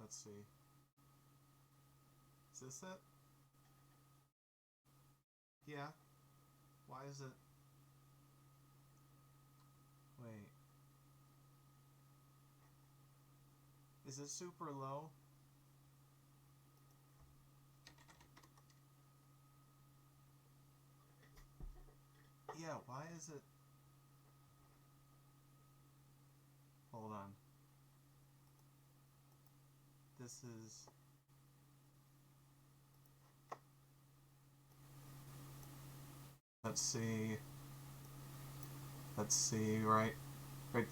Let's see. Is this it? Yeah. Why is it? Wait. Is it super low? Yeah, why is it? Hold on. This is. Let's see. Let's see, right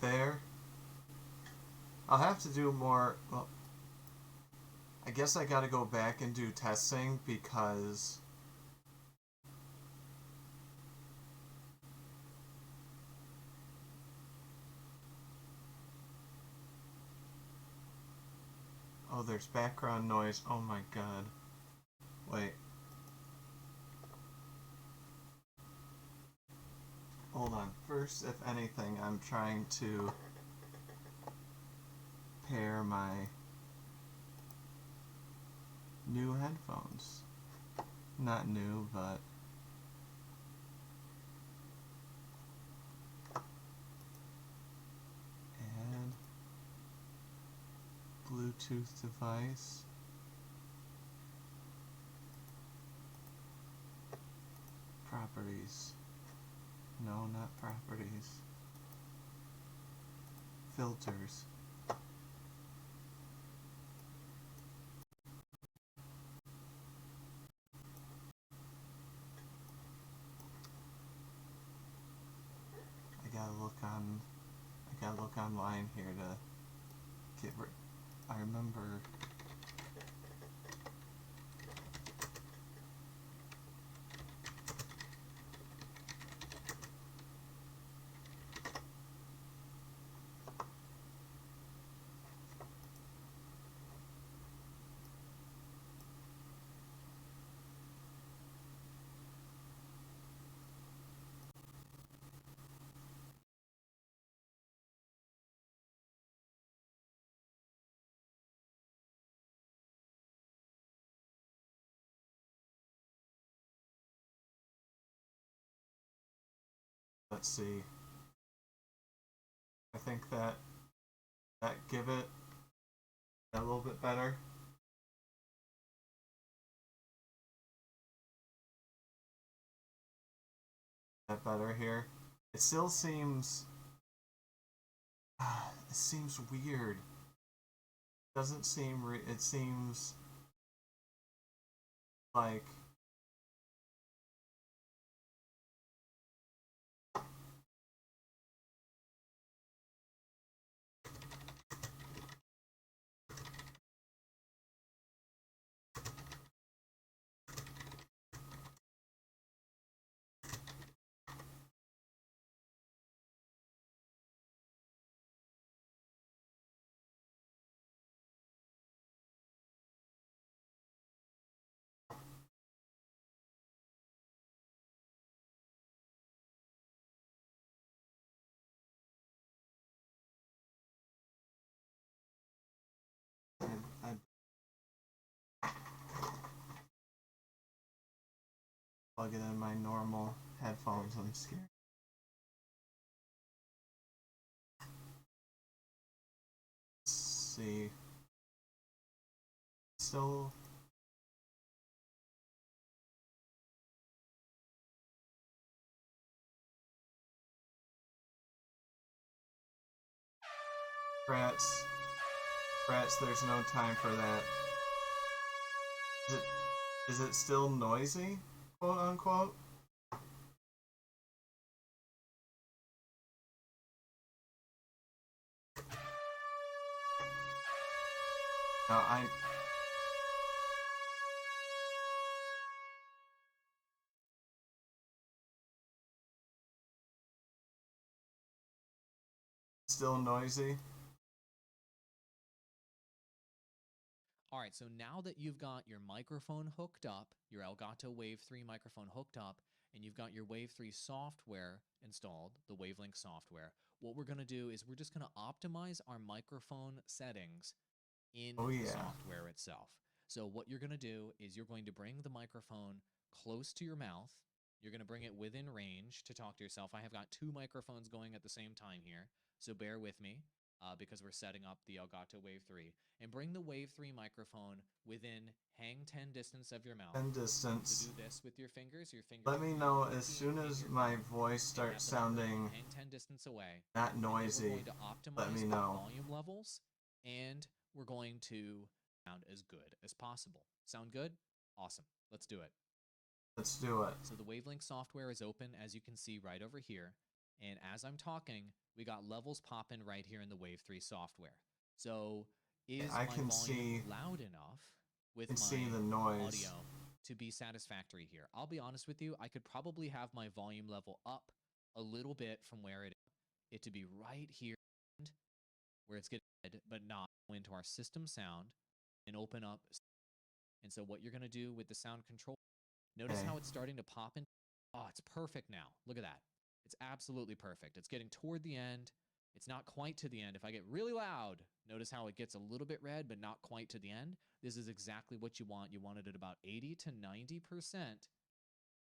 there. I'll have to do more. Well, I guess I gotta go back and do testing because. Oh, there's background noise. Oh my god. Wait. Hold on. First, if anything, I'm trying to pair my new headphones. Not new, but add Bluetooth device. Properties. No, not properties. Filters. I gotta look on. I gotta look online here to get rid. I remember. Let's see. I think that give it a little bit better. That better here. It still seems. It seems weird. Doesn't seem. It seems like. I plug it in my normal headphones. I'm scared. Let's see. Still. Rats. Rats, there's no time for that. Is it, is it still noisy? Quote unquote? No, I. Still noisy? All right, so now that you've got your microphone hooked up, your Elgato Wave 3 microphone hooked up, and you've got your Wave 3 software installed, the Wavelink software, what we're going to do is we're just going to optimize our microphone settings in Oh, the yeah. software itself. So what you're going to do is you're going to bring the microphone close to your mouth. You're going to bring it within range to talk to yourself. I have got two microphones going at the same time here, so bear with me because we're setting up the Elgato Wave 3. And bring the Wave 3 microphone within hang 10 distance of your mouth. 10 distance. So do this with your fingers. Let me know as pinky soon in as your my mouth, voice and starts have the microphone sounding hang 10 distance away. not And then noisy. we're going to optimize Let me the know. volume levels, and we're going to sound as good as possible. Sound good? Awesome. Let's do it. Let's do it. So the Wavelink software is open, as you can see right over here. And as I'm talking, we got levels popping right here in the Wave 3 software. So is I my can volume see loud enough with can my see the noise. audio to be satisfactory here? I'll be honest with you, I could probably have my volume level up a little bit from where it to be right here where it's getting red, but not go into our system sound and open up. And so what you're going to do with the sound control, notice Okay. how it's starting to pop in. Oh, it's perfect now. Look at that. It's absolutely perfect. It's getting toward the end. It's not quite to the end. If I get really loud, notice how it gets a little bit red, but not quite to the end. This is exactly what you want. You want it at about 80 to 90%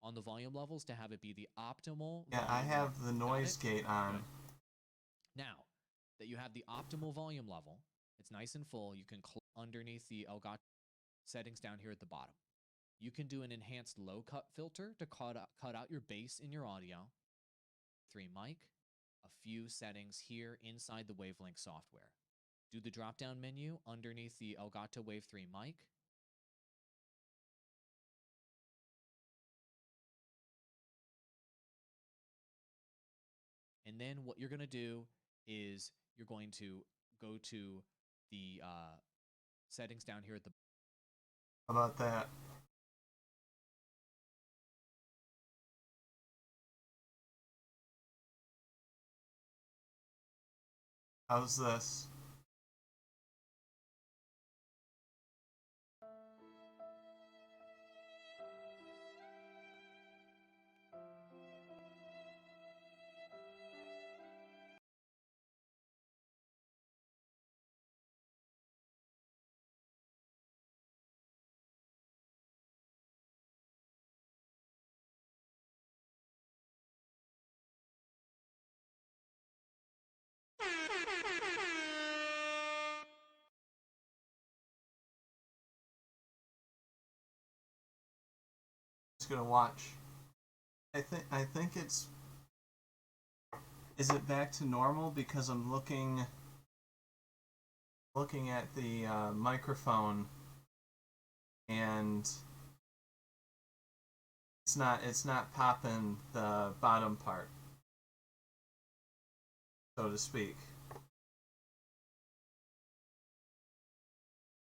on the volume levels to have it be the optimal Yeah, I volume have level. the noise gate on. Good. Now that you have the optimal volume level, it's nice and full, you can click underneath the Elgato settings down here at the bottom. You can do an enhanced low cut filter to cut out your bass in your audio. 3 mic, a few settings here inside the Wavelink software. Do the drop down menu underneath the Elgato Wave 3 mic. And then what you're going to do is you're going to go to the settings down here at the How about that? How's this? Just gonna watch. I think it's. Is it back to normal? Because I'm looking at the microphone, and it's not popping the bottom part, so to speak.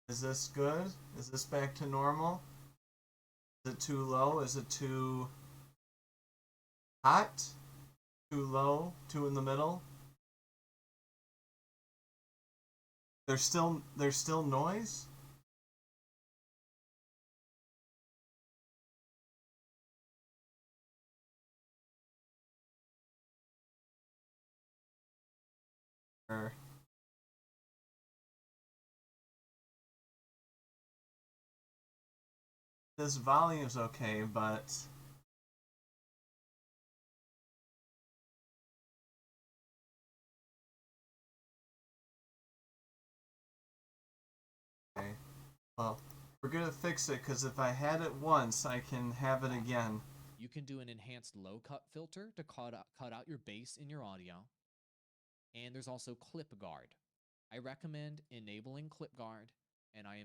Is this good? Is this back to normal? Is it too low? Is it too hot? Too low? Too in the middle? There's still noise? Or this volume's okay, but okay. Well, we're gonna fix it because if I had it once, I can have it again. You can do an enhanced low cut filter to cut out your bass in your audio. And there's also Clip Guard. I recommend enabling Clip Guard, and I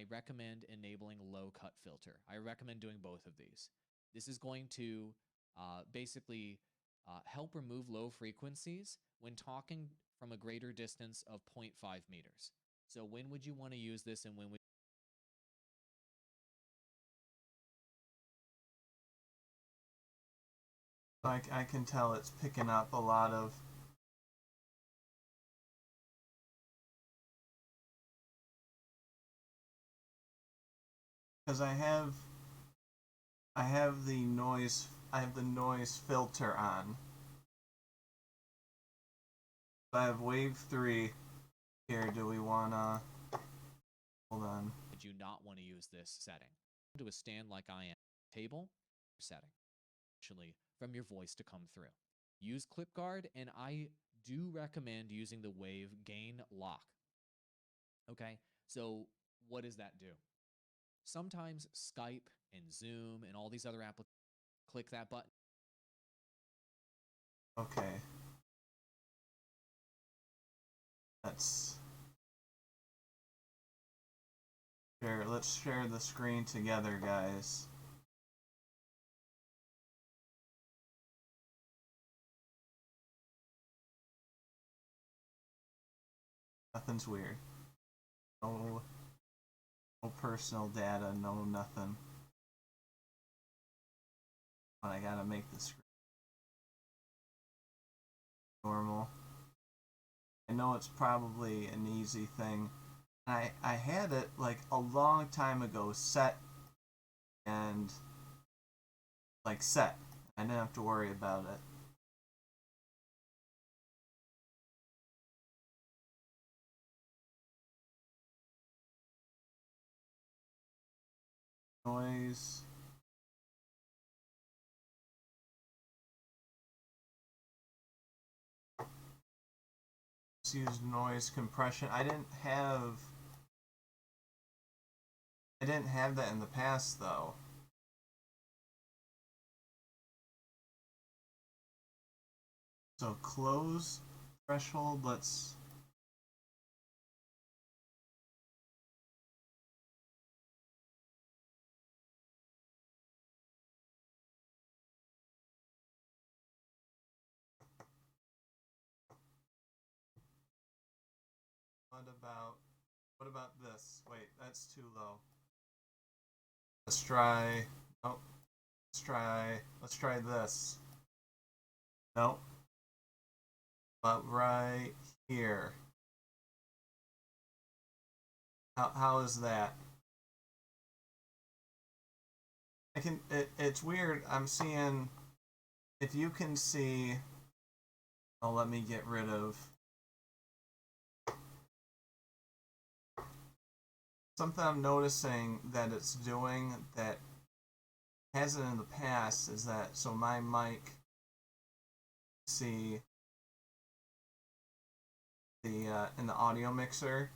recommend enabling low cut filter. I recommend doing both of these. This is going to basically help remove low frequencies when talking from a greater distance of 0.5 meters. So when would you want to use this, and when would I can tell it's picking up a lot of. Because I have the noise filter on. I have Wave 3 here. Do we wanna Hold on. I do not want to use this setting. To a stand like I am, table setting, actually from your voice to come through. Use ClipGuard, and I do recommend using the Wave Gain Lock. Okay, so what does that do? Sometimes Skype and Zoom and all these other applications, click that button. Okay. Let's share the screen together, guys. Nothing's weird. No personal data, no nothing. But I gotta make the screen normal. I know it's probably an easy thing. I had it like a long time ago set and like set. I didn't have to worry about it. Noise. Let's use noise compression. I didn't have that in the past though. So close threshold, let's what about this? Wait, that's too low. Let's try oh let's try this. Nope. But right here. How is that? It's weird. I'm seeing, if you can see, oh, let me get rid of something I'm noticing that it's doing that hasn't in the past is that, so my mic, see the in the audio mixer,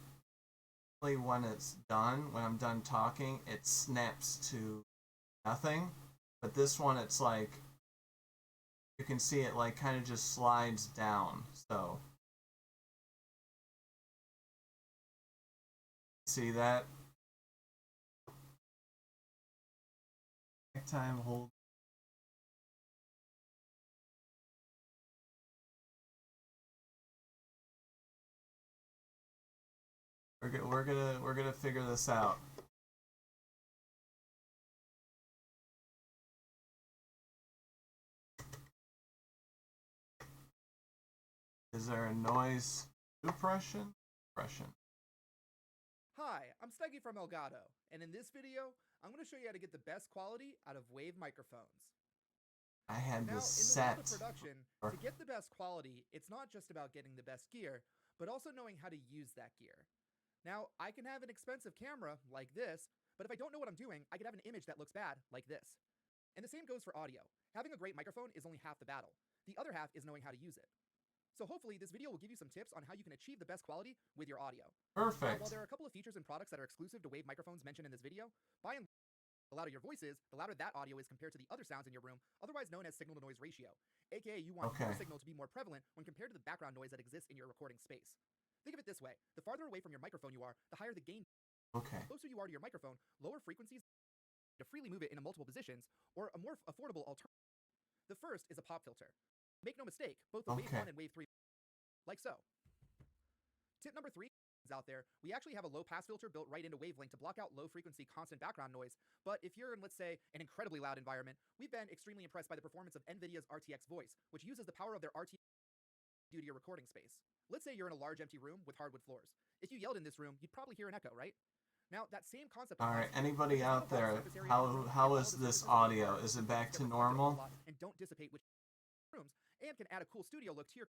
when it's done, when I'm done talking, it snaps to nothing. But this one, it's like, you can see it like kind of just slides down. So see that? Time hold. We're gonna figure this out. Is there a noise suppression? Hi, I'm Steggy from Elgato, and in this video, I'm going to show you how to get the best quality out of Wave microphones. I had Now, this in the set. world of production, to get the best quality, it's not just about getting the best gear, but also knowing how to use that gear. Now, I can have an expensive camera like this, but if I don't know what I'm doing, I could have an image that looks bad like this. And the same goes for audio. Having a great microphone is only half the battle. The other half is knowing how to use it. So hopefully this video will give you some tips on how you can achieve the best quality with your audio. Perfect. Now, while there are a couple of features and products that are exclusive to Wave microphones mentioned in this video, by and the louder your voice is, the louder that audio is compared to the other sounds in your room, otherwise known as signal-to-noise ratio, aka you want your signal to be more prevalent when compared to the background noise that exists in your recording space. Think of it this way, the farther away from your microphone you are, the higher the gain. Okay. The closer you are to your microphone, lower frequencies to freely move it into multiple positions, or a more affordable alternative. The first is a pop filter. Make no mistake, both the Wave 1 and Wave 3, like so. Tip number 3 is out there. We actually have a low pass filter built right into Wavelink to block out low frequency constant background noise. But if you're in, let's say, an incredibly loud environment, we've been extremely impressed by the performance of NVIDIA's RTX Voice, which uses the power of their RTX due to your recording space. Let's say you're in a large empty room with hardwood floors. If you yelled in this room, you'd probably hear an echo, right? Now, that same concept. All right, anybody out there, how is this audio? Is it back to normal? And don't dissipate which rooms, and can add a cool studio look to your.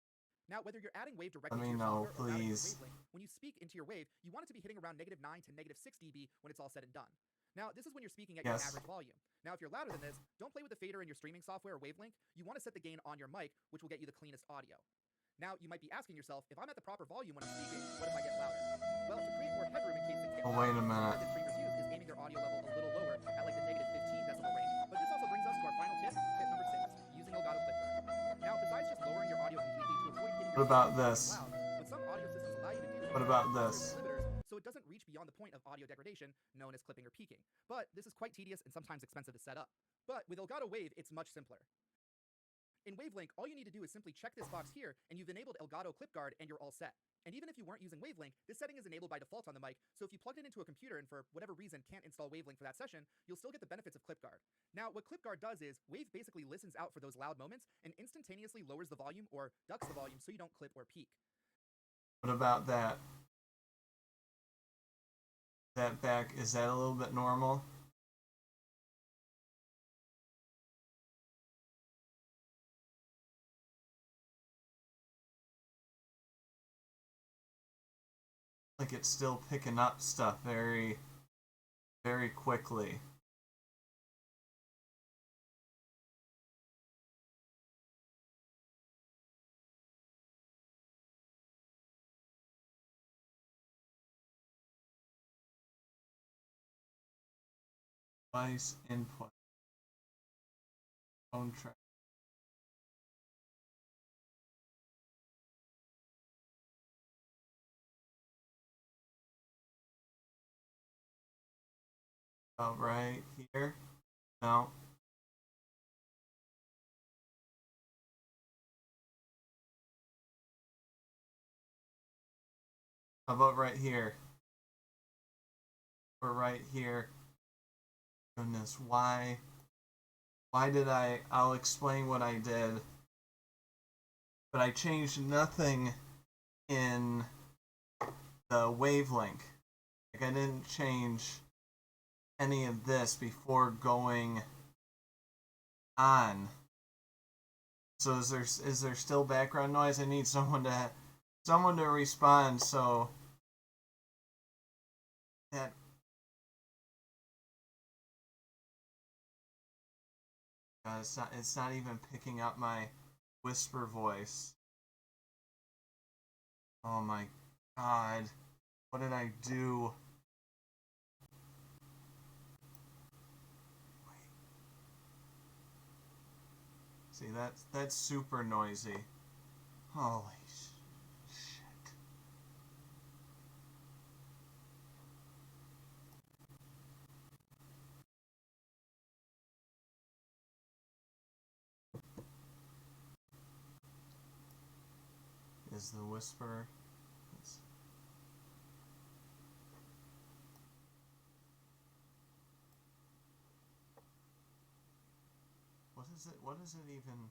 Now, whether you're adding wave directly Let to me your know, software or routing your please. wavelength, when you speak into your wave, you want it to be hitting around -9 to -6 dB when it's all said and done. Now, this is when you're speaking at your Yes. average volume. Now, if you're louder than this, don't play with the fader in your streaming software or wavelength. You want to set the gain on your mic, which will get you the cleanest audio. Now, you might be asking yourself, if I'm at the proper volume when I'm speaking, what if I get louder? Well, to create more headroom in case things get Oh, loud, wait a one minute. method streamers use is aiming their audio level a little lower at like the -15 decibel range. But this also brings us to our final tip, tip number 6, using Elgato Clipguard. Now, besides just lowering your audio completely to avoid hitting your What about speakers this? loud, what some audio systems allow you to do What is about add this? filters and limiters so it doesn't reach beyond the point of audio degradation known as clipping or peaking. But this is quite tedious and sometimes expensive to set up. But with Elgato Wave, it's much simpler. In Wavelink, all you need to do is simply check this box here, and you've enabled Elgato Clipguard, and you're all set. And even if you weren't using Wavelink, this setting is enabled by default on the mic, so if you plugged it into a computer and for whatever reason can't install Wavelink for that session, you'll still get the benefits of Clipguard. Now, what Clipguard does is, Wave basically listens out for those loud moments and instantaneously lowers the volume or ducks the volume so you don't clip or peak. What about that? That back, is that a little bit normal? Like it's still picking up stuff very, very quickly. Device input. Phone track. Oh, right here? No. How about right here? Or right here? Goodness, why? Why did I'll explain what I did. But I changed nothing in the wavelength. Like I didn't change any of this before going on. So is there still background noise? I need someone to respond so that it's not even picking up my whisper voice. Oh my god. What did I do? See, that's super noisy. Holy shit. Is the whisper... What is it even?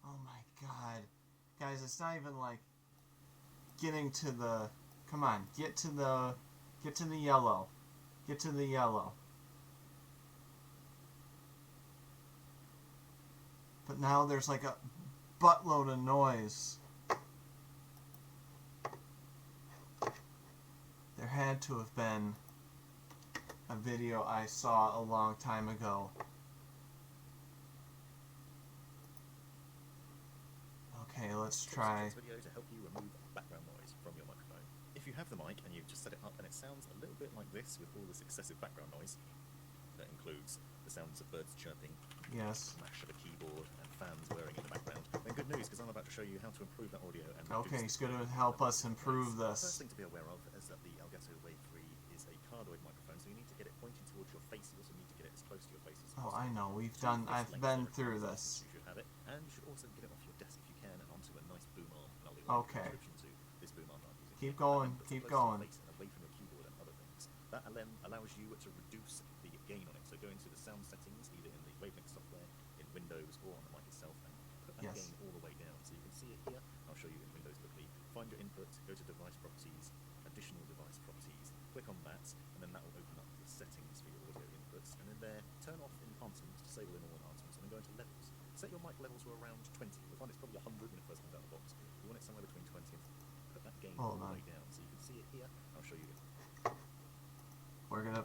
Oh my god. Guys, it's not even like getting to the, come on, get to the yellow. Get to the yellow. But now there's like a buttload of noise. There had to have been a video I saw a long time ago. Okay, let's try. Video to help you remove background noise from your microphone. If you have the mic and you've just set it up and it sounds a little bit like this with all this excessive background noise, that includes the sounds of birds chirping, yes, smash of a keyboard, and fans whirring in the background, then good news, because I'm about to show you how to improve that audio. And okay, he's going to help us improve The first this. thing to be aware of is that the Elgato Wave 3 is a cardioid microphone, so you need to get it pointing towards your face. You also need to get it as close to your face as Oh, possible. I know. I've been through this. You should have it, and you should also get it off your desk if you can, and onto a nice boom arm. And I'll leave a Okay. description to this boom arm that I'm using. Keep here. going, And then put it keep close to your going. face and away from your keyboard and other things. That then allows you to reduce the gain on it. So go into the sound settings, either in the Wavelink software, in Windows, or on the mic itself, and put that Yes. gain all the way down. So you can see it here. I'll show you in Windows quickly. Find your input, go to Device Properties, Additional Device Properties, click on that, and then that will open up the settings for your audio inputs. And then there, turn off enhancements, disable in all enhancements, and then go into levels. Set your mic level to around 20. You'll find it's probably 100 when it first comes out of the box. You want it somewhere between 20 and put that gain all the way down so you can see it here. I'll show you again. We're gonna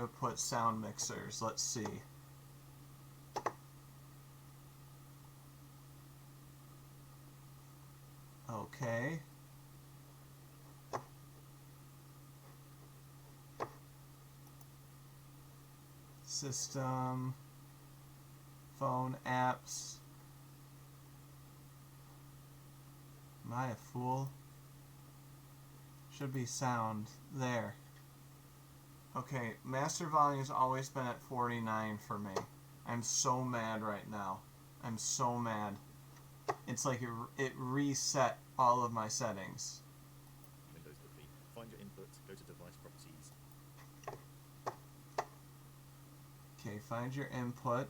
put sound mixers. Let's see. Okay. System, phone, apps. Am I a fool? Should be sound. There. Okay, master volume has always been at 49 for me. I'm so mad right now. I'm so mad. It's like it reset all of my settings. Windows quickly. Find your input, go to device properties. Okay, find your input.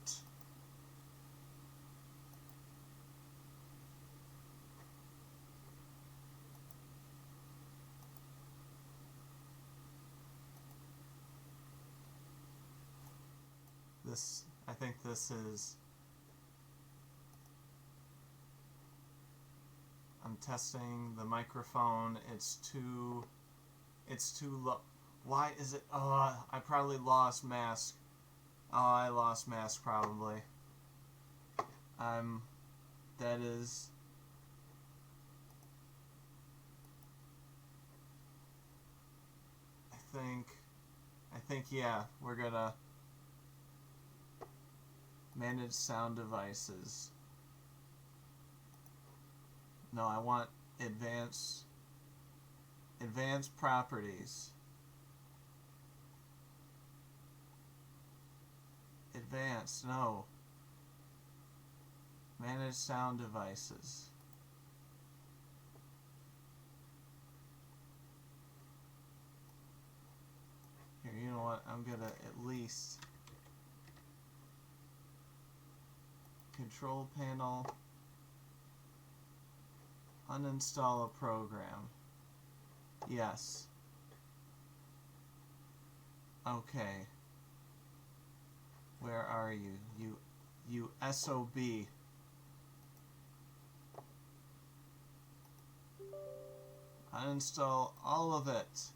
I think this is... I'm testing the microphone. It's too low. Why is it... Oh, I probably lost mask. Oh, I lost mask probably. That is... I think, yeah, we're gonna manage sound devices. No, I want advanced properties. Advanced, no. Manage sound devices. Here, you know what? I'm gonna at least control panel, uninstall a program. Yes. Okay. Where are you? You SOB. Uninstall all of it.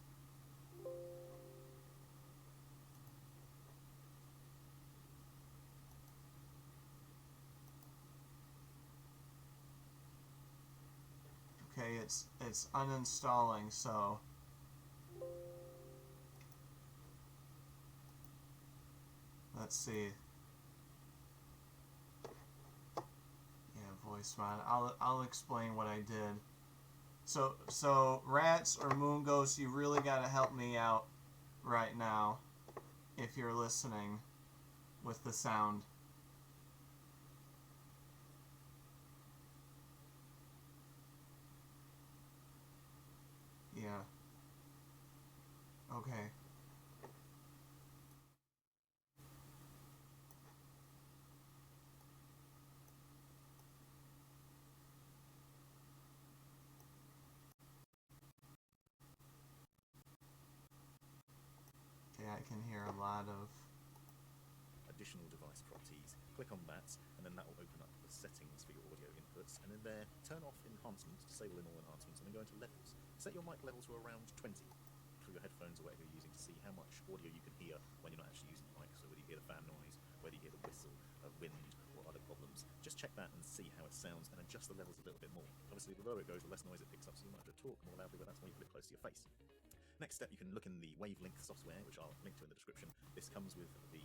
Okay, it's uninstalling, so let's see. Yeah, voice mod. I'll explain what I did. So Rats or Moon Ghost, you really gotta help me out right now if you're listening with the sound. Yeah. Okay. Okay, I can hear a lot of... Additional device properties. Click on that, and then that will open up the settings for your audio inputs. And then there, turn off enhancements, disable in all enhancements, and then go into levels. Set your mic level to around 20 through your headphones or whatever you're using to see how much audio you can hear when you're not actually using the mic. So whether you hear the fan noise, whether you hear the whistle of wind or other problems, just check that and see how it sounds and adjust the levels a little bit more. Obviously, the lower it goes, the less noise it picks up, so you might have to talk more loudly, but that's why you put it close to your face. Next step, you can look in the Wavelink software, which I'll link to in the description. This comes with the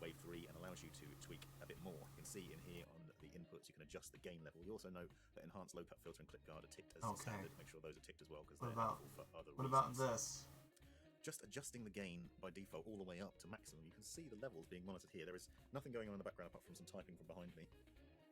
Wave 3 and allows you to tweak a bit more. You can see in here on the inputs you can adjust the gain level. You also know that Enhanced Low Cut Filter and Clip Guard are ticked as standard. Make sure those are ticked as well because they're helpful for other reasons. What about this? Just adjusting the gain by default all the way up to maximum, you can see the levels being monitored here. There is nothing going on in the background apart from some typing from behind me.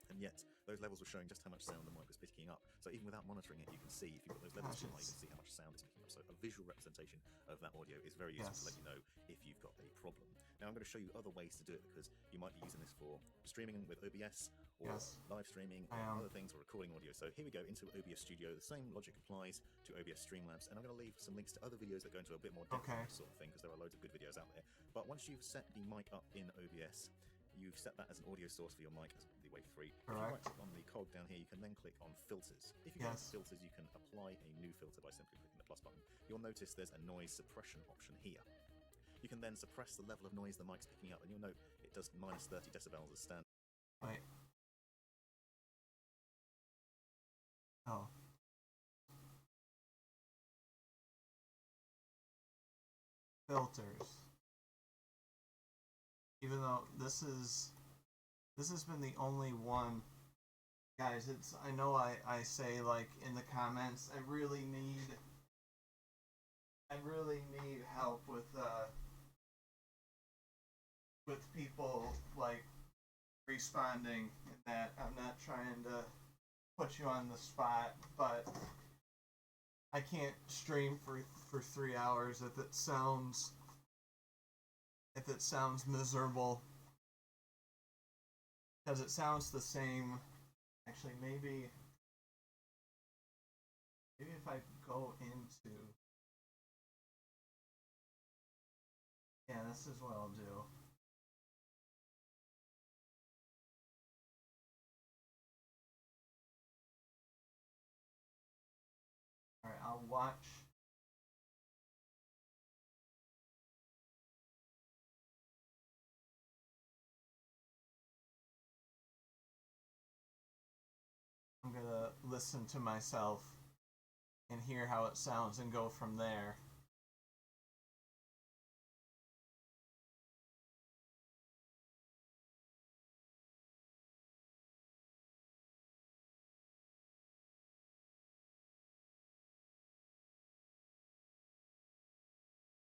And yet, those levels were showing just how much sound the mic was picking up. So even without monitoring it, you can see, if you've got those levels too high, you can see how much sound it's picking up. So a visual representation of that audio is very useful to let you know if you've got a problem. Now I'm going to show you other ways to do it because you might be using this for streaming with OBS or Yes. live streaming, I or am. other things, or recording audio. So here we go into OBS Studio. The same logic applies to OBS Streamlabs, and I'm going to leave some links to other videos that go into a bit more depth on Okay. this sort of thing, because there are loads of good videos out there. But once you've set the mic up in OBS, you've set that as an audio source for your mic as the Wave 3. If you right Correct. click on the cog down here, you can then click on filters. If you go into Yes. filters, you can apply a new filter by simply clicking the plus button. You'll notice there's a noise suppression option here. You can then suppress the level of noise the mic's picking up, and you'll note it does minus 30 decibels as standard. Wait. Oh. Filters. Even though this has been the only one, guys, I know I say like in the comments I really need help with people like responding, and that I'm not trying to put you on the spot, but I can't stream for 3 hours if it sounds miserable, because it sounds the same. Actually, maybe if I go into, yeah, this is what I'll do. Alright, I'll watch. I'm gonna listen to myself and hear how it sounds and go from there.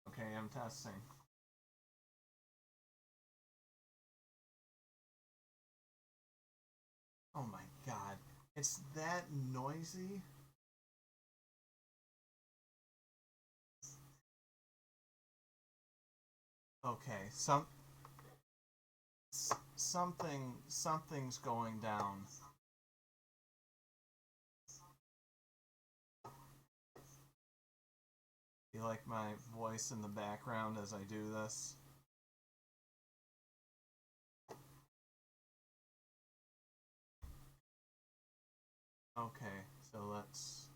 Okay, I'm testing. Oh my god. It's that noisy? Okay, something's going down. You like my voice in the background as I do this? Okay, so let's...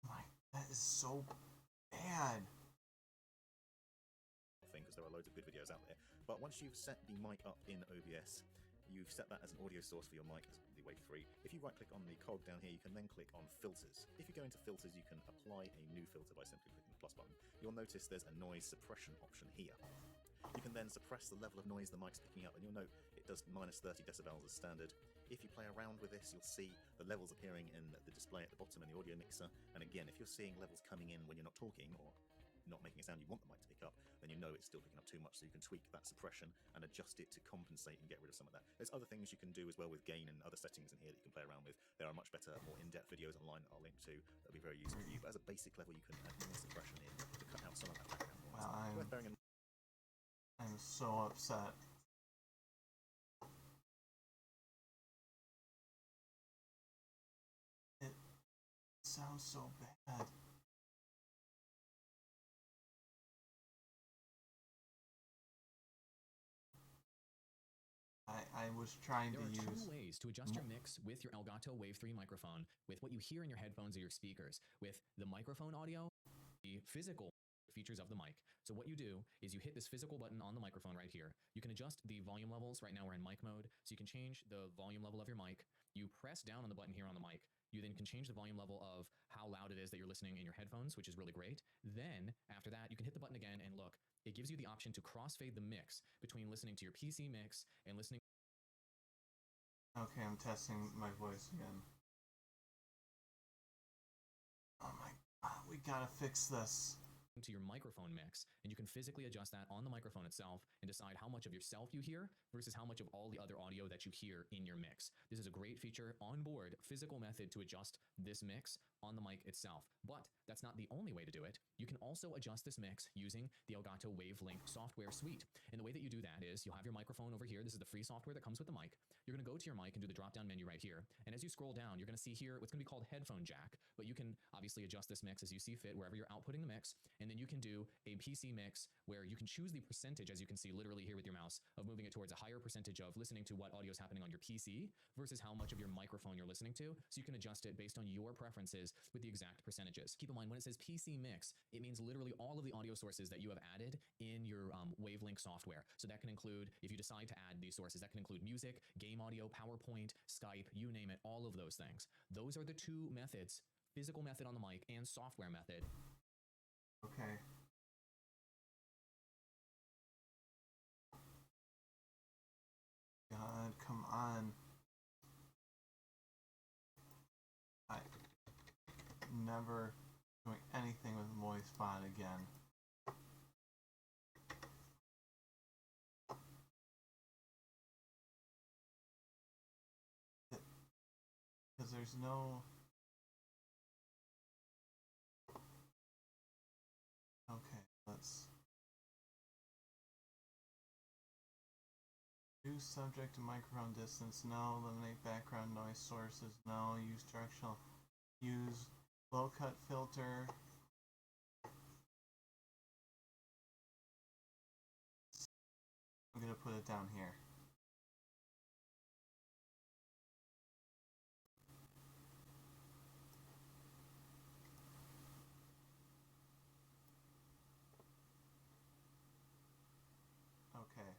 My, that is so bad. Because there are loads of good videos out there. But once you've set the mic up in OBS, you've set that as an audio source for your mic as the Wave 3. If you right click on the cog down here, you can then click on filters. If you go into filters, you can apply a new filter by simply clicking the plus button. You'll notice there's a noise suppression option here. You can then suppress the level of noise the mic's picking up, and you'll note it does minus 30 decibels as standard. If you play around with this, you'll see the levels appearing in the display at the bottom in the audio mixer. And again, if you're seeing levels coming in when you're not talking, or not making a sound you want the mic to pick up, then you know it's still picking up too much, so you can tweak that suppression and adjust it to compensate and get rid of some of that. There's other things you can do as well with gain and other settings in here that you can play around with. There are much better, more in-depth videos online that I'll link to that'll be very useful for you, but as a basic level you can add more suppression in to cut out some of that background noise. Well, Worth bearing in I'm so upset. It sounds so bad. I was trying There to are use... two ways to adjust your mix with your Elgato Wave 3 microphone, with what you hear in your headphones or your speakers, with the microphone audio, the physical features of the mic. So what you do is you hit this physical button on the microphone right here. You can adjust the volume levels. Right now we're in mic mode, so you can change the volume level of your mic. You press down on the button here on the mic. You then can change the volume level of how loud it is that you're listening in your headphones, which is really great. Then, after that, you can hit the button again, and look, it gives you the option to crossfade the mix between listening to your PC mix and listening. Okay, I'm testing my voice again. Oh my god, we gotta fix this. To your microphone mix, and you can physically adjust that on the microphone itself and decide how much of yourself you hear versus how much of all the other audio that you hear in your mix. This is a great feature on board, physical method to adjust this mix on the mic itself. But that's not the only way to do it. You can also adjust this mix using the Elgato Wavelink software suite. And the way that you do that is you'll have your microphone over here. This is the free software that comes with the mic. You're going to go to your mic and do the drop-down menu right here. And as you scroll down, you're going to see here what's going to be called headphone jack. But you can obviously adjust this mix as you see fit wherever you're outputting the mix. And then you can do a PC mix where you can choose the percentage, as you can see literally here with your mouse, of moving it towards a higher percentage of listening to what audio is happening on your PC versus how much of your microphone you're listening to. So you can adjust it based on your preferences with the exact percentages. Keep in mind, when it says PC mix, it means literally all of the audio sources that you have added in your Wavelink software. So that can include, if you decide to add these sources, that can include music, game audio, PowerPoint, Skype, you name it, all of those things. Those are the two methods, physical method on the mic and software method. Okay. God, come on. I never doing anything with Moistbot again. Because there's no... Okay, let's... Use subject to microphone distance, no. Eliminate background noise sources, no. Use directional... Use low cut filter. I'm gonna put it down here. Okay.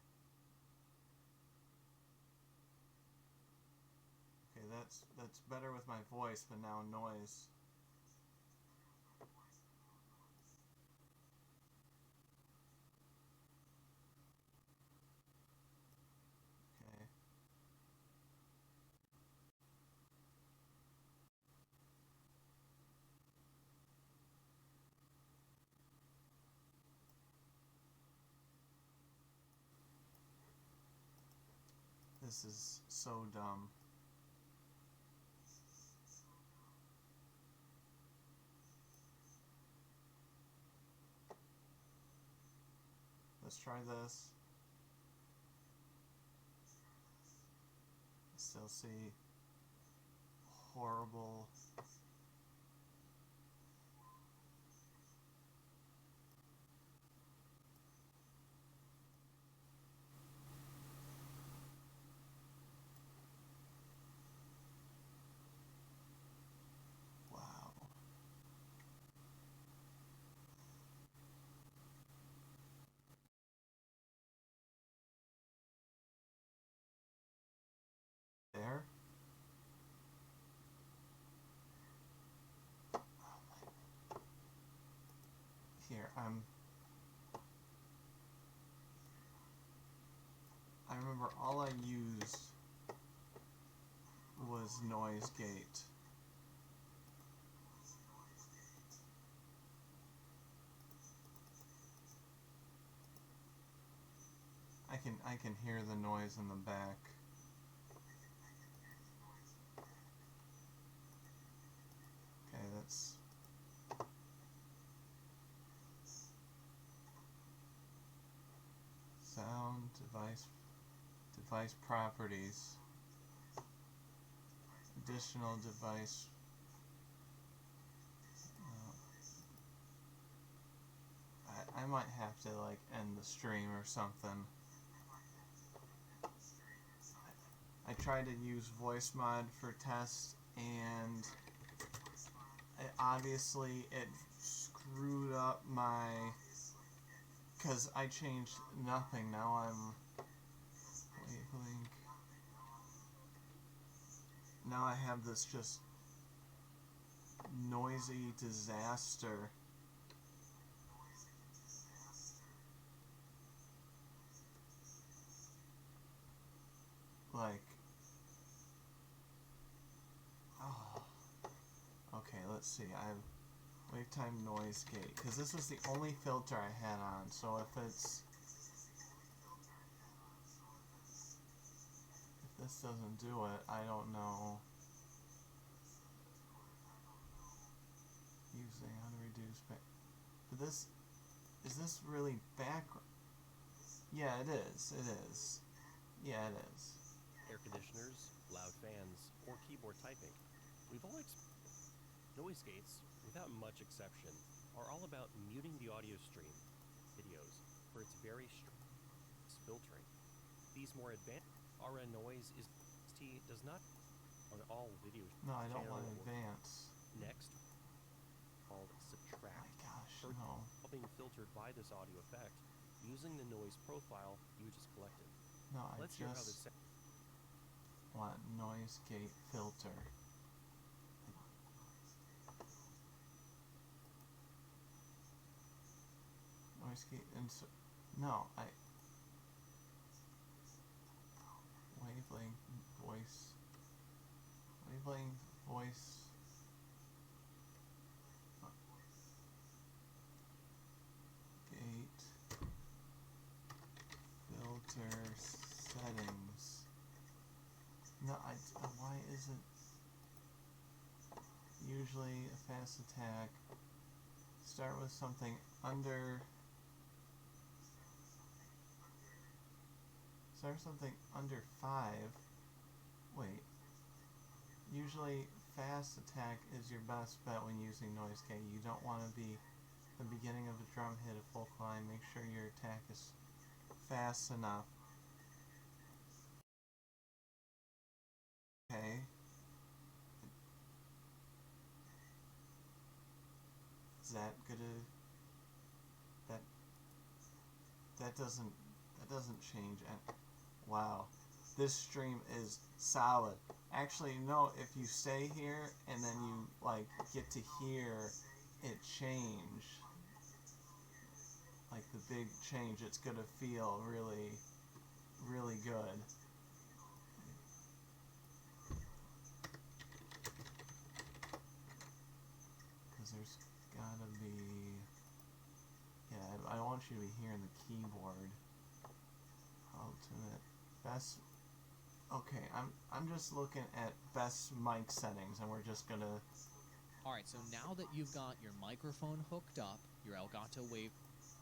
Okay, that's better with my voice, but now noise. Okay. This is so dumb. Let's try this. Still see horrible. Wow. There. Here, I remember all I used was noise gate. I can hear the noise in the back. Okay, that's sound device properties. Additional device. I might have to like end the stream or something. I tried to use VoiceMod for test, and obviously it screwed up my... Because I changed nothing. Now I'm... Wavelink. Now I have this just noisy disaster. Like... Oh. Okay, let's see. I have Wavetime Noise Gate, because this is the only filter I had on, so if this doesn't do it, I don't know. using how to reduce back. But this is this really background? Yeah, it is. It is. Yeah, it is. Air conditioners, loud fans, or keyboard typing. We've all noise gates, without much exception, are all about muting the audio stream, videos, for its very filtering. These more advanced RN noise does not on all video. No, I don't channel want to or- advance. Next, called Oh subtract. my gosh, For no. being filtered by this audio effect using the noise profile you just collected. No, I Let's hear how this just want noise gate filter. Noise gate insert. No, wavelength voice. Wavelength voice. Gate filter settings. No, why is it usually a fast attack? Start with something under. Start something under 5. Wait. Usually fast attack is your best bet when using noise gate. You don't want to be the beginning of a drum hit a full climb. Make sure your attack is fast enough. Okay. Is that gonna that doesn't change and wow. This stream is solid. Actually, no, if you stay here and then you like get to hear it change, like the big change, it's gonna feel really, really good. Because there's gotta be, yeah, I want you to be hearing the keyboard. Ultimate best. Okay, I'm just looking at best mic settings, and we're just gonna. All right, so now that you've got your microphone hooked up, your Elgato Wave,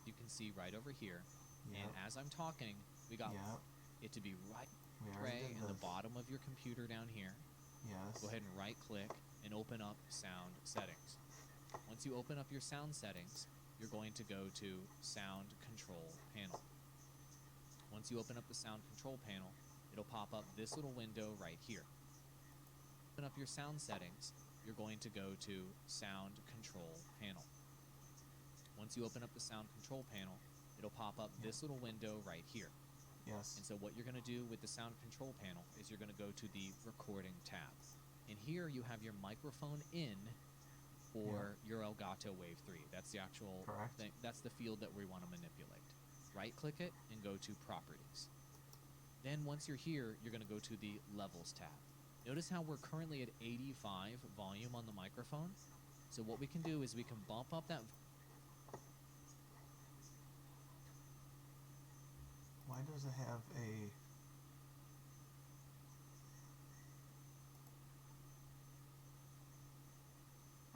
you can see right over here. Yep. And as I'm talking, we got Yep. it to be right We already tray did in the this. bottom of your computer down here. Yes. Go ahead and right click and open up sound settings. Once you open up your sound settings, you're going to go to sound control panel. Once you open up the sound control panel, it'll pop up this little window right here. Open up your sound settings, you're going to go to sound control panel. Once you open up the sound control panel, it'll pop up this little window right here. Yes. And so what you're going to do with the sound control panel is you're going to go to the recording tab. And here you have your microphone in for your Elgato Wave 3. That's the actual Correct. thing. That's the field that we want to manipulate. Right click it and go to properties. Then once you're here, you're going to go to the levels tab. Notice how we're currently at 85 volume on the microphone. So what we can do is we can bump up that. Why does it have a?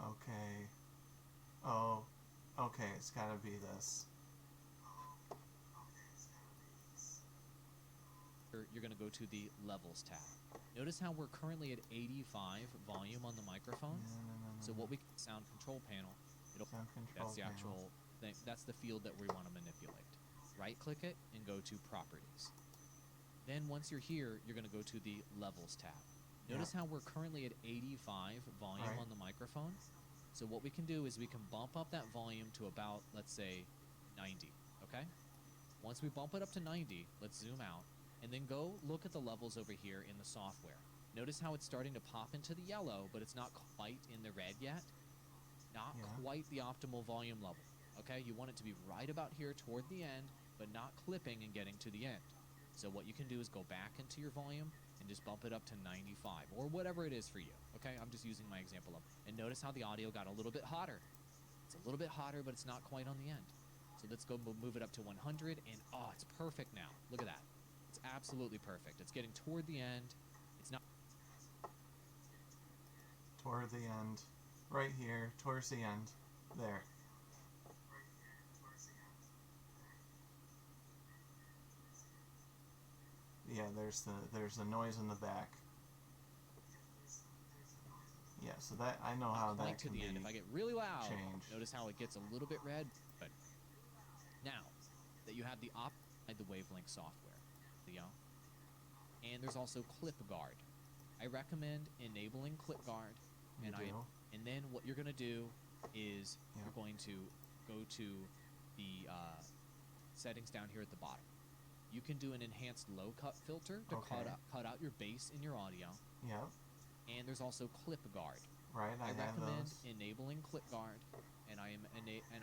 Okay. Oh. Okay, it's gotta be this. You're going to go to the levels tab. Notice how we're currently at 85 volume on the microphone. So what we sound control panel, Sound control that's the panel. actual thing. That's the field that we want to manipulate. Right click it and go to properties. Then once you're here, you're going to go to the levels tab. Notice how we're currently at 85 volume Right. on the microphone. So what we can do is we can bump up that volume to about, let's say, 90, okay? Once we bump it up to 90, let's zoom out, and then go look at the levels over here in the software. Notice how it's starting to pop into the yellow, but it's not quite in the red yet. Not Yeah. quite the optimal volume level, okay? You want it to be right about here toward the end, but not clipping and getting to the end. So what you can do is go back into your volume and just bump it up to 95 or whatever it is for you. Okay, I'm just using my example of. And notice how the audio got a little bit hotter. It's a little bit hotter, but it's not quite on the end. So let's go move it up to 100, and oh, it's perfect now. Look at that. It's absolutely perfect. It's getting toward the end. It's not. Toward the end. Right here, towards the end. There. Yeah, there's the noise in the back. Yeah, so that I know how Right that to can the be end. If I get really loud, changed. notice how it gets a little bit red. But now that you have the the wavelength software, Leo, and there's also ClipGuard. I recommend enabling ClipGuard, You do? and then what you're gonna do is Yeah. you're going to go to the settings down here at the bottom. You can do an enhanced low cut filter to Okay. cut out your bass in your audio, Yep. and there's also ClipGuard. Right. I have recommend those. enabling ClipGuard, and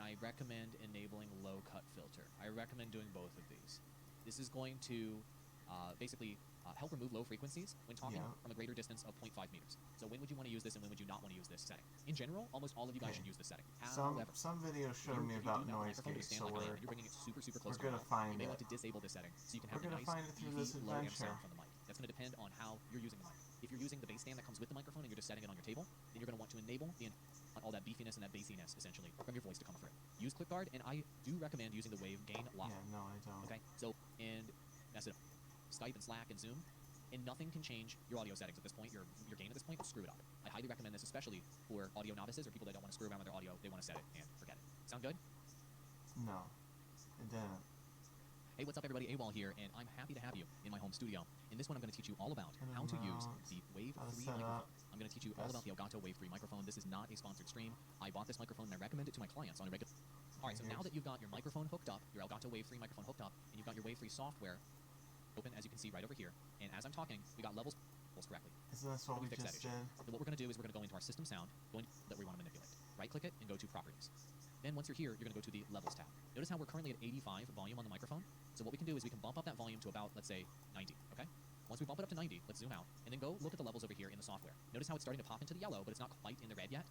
I recommend enabling low cut filter. I recommend doing both of these. This is going to basically help remove low frequencies when talking Yeah. from a greater distance of 0.5 meters. So when would you want to use this, and when would you not want to use this setting? In general, almost all of you guys Okay. should use this setting. Some However, videos if showed me you about do have a noise microphone to gate, stand so like I am, we're and you're bringing it super close to gonna your mouth, find you may it. want to disable this setting so you can We're have the gonna nice, find it through beefy, this low amp adventure. sound from the mic. That's going to depend on how you're using the mic. If you're using the bass stand that comes with the microphone and you're just setting it on your table, then you're going to want to enable all that beefiness and that bassiness, essentially, from your voice to come through. Use ClipGuard, and I do recommend using the Wave Gain Lock. Yeah, no, I don't. Okay, so, and mess it up. Skype and Slack and Zoom, and nothing can change your audio settings at this point, your gain at this point, screw it up. I highly recommend this, especially for audio novices or people that don't want to screw around with their audio, they want to set it and forget it. Sound good? No, it didn't. Hey, what's up everybody, AWOL here, and I'm happy to have you in my home studio. In this one, I'm going to teach you all about And how to use amount, the Wave how to 3 set microphone. up. I'm going to teach you all about the Elgato Wave 3 microphone. This is not a sponsored stream. I bought this microphone and I recommend it to my clients on a regular... Alright, so now that you've got your microphone hooked up, your Elgato Wave 3 microphone hooked up, and you've got your Wave 3 software open, as you can see right over here, and as I'm talking, we got levels correctly. Isn't this what Let me we fix that just issue. did? Then what we're going to do is we're going to go into our system sound, that we want to manipulate. Right-click it and go to Properties. Then once you're here, you're going to go to the Levels tab. Notice how we're currently at 85 volume on the microphone? So what we can do is we can bump up that volume to about, let's say, 90, okay? Once we bump it up to 90, let's zoom out, and then go look at the levels over here in the software. Notice how it's starting to pop into the yellow, but it's not quite in the red yet.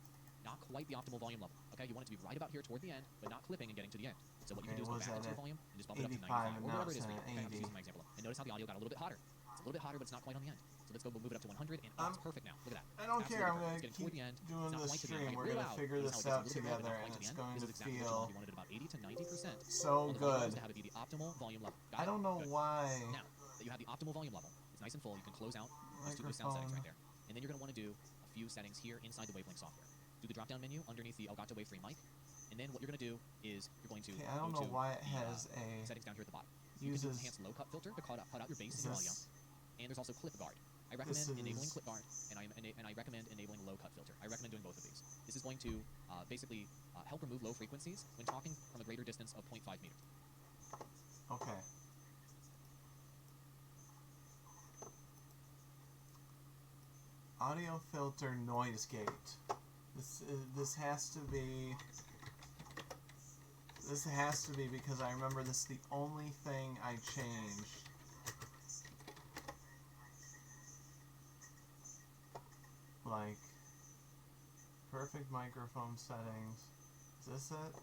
Not quite the optimal volume level, okay? You want it to be right about here toward the end, but not clipping and getting to the end. So what you can do is go back into your volume and just bump it up to 85 95 and or now whatever it it's is for you. at Okay, I'm just 80. using my example. And notice how the audio got a little bit hotter. It's a little bit hotter, but it's not quite on the end. So let's go move it up to 100, and it's perfect now. Look at that. I don't care. I'm Absolutely gonna perfect. It's getting toward keep the end. doing It's not the quite to the end. stream. Get We're real gonna loud. figure Notice this how out it gets a little bit red, but together, not and quite to it's the end. going This to is exactly what you feel want. You want it at about 80 to 90%. so On the volume good. levels to have it be the optimal volume level. Got I it? don't know Good. why. Now that you have the optimal volume level, it's nice and full. You can close out those two sound settings right there. And then you're going to want to do a few settings here inside the Wavelink software. Do the drop-down menu underneath the Elgato Wave 3 mic. And then what you're going to do is you're going to Okay, I don't go know to why it the, has a settings down here at the bottom. You can do uses. enhanced low cut filter to cut out your bass Is in your audio. this? And there's also ClipGuard. I This recommend enabling is- ClipGuard, and I recommend enabling low cut filter. I recommend doing both of these. This is going to basically help remove low frequencies when talking from a greater distance of 0.5 meters. Okay. Audio filter noise gate. This has to be. This has to be because I remember this is the only thing I changed. Like perfect microphone settings. Is this it?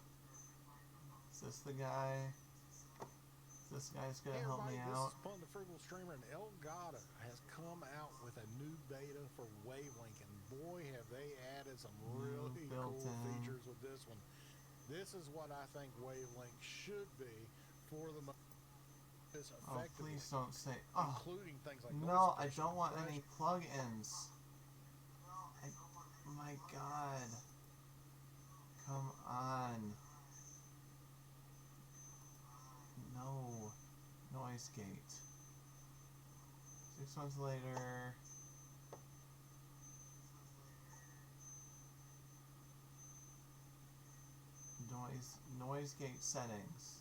Is this the guy? This guy's gonna Hey help me everybody, out. this is Pun the Frugal Streamer, and Elgato has come out with a new beta for Wavelink, and boy, have they added some really cool built-in. features with this one. This is what I think Wavelink should be for the this Oh, effectively, please don't say. Oh, including things like no, I noise don't want suppression, any plugins. My God. Come on. No. Noise gate. 6 months later. Noise gate settings.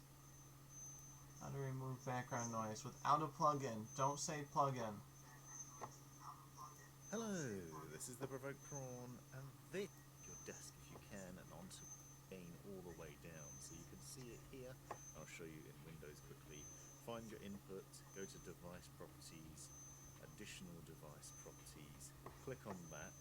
How to remove background noise without a plugin. Don't say plugin. Hello, this is the Provoked Prawn, and this your desk if you can, and onto gain all the way down, so you can see it here. I'll show you in Windows quickly. Find your input, go to Device Properties, Additional Device Properties, click on that,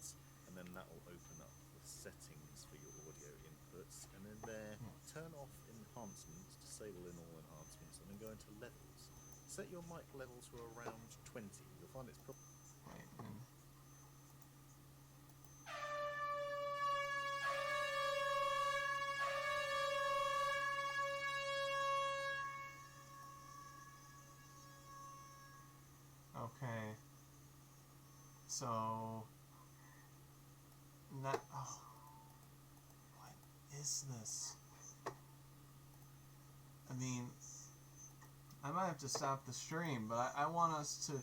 and then that will open up the settings for your audio inputs, and then there, turn off enhancements, disable in all enhancements, and then go into levels. Set your mic levels to around 20. You'll find it's probably Wait, Okay. So not. Oh, what is this? I mean, I might have to stop the stream, but I want us to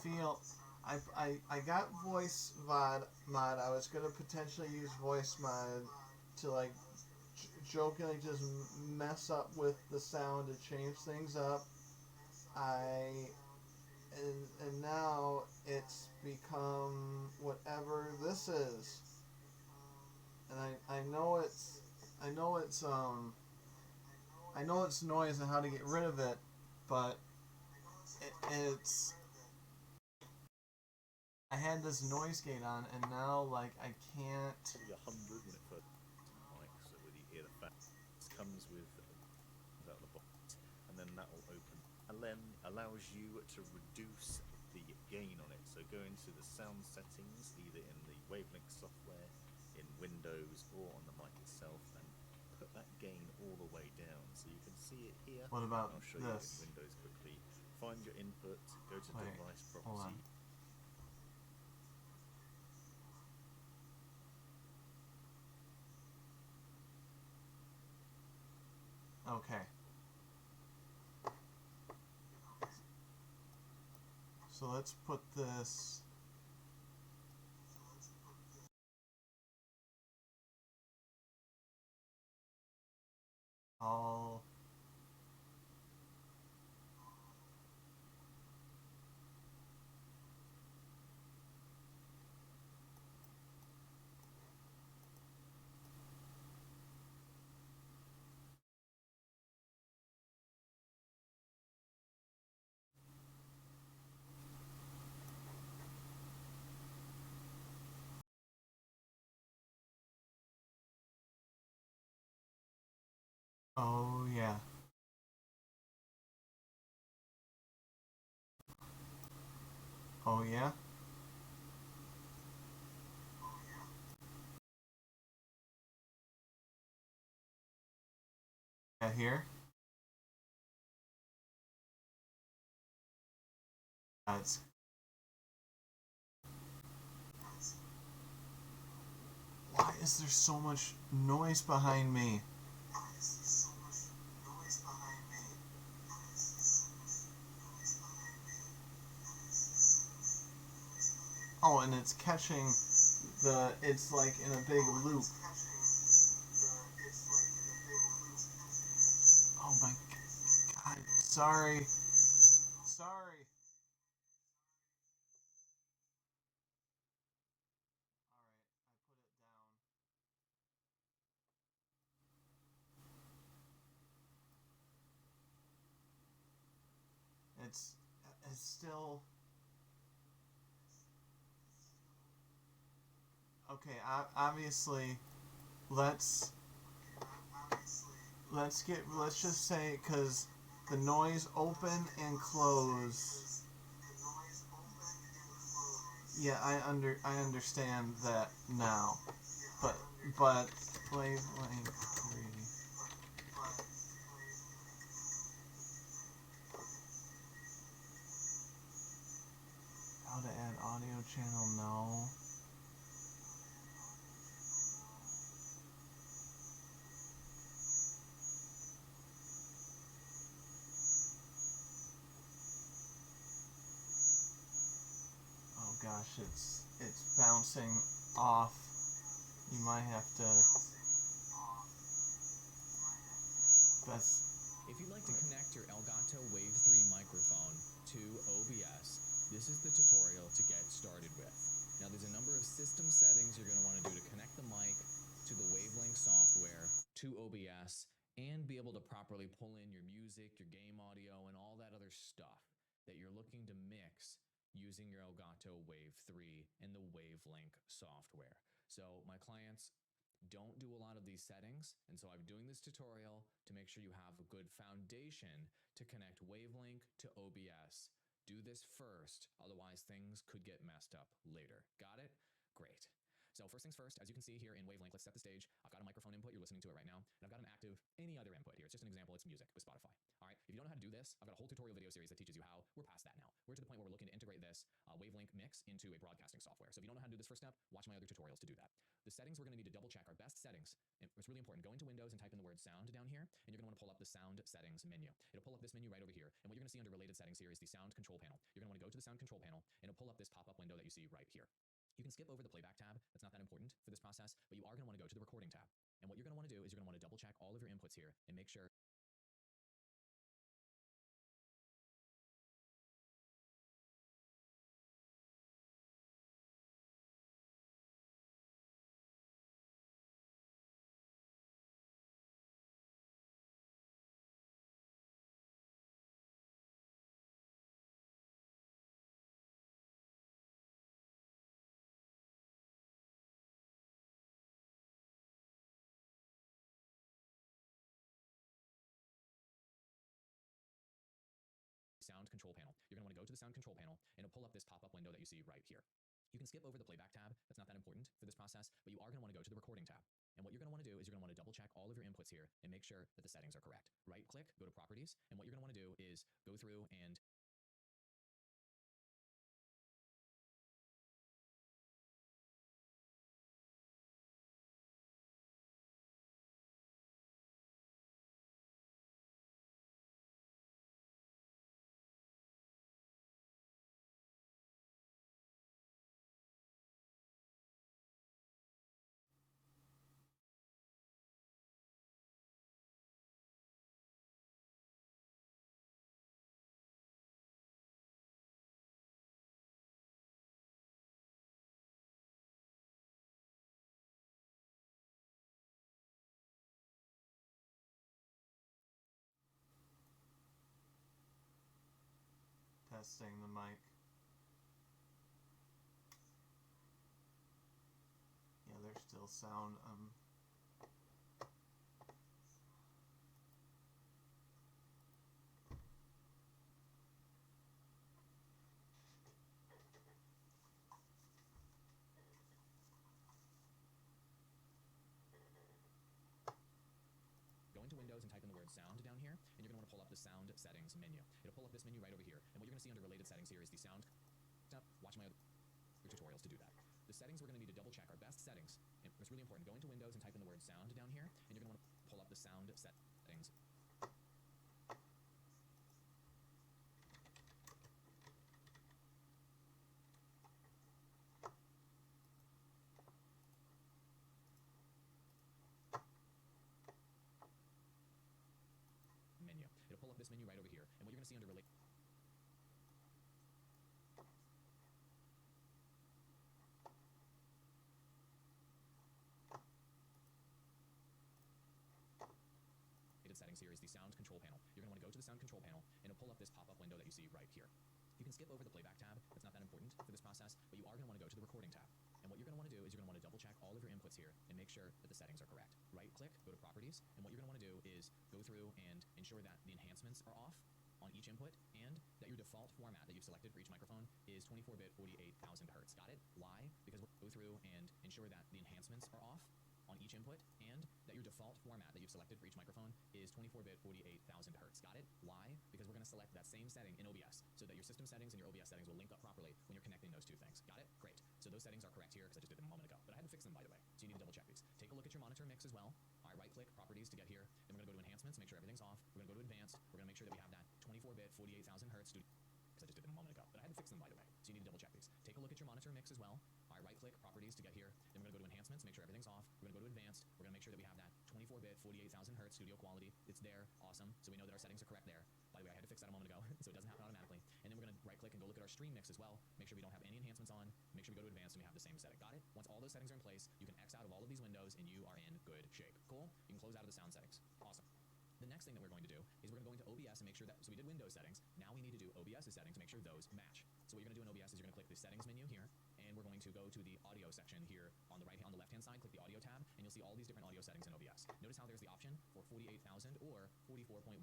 feel. I got voice mod. I was gonna potentially use voice mod to like jokingly just mess up with the sound to change things up. And now it's become whatever this is. And I know it's noise and how to get rid of it, but it's I had this noise gate on and now like I can't. Probably 100 when it first mic, so when you hear the fact it comes with out of the box, and then that will open and then allows you to reduce the gain on it. So go into the sound settings either in the Wavelink software, in Windows, or on the mic itself, and put that gain all the way down. So you can see it here. What about I'll show this? you in Windows quickly. Find your input, go to Wait, device hold on. property. Okay. So let's put this. All. Oh yeah. Oh yeah. Yeah, here. That's. Why is there so much noise behind me? Oh, and it's catching the. It's like in a big loop. Oh my god. Sorry. Sorry. Alright, I put it down. It's still. Okay, obviously, let's just say because the noise open and close. Yeah, I understand that now, but Wavelink 3. How to add audio channel? No. Oh gosh, it's bouncing off. You might have to. That's. If you'd like to connect your Elgato Wave 3 microphone to OBS, this is the tutorial to get started with. Now there's a number of system settings you're going to want to do to connect the mic to the Wavelink software, to OBS, and be able to properly pull in your music, your game audio, and all that other stuff that you're looking to mix using your Elgato Wave 3 and the Wavelink software. So my clients don't do a lot of these settings, and so I'm doing this tutorial to make sure you have a good foundation to connect Wavelink to OBS. Do this first, otherwise things could get messed up later. Got it? Great. So first things first, as you can see here in Wavelink, let's set the stage. I've got a microphone input, you're listening to it right now, and I've got an active any other input here. It's just an example, it's music with Spotify. All right, if you don't know how to do this, I've got a whole tutorial video series that teaches you how. We're past that now. We're to the point where we're looking to integrate this Wavelink mix into a broadcasting software. So if you don't know how to do this first step, watch my other tutorials to do that. The settings we're going to need to double check our best settings. It's really important. Go into Windows and type in the word sound down here, and you're going to want to pull up the sound settings menu. It'll pull up this menu right over here, and what you're going to see under related settings here is the sound control panel. You're going to want to go to the sound control panel, and it'll pull up this pop-up window that you see right here. You can skip over the playback tab. That's not that important for this process, but you are going to want to go to the recording tab. And what you're going to want to do is you're going to want to double check all of your inputs here and make sure sound control panel. You're going to want to go to the sound control panel, and it'll pull up this pop-up window that you see right here. You can skip over the playback tab. That's not that important for this process, but you are going to want to go to the recording tab. And what you're going to want to do is you're going to want to double check all of your inputs here and make sure that the settings are correct. Right click, go to properties, and what you're going to want to do is go through and testing the mic. Yeah, there's still sound. go into Windows and type in the word sound down here, and you're going to want to pull up the sound settings menu. It'll pull up this menu right over here, and what you're going to see under related settings here is the sound step. Watch my other tutorials to do that. The settings we're going to need to double check our best settings. And it's really important. Go into Windows and type in the word sound down here, and you're going to want to pull up the sound settings. Menu. It'll pull up this menu right over here, and what you're going to see under related settings here is the sound control panel. You're going to want to go to the sound control panel, and it'll pull up this pop-up window that you see right here. You can skip over the playback tab. That's not that important for this process, but you are going to want to go to the recording tab. And what you're going to want to do is you're going to want to double check all of your inputs here and make sure that the settings are correct. Right click, go to properties, and what you're going to want to do is go through and ensure that the enhancements are off on each input and that your default format that you've selected for each microphone is 24-bit 48,000 hertz. Got it? Why? Because we'll go through and ensure that the enhancements are off on each input and that your default format that you've selected for each microphone is 24-bit 48,000 hertz. Got it? Why? Because we're going to select that same setting in OBS so that your system settings and your OBS settings will link up properly when you're connecting those two things. Got it? Great. So those settings are correct here because I just did them a moment ago, but I had to fix them, by the way. So you need to double check these. Take a look at your monitor mix as well. All right, right click properties to get here. Then we're going to go to enhancements, make sure everything's off. We're going to go to advanced. We're going to make sure that we have that 24-bit 48,000 hertz studio because I just did them a moment ago, but I had to fix them, by the way. So you need to double check these. Take a look at your monitor mix as well. All right, right click properties to get here. Then we're going to go to enhancements, make sure everything's off. We're going to go to advanced. We're going to make sure that we have that 24-bit 48,000 hertz studio quality. It's there. Awesome. So we know that our settings are correct there. By the way, I had to fix that a moment ago, so it doesn't happen automatically. And then we're going to right click and go look at our stream mix as well. Make sure we don't have any enhancements on. Make sure we go to advanced and we have the same setting. Got it? Once all those settings are in place, you can X out of all of these windows and you are in good shape. Cool? You can close out of the sound settings. Awesome. The next thing that we're going to do is we're going to go into OBS and make sure that, so we did Windows settings, now we need to do OBS settings to make sure those match. So what you're going to do in OBS is you're going to click the settings menu here, and we're going to go to the audio section here on the on the left-hand side, click the audio tab, and you'll see all these different audio settings in OBS. Notice how there's the option for 48,000 or 44.1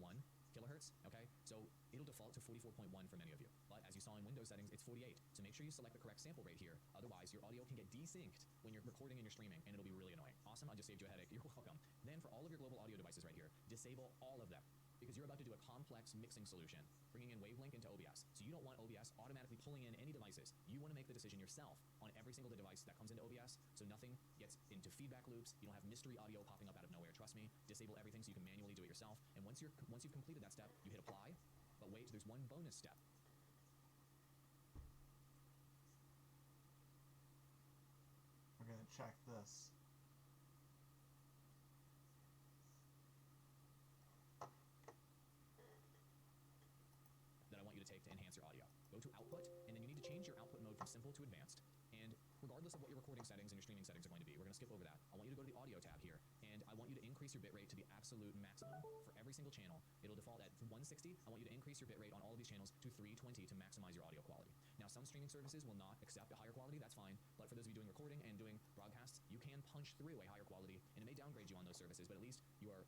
kilohertz. Okay, so it'll default to 44.1 for many of you. But as you saw in Windows settings, it's 48. So make sure you select the correct sample rate here. Otherwise, your audio can get desynced when you're recording and you're streaming, and it'll be really annoying. Awesome, I just saved you a headache. You're welcome. Then for all of your global audio devices right here, disable all of them, because you're about to do a complex mixing solution, bringing in Wavelink into OBS. So you don't want OBS automatically pulling in any devices. You want to make the decision yourself on every single device that comes into OBS, so nothing gets into feedback loops. You don't have mystery audio popping up out of nowhere. Trust me. Disable everything so you can manually do it yourself. And once you've completed that step, you hit apply. But wait, there's one bonus step. We're gonna check this. That I want you to take to enhance your audio. Go to output, and then you need to change your output mode from simple to advanced. And regardless of what your recording settings and your streaming settings are going to be, we're going to skip over that. I want you to go to the audio tab here, and I want you to increase your bitrate to the absolute maximum for every single channel. It'll default at 160. I want you to increase your bitrate on all of these channels to 320 to maximize your audio quality. Now, some streaming services will not accept a higher quality. That's fine. But for those of you doing recording and doing broadcasts, you can punch through a higher quality, and it may downgrade you on those services, but at least you are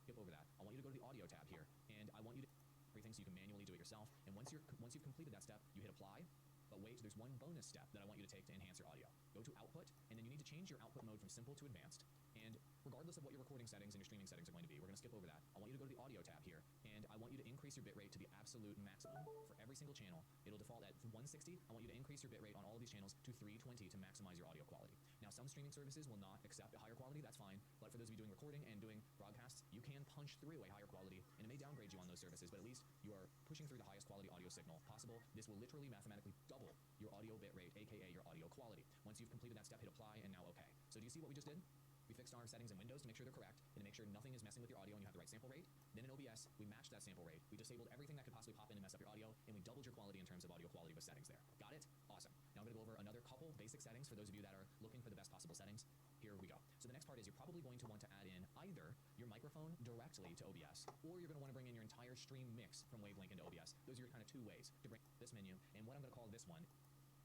skip over that. I want you to go to the audio tab here, and I want you to everything so you can manually do it yourself. And once you've completed that step, you hit apply. But wait, there's one bonus step that I want you to take to enhance your audio. Go to output, and then you need to change your output mode from simple to advanced. And regardless of what your recording settings and your streaming settings are going to be, we're going to skip over that. I want you to go to the audio tab here, and I want you to increase your bitrate to the absolute maximum for every single channel. It'll default at 160. I want you to increase your bitrate on all of these channels to 320 to maximize your audio quality. Now, some streaming services will not accept a higher quality. That's fine. But for those of you doing recording and doing broadcasts, you can punch through a higher quality, and it may downgrade you on those services, but at least you are pushing through the highest quality audio signal possible. This will literally mathematically double your audio bitrate, aka your audio quality. Once you've completed that step, hit apply, and now OK. So do you see what we just did? We fixed our settings in Windows to make sure they're correct, and to make sure nothing is messing with your audio and you have the right sample rate. Then in OBS, we matched that sample rate. We disabled everything that could possibly pop in and mess up your audio, and we doubled your quality in terms of audio quality with settings there. Got it? Awesome. Now I'm going to go over another couple basic settings for those of you that are looking for the best possible settings. Here we go. So the next part is you're probably going to want to add in either your microphone directly to OBS, or you're going to want to bring in your entire stream mix from Wavelink into OBS. Those are your kind of two ways to bring this menu, and what I'm going to call this one,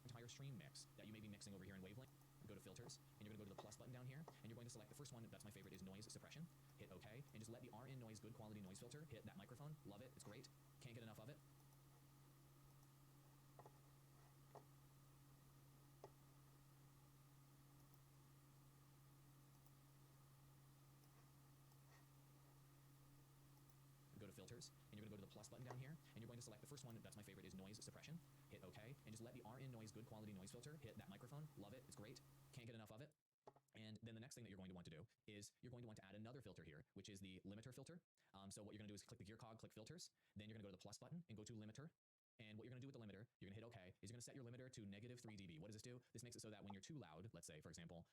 entire stream mix that you may be mixing over here in Wavelink. Go to filters, and you're going to go to the plus button down here, and you're going to select the first one. That's my favorite, is noise suppression. Hit OK, and just let the RN noise good quality noise filter hit that microphone. Love it. It's great. Can't get enough of it. Go to filters, and you're going to go to the plus button down here, and you're going to select the first one. That's my favorite, is noise suppression. Hit OK, and just let the RN noise good quality noise filter hit that microphone. Love it. It's great. Can't get enough of it. And then the next thing that you're going to want to do is you're going to want to add another filter here, which is the limiter filter. So what you're going to do is click the gear cog, click filters, then you're going to go to the plus button and go to limiter. And what you're going to do with the limiter, you're going to hit OK, is you're going to set your limiter to -3 dB. What does this do? This makes it so that when you're too loud, let's say, for example,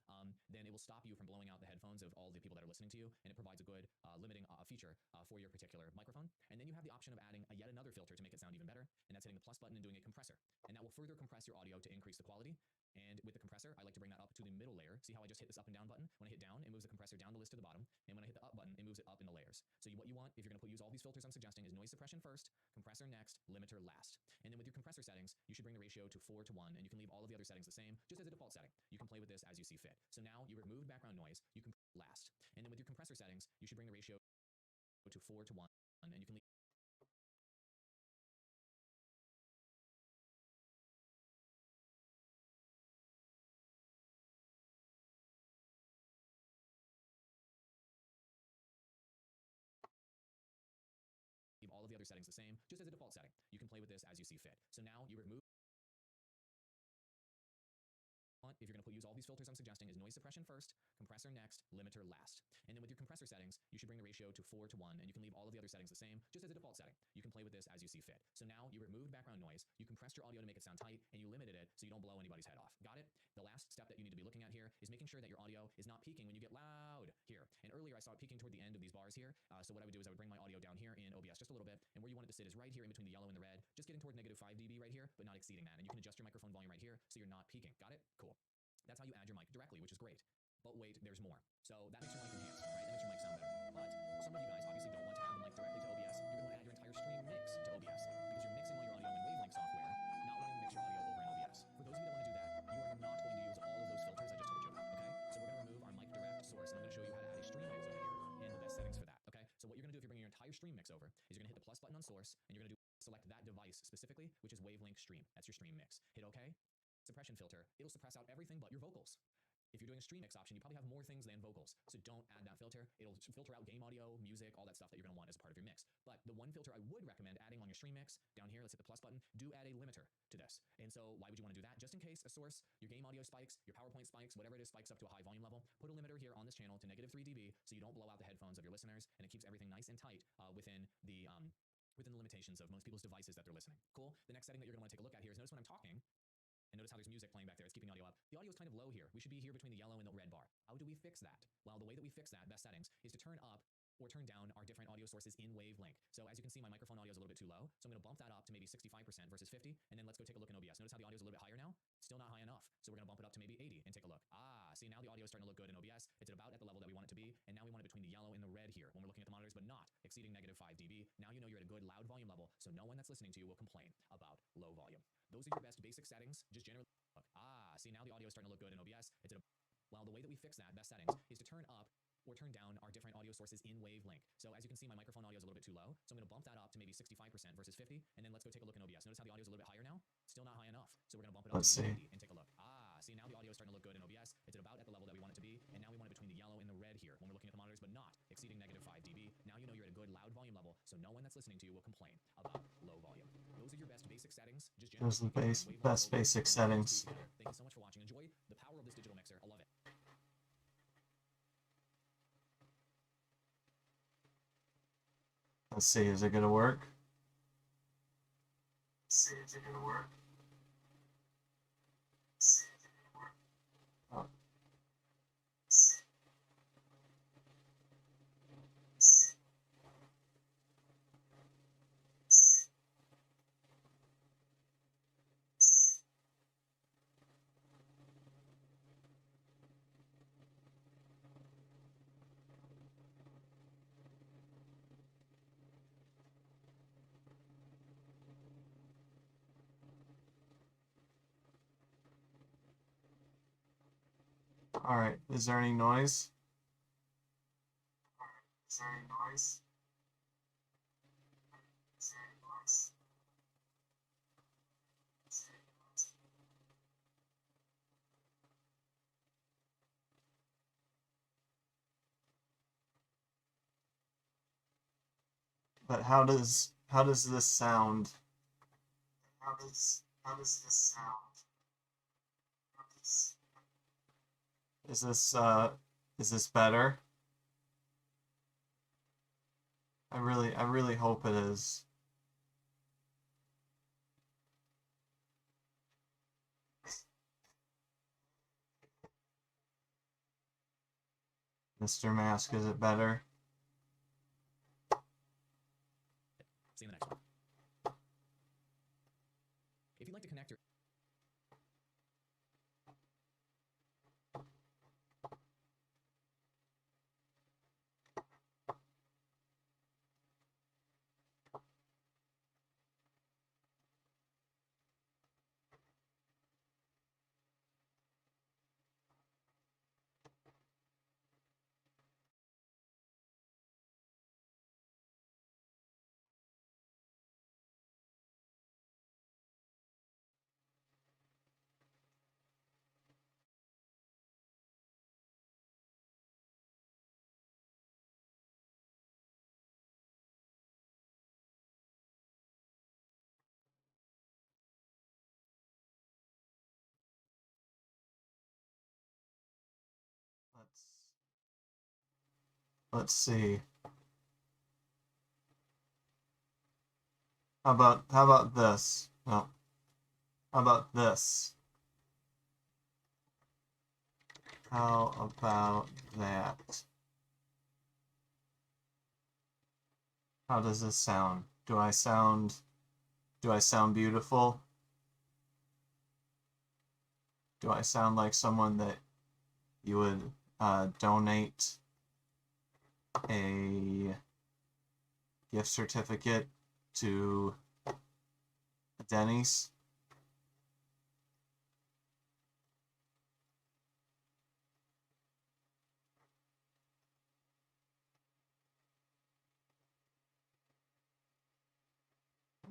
then it will stop you from blowing out the headphones of all the people that are listening to you, and it provides a good limiting feature for your particular microphone. And then you have the option of adding yet another filter to make it sound even better, and that's hitting the plus button and doing a compressor. And that will further compress your audio to increase the quality. And with the compressor, I like to bring that up to the middle layer. See how I just hit this up and down button? When I hit down, it moves the compressor down the list to the bottom. And when I hit the up button, it moves it up in the layers. So what you want, if you're going to use all these filters I'm suggesting, is noise suppression first, compressor next, limiter last. And then with your compressor settings, you should bring the ratio to 4:1, and you can leave all of the other settings the same, just as a default setting. You can play with this as you see fit. So now you removed background noise, you can last. And then with your compressor settings, you should bring the ratio to 4:1, and you can leave all of the other settings the same, just as a default setting. You can play with this as you see fit. So now you remove. If you're going to use all these filters I'm suggesting, is noise suppression first, compressor next, limiter last. And then with your compressor settings, you should bring the ratio to 4:1, and you can leave all of the other settings the same, just as a default setting. You can play with this as you see fit. So now you removed background noise, you compressed your audio to make it sound tight, and you limited it so you don't blow anybody's head off. Got it? The last step that you need to be looking at here is making sure that your audio is not peaking when you get loud here. And earlier I saw it peaking toward the end of these bars here. So what I would do is I would bring my audio down here in OBS just a little bit, and where you want it to sit is right here in between the yellow and the red, just getting toward -5 dB right here, but not exceeding that. And you can adjust your microphone volume right here so you're not peaking. Got it? Cool. That's how you add your mic directly, which is great. But wait, there's more. So that makes your mic enhanced, right? That makes your mic sound better. But some of you guys obviously don't want to add the mic directly to OBS. You're going to want to add your entire stream mix to OBS because you're mixing all your audio in Wavelink software, not wanting to mix your audio over in OBS. For those of you that want to do that, you are not going to use all of those filters I just told you about, okay? So we're going to remove our mic direct source, and I'm going to show you how to add a stream mix over here and the best settings for that, okay? So what you're going to do if you're bringing your entire your stream mix over is you're going to hit the plus button on source, and you're going to select that device specifically, which is Wavelink Stream. That's your stream mix. Hit OK. Suppression filter. It'll suppress out everything but your vocals. If you're doing a stream mix option, you probably have more things than vocals. So don't add that filter. It'll filter out game audio, music, all that stuff that you're going to want as part of your mix. But the one filter I would recommend adding on your stream mix, down here, let's hit the plus button, do add a limiter to this. And so why would you want to do that? Just in case a source, your game audio spikes, your PowerPoint spikes, whatever it is spikes up to a high volume level, put a limiter here on this channel to -3 dB so you don't blow out the headphones of your listeners, and it keeps everything nice and tight within the limitations of most people's devices that they're listening. Cool? The next setting that you're going to want to take a look at here is notice when I'm talking, and notice how there's music playing back there. It's keeping audio up. The audio is kind of low here. We should be here between the yellow and the red bar. How do we fix that? Well, the way that we fix that, best settings, is to turn up or turn down our different audio sources in Wavelink. So as you can see, my microphone audio is a little bit too low. So I'm going to bump that up to maybe 65% versus 50. And then let's go take a look in OBS. Notice how the audio is a little bit higher now? Still not high enough. So we're going to bump it up to maybe 80 and take a look. See, now the audio is starting to look good in OBS. It's at about at the level that we want it to be. And now we want it between the yellow and the red here when we're looking at the monitors, but not exceeding -5 dB. Now you know you're at a good loud volume level, so no one that's listening to you will complain about low volume. Those are your best basic settings. Just generally look. See, now the audio is starting to look good in OBS. It's at a well, the way that we fix that, best settings, is to turn up or turn down our different audio sources in Wavelink. So as you can see, my microphone audio is a little bit too low. So I'm going to bump that up to maybe 65% versus 50. And then let's go take a look in OBS. Notice how the audio is a little bit higher now? Still not high enough. So we're going to bump it up Let's to maybe see. 80 and take a look. See, now the audio is starting to look good in OBS. It's at about at the level that we want it to be. And now we want it between the yellow and the red here when we're looking at the monitors, but not exceeding -5 dB. Now you know you're at a good loud volume level, so no one that's listening to you will complain about low volume. Those are your best basic settings. Just Those are the Wavelink best OBS, basic and settings. Thank you so much for watching. Enjoy the power of this digital mixer. I love it. Let's see, is it gonna work? Let's see, is it gonna work? Oh. All right, is there any noise? Is there any noise? Is there any noise? Is there any noise? But how does this sound? How does this sound? Is this better? I really hope it is. Mr. Mask, is it better? See you in the next one. If you'd like to connect your Let's see. How about this? No. How about this? How about that? How does this sound? Do I sound beautiful? Do I sound like someone that you would donate a gift certificate to Denny's?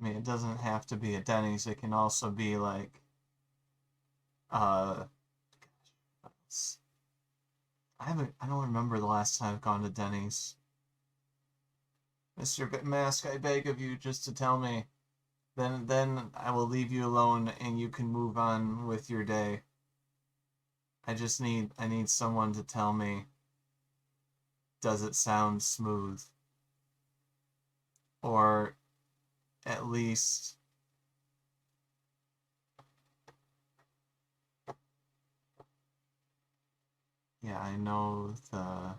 I mean, it doesn't have to be a Denny's. It can also be like, what else? I don't remember the last time I've gone to Denny's. Mr. Mask, I beg of you just to tell me. Then I will leave you alone and you can move on with your day. I need someone to tell me, does it sound smooth? Or at least yeah, I know the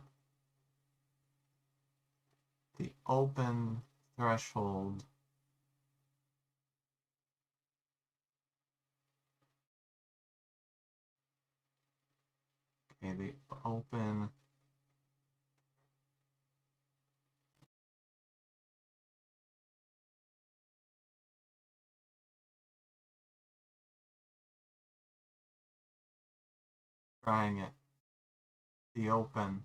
open threshold the open trying it. The open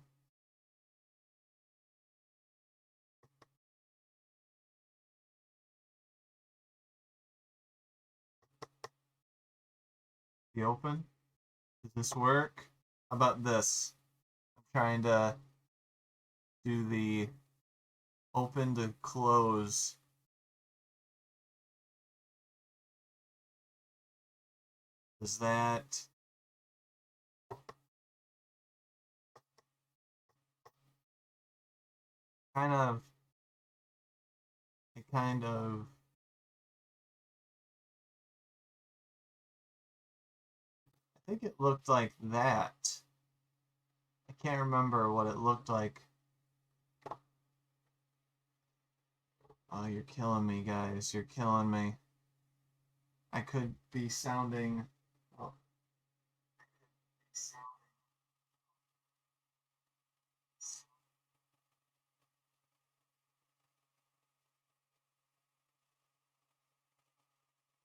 Does this work? How about this? I'm trying to do the open to close. Is that kind of I think it looked like that. I can't remember what it looked like. Oh, you're killing me, guys. You're killing me. I could be sounding... Oh.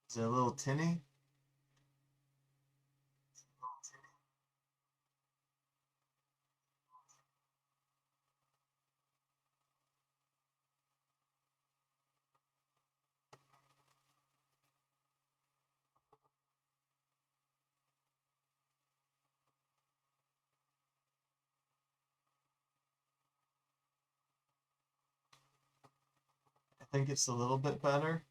Is it a little tinny? I think it's a little bit better.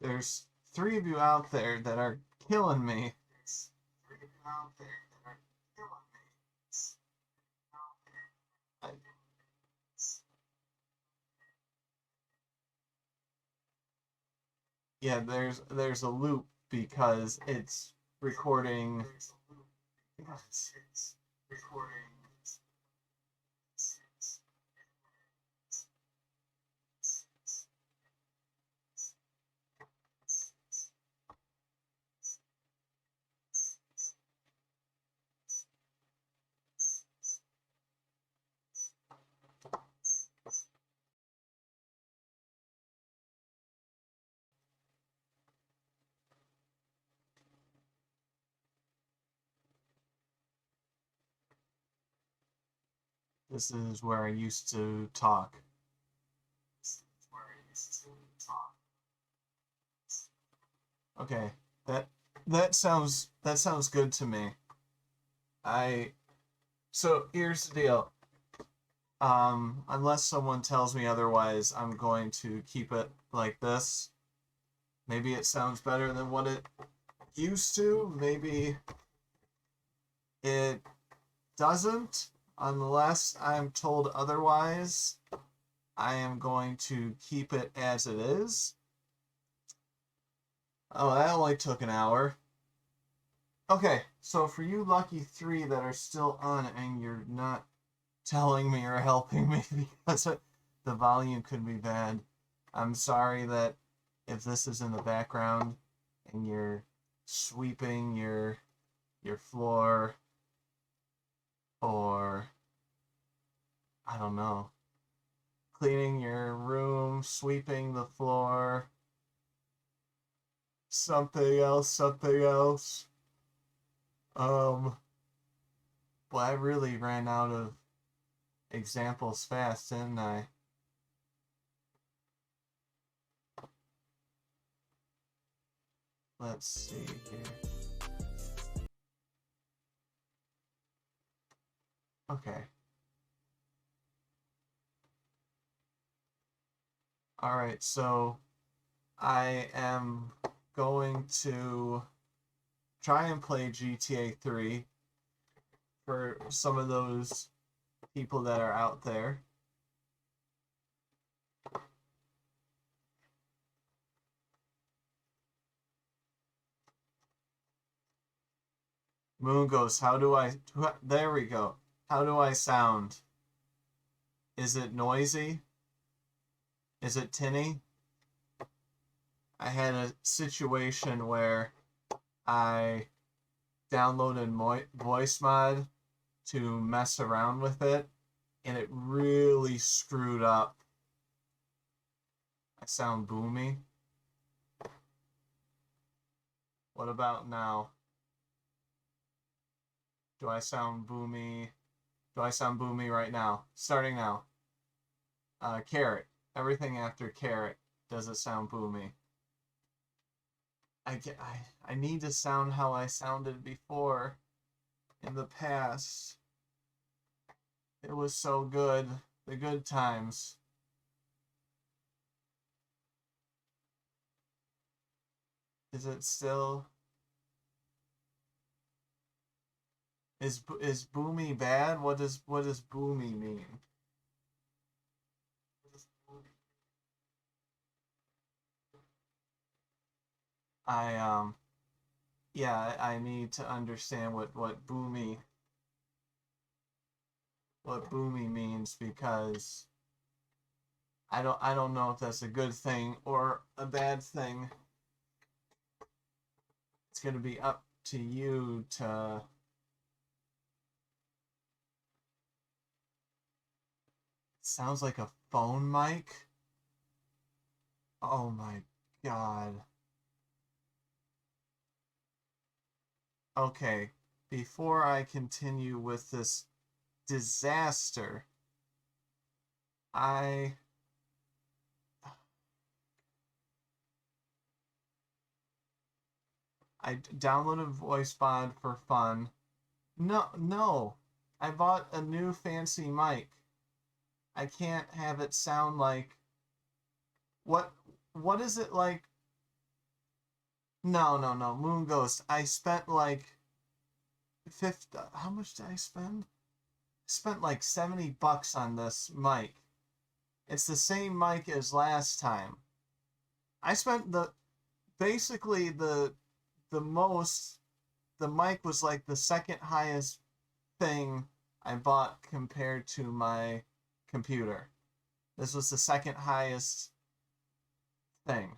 There's 3 of you out there that are killing me. Yeah, there's a loop because it's recording. This is where I used to talk. Okay, that sounds good to me. So here's the deal. Unless someone tells me otherwise, I'm going to keep it like this. Maybe it sounds better than what it used to. Maybe it doesn't. Unless I'm told otherwise, I am going to keep it as it is. Oh, that only took an hour. Okay, so for you lucky 3 that are still on and you're not telling me or helping me because the volume could be bad, I'm sorry that if this is in the background and you're sweeping your floor, or I don't know, cleaning your room, sweeping the floor, something else. Well, I really ran out of examples fast, didn't I? Let's see here. Okay. Alright, so I am going to try and play GTA 3 for some of those people that are out there. Moon Ghost, how do I... There we go. How do I sound? Is it noisy? Is it tinny? I had a situation where I downloaded voice mod to mess around with it, and it really screwed up. I sound boomy. What about now? Do I sound boomy? Do I sound boomy right now? Starting now. Carrot. Everything after carrot. Does it sound boomy? I need to sound how I sounded before. In the past. It was so good. The good times. Is it still... Is boomy bad? What does boomy mean? Yeah, I need to understand what boomy means, because I don't know if that's a good thing or a bad thing. It's gonna be up to you to sounds like a phone mic. Oh my god. Okay, before I continue with this disaster, I downloaded VoiceBot for fun. No, I bought a new fancy mic. I can't have it sound like... What is it like? No, Moon Ghost. I spent like how much did I spend? I spent like $70 on this mic. It's the same mic as last time. I spent basically the mic was like the second highest thing I bought compared to my computer. This was the second highest thing.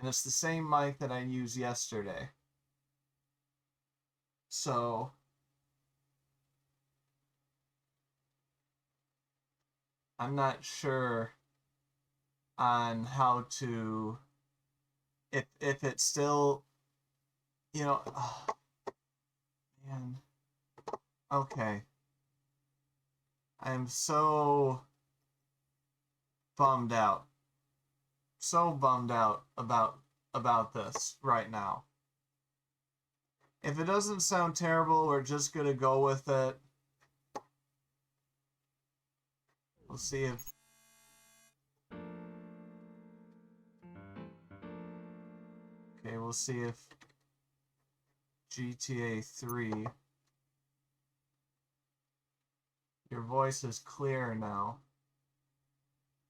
And it's the same mic that I used yesterday. So I'm not sure on how to, if it's still, oh, man. Okay. I am so bummed out. So bummed out about this right now. If it doesn't sound terrible, we're just gonna go with it. We'll see if... Okay, we'll see if GTA 3... Your voice is clear now.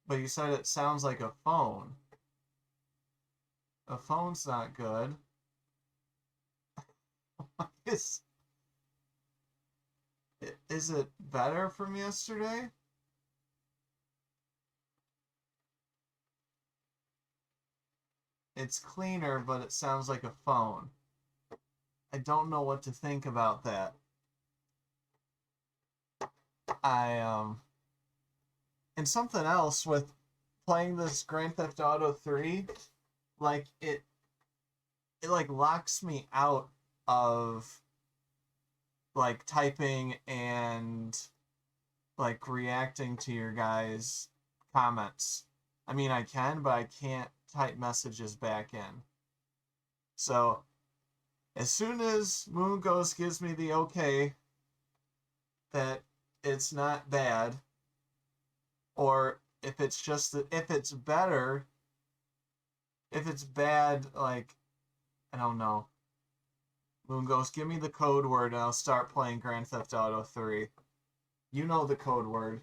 But you said it sounds like a phone. A phone's not good. Is it better from yesterday? It's cleaner, but it sounds like a phone. I don't know what to think about that. And something else with playing this Grand Theft Auto 3, like it like locks me out of like typing and like reacting to your guys' comments. I mean, I can, but I can't type messages back in. So as soon as Moon Ghost gives me the okay that it's not bad, or if it's just if it's better, if it's bad, like, I don't know. Moon Ghost, give me the code word and I'll start playing Grand Theft Auto 3. You know the code word.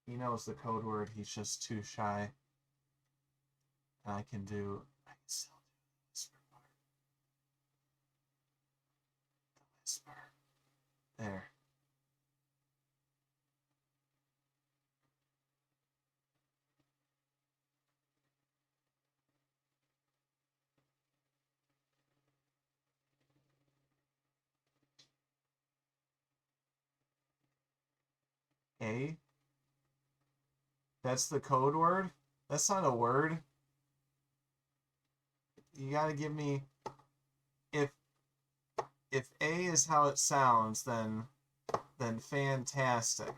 He knows the code word, he's just too shy. And I can still do the whisper part. The whisper. There. A? That's the code word? That's not a word. You gotta give me... If A is how it sounds, then fantastic.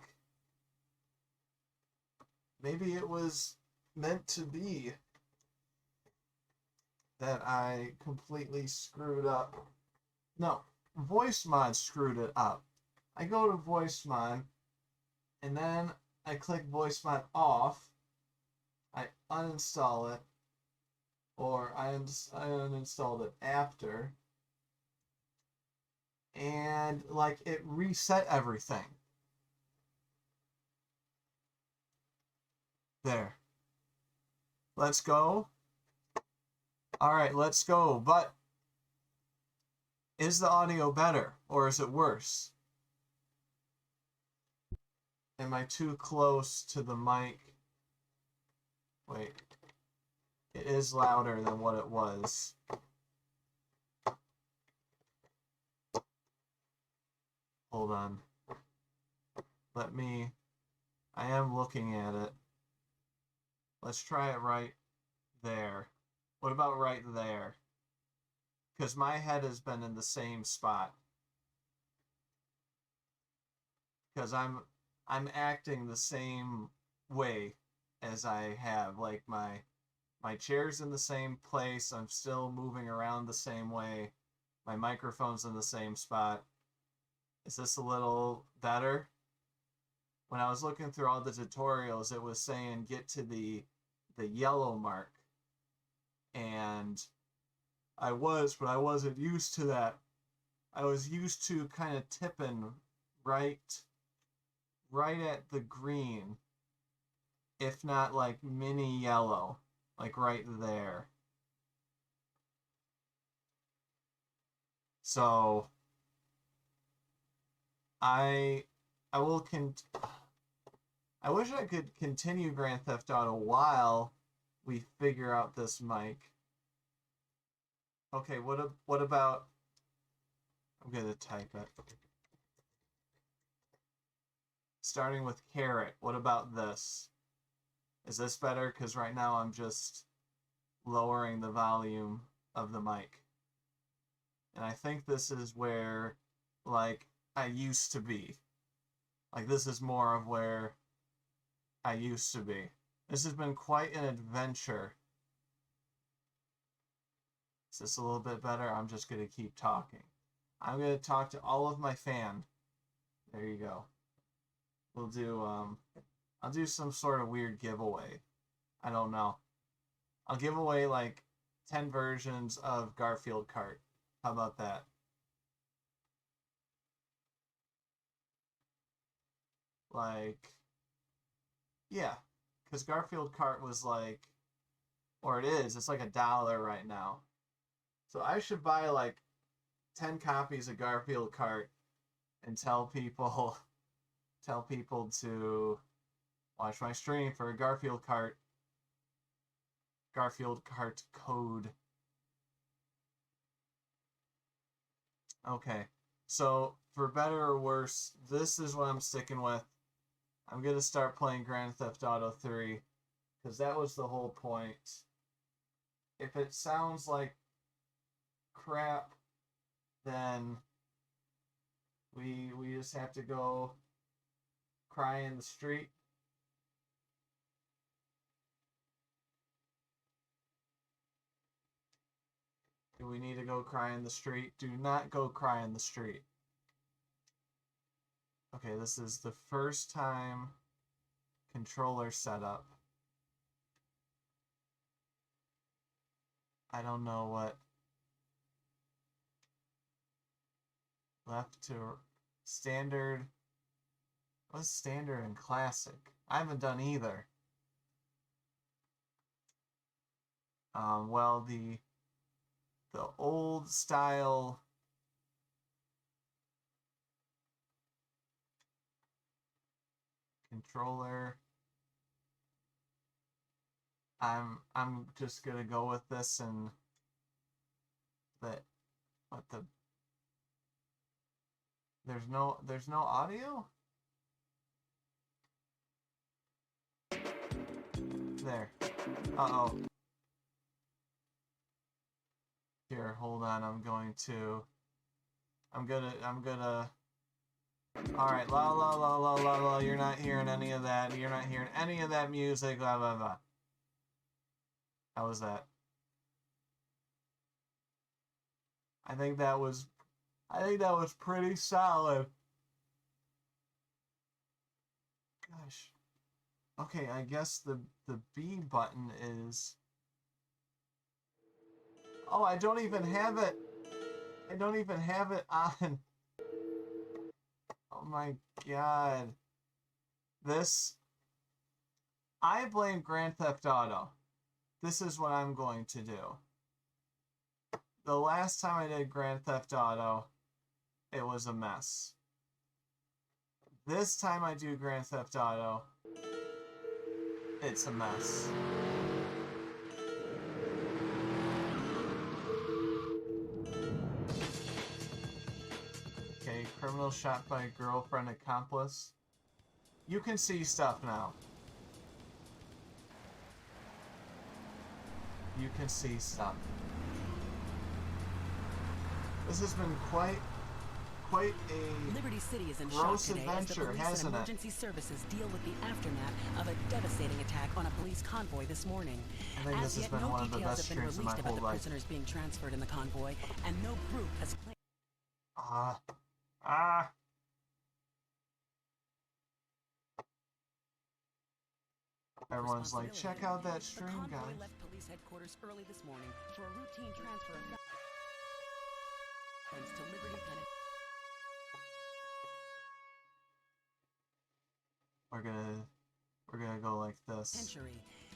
Maybe it was meant to be that I completely screwed up. No, VoiceMod screwed it up. I go to VoiceMod, and then I click VoiceMod off, I uninstall it, or I uninstalled it after, and like it reset everything. There. Let's go. Alright, let's go. But is the audio better or is it worse? Am I too close to the mic? Wait. It is louder than what it was. Hold on. I am looking at it. Let's try it right there. What about right there? Because my head has been in the same spot. Because I'm acting the same way as I have. Like my chair's in the same place. I'm still moving around the same way. My microphone's in the same spot. Is this a little better? When I was looking through all the tutorials, it was saying get to the yellow mark. And I was, but I wasn't used to that. I was used to kind of tipping right at the green, if not like mini yellow, like right there. So I wish I could continue Grand Theft Auto while we figure out this mic. Okay, what about... I'm gonna type it. Starting with carrot, what about this? Is this better? Because right now I'm just lowering the volume of the mic. And I think this is where, like, I used to be. Like, this is more of where I used to be. This has been quite an adventure. Is this a little bit better? I'm just going to keep talking. I'm going to talk to all of my fan. There you go. We'll do, I'll do some sort of weird giveaway. I don't know. I'll give away, like, 10 versions of Garfield Kart. How about that? Like, yeah. Because Garfield Kart was like, or it is, it's like $1 right now. So I should buy like 10 copies of Garfield Kart and tell people to watch my stream for a Garfield Kart code. Okay, So, for better or worse, this is what I'm sticking with. I'm going to start playing Grand Theft Auto 3, because that was the whole point. If it sounds like crap, then we just have to go cry in the street. Do we need to go cry in the street? Do not go cry in the street. Okay, this is the first time controller setup. I don't know what left to standard. What's standard and classic? I haven't done either. Well, the old style controller. I'm just gonna go with this and that. What the? There's no audio? There. Uh-oh. Here, hold on, I'm gonna alright, la la la la la la, you're not hearing any of that, you're not hearing any of that music, blah blah blah. How was that? I think that was pretty solid. Gosh. Okay, I guess the B button is... Oh, I don't even have it. I don't even have it on. Oh my god. This... I blame Grand Theft Auto. This is what I'm going to do. The last time I did Grand Theft Auto, it was a mess. This time I do Grand Theft Auto, it's a mess. Okay, criminal shot by girlfriend accomplice. You can see stuff now. You can see stuff. This has been quite a Liberty City is in gross shock today as the adventure, police and hasn't it? emergency services deal with the aftermath of a devastating attack on a police convoy this morning. I think As this has yet, been no one of the details best have been streams of my released about whole the life. prisoners being transferred in the convoy, and no group has claimed. Everyone's like, check out that stream, The convoy guys. left police headquarters early this morning for a routine transfer of guns to Liberty Penitentiary. We're gonna go like this.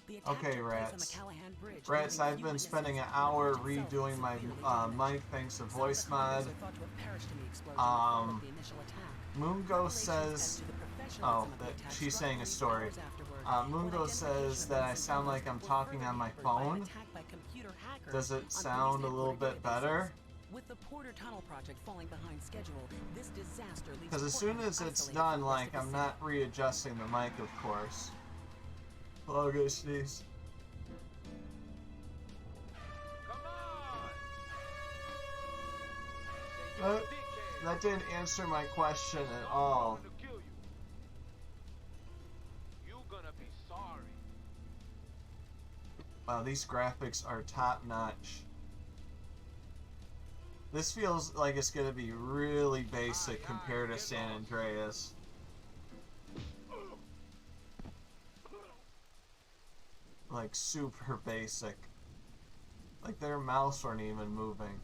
The attack Okay, took place on the Rats. Callahan Bridge, Rats, leaving I've few been witnesses spending an and hour the bridge itself redoing my severely damaged. mic thanks to Some of voice the mod. convicts are thought to have perished in the explosion that followed the initial attack. Moongo Revelations as says, to the professionalism oh, of the that attack she's struck saying a 3 story. hours afterward, Moongo when says identification that of I the sound like I'm survivors talking was on my further hampered by an phone. attack by computer hackers Does it on sound a police little headquarters bit better? databases. With the Porter Tunnel project falling behind schedule, this disaster leaves Because as soon Portland as it's isolated done, from the rest like, of I'm the not readjusting the mic, of course. Hello, guys, sneeze. That didn't answer my question at all. Wow, these graphics are top notch. This feels like it's gonna be really basic compared to San Andreas. Like super basic. Like their mouse weren't even moving.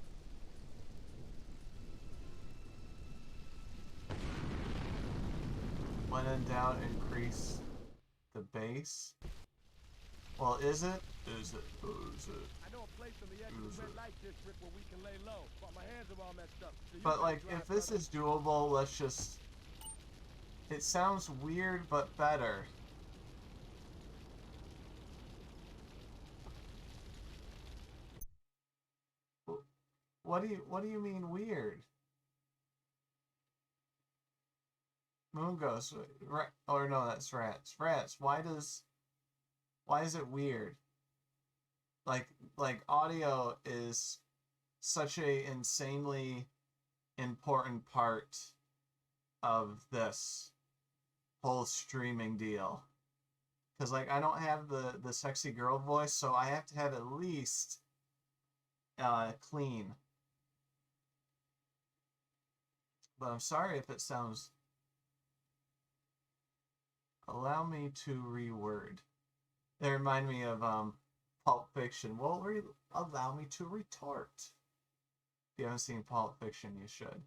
When in doubt, increase the base. Well, is it? Is it? Or is it? I know a place in the red light district where we can lay low, but my hands are all messed up. So you But gotta like, drive if this brother. is doable, let's just... It sounds weird, but better. What do you mean weird? Moon Ghost, or no, that's Rats. Rats, why is it weird? Like audio is such a insanely important part of this whole streaming deal. Because, like, I don't have the sexy girl voice, so I have to have at least clean. But I'm sorry if it sounds... Allow me to reword. They remind me of Pulp Fiction. Well, allow me to retort. If you haven't seen Pulp Fiction, you should.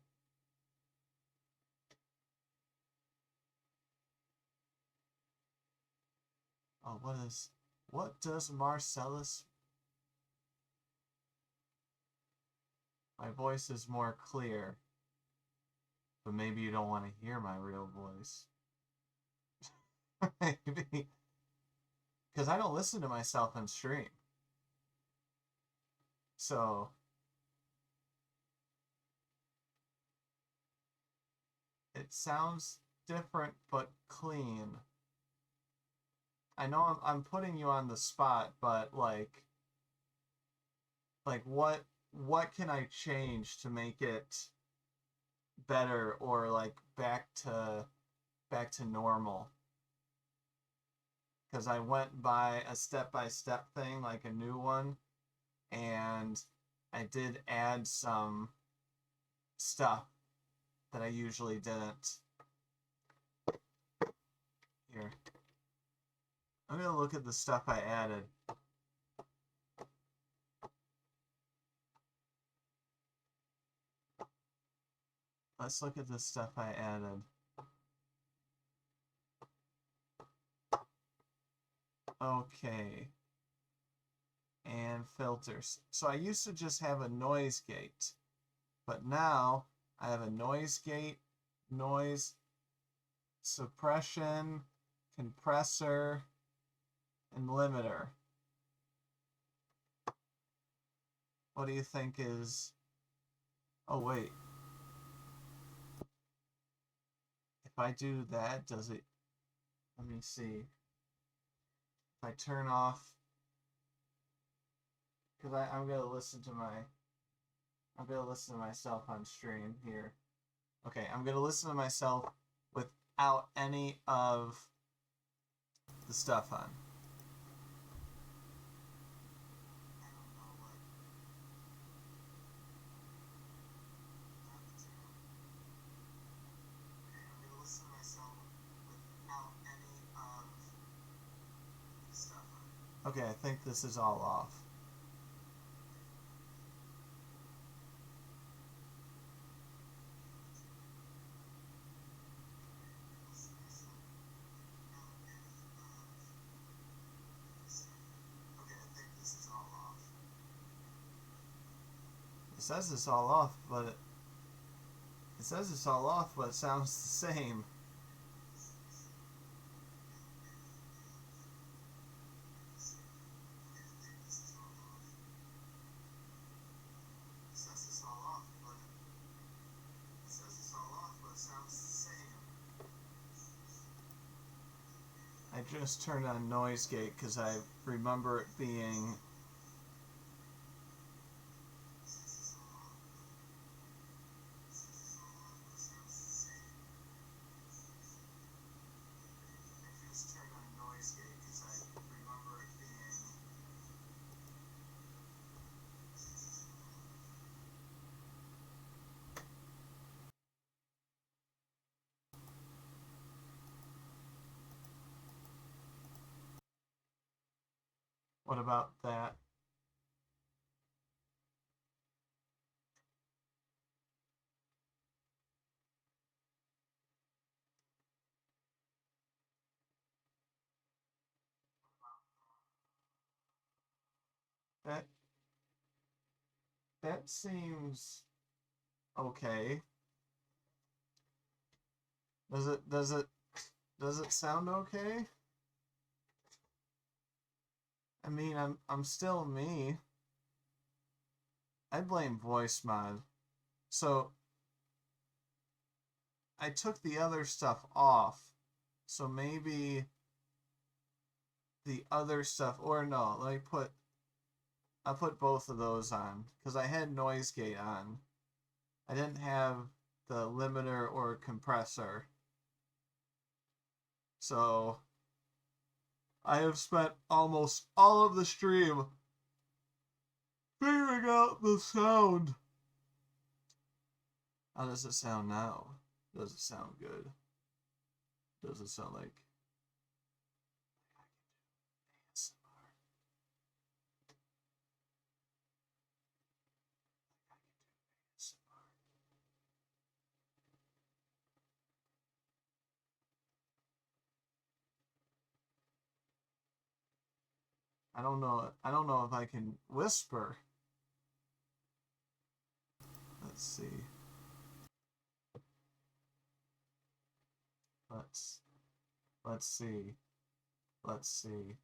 Oh, what does Marcellus... My voice is more clear. But maybe you don't want to hear my real voice. Maybe. Because I don't listen to myself on stream. So... It sounds different but clean. I know I'm putting you on the spot, but like what can I change to make it better or like back to normal? Because I went by a step-by-step thing, like a new one, and I did add some stuff that I usually didn't. Here. I'm gonna look at the stuff I added. Let's look at the stuff I added. Okay. And filters. So I used to just have a noise gate, but now I have a noise gate, noise suppression, compressor, and limiter. What do you think is... Oh, wait. If I do that, does it... Let me see. If I turn off... Because I'm going to listen to myself on stream here. Okay, I'm going to listen to myself without any of the stuff on. Okay, I think this is all off. It says it's all off, but it sounds the same. I just turned on noise gate because I remember it being... What about that? That seems okay. Does it sound okay? I mean, I'm still me. I blame voice mod. So I took the other stuff off, so maybe the other stuff, or no, I'll put both of those on, because I had noise gate on. I didn't have the limiter or compressor. So I have spent almost all of the stream figuring out the sound. How does it sound now? Does it sound good? Does it sound like I don't know if I can whisper. Let's see. Let's see. Let's see.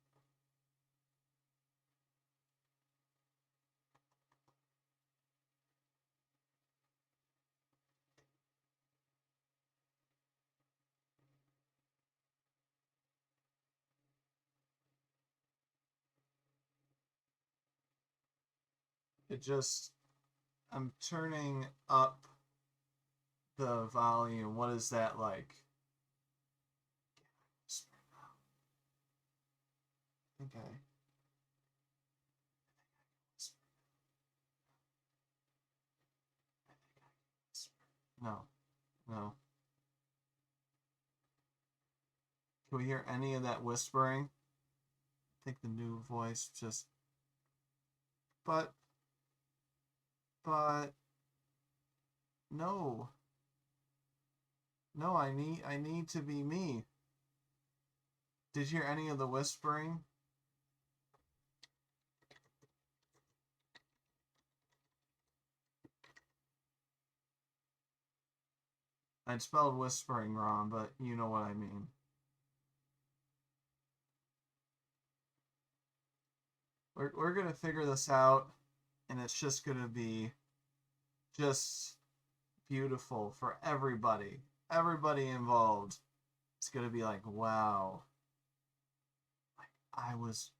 I'm turning up the volume. What is that like? Okay. No. No. Can we hear any of that whispering? I think the new voice just... But... No. No, I need to be me. Did you hear any of the whispering? I spelled whispering wrong, but you know what I mean. We're gonna figure this out, and it's just gonna be just beautiful for everybody. Everybody involved. It's gonna be like, wow. I was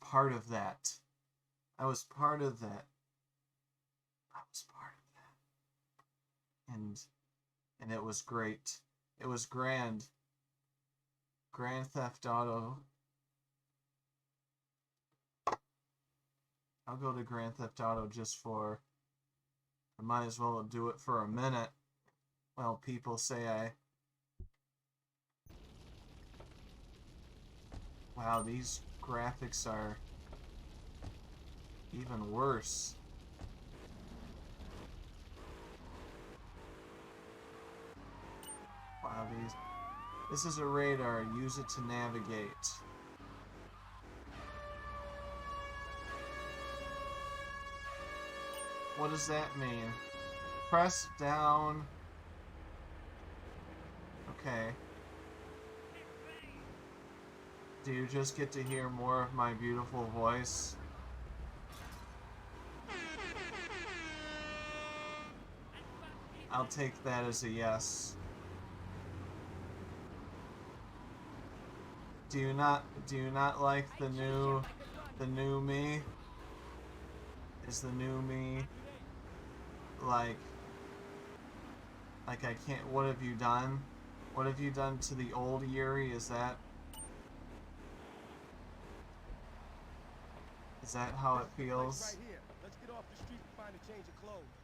part of that. I was part of that. I was part of that. And it was great. It was grand. Grand Theft Auto. I'll go to Grand Theft Auto just for... I might as well do it for a minute. Well, people say I... Wow, these graphics are even worse. Wow, this is a radar. Use it to navigate. What does that mean? Press down. Okay. Do you just get to hear more of my beautiful voice? I'll take that as a yes. Do you not like the new me? Is the new me like I can't... What have you done? What have you done to the old Yuri? Is that how it feels? Right here. Let's get off the street and find a change of clothes.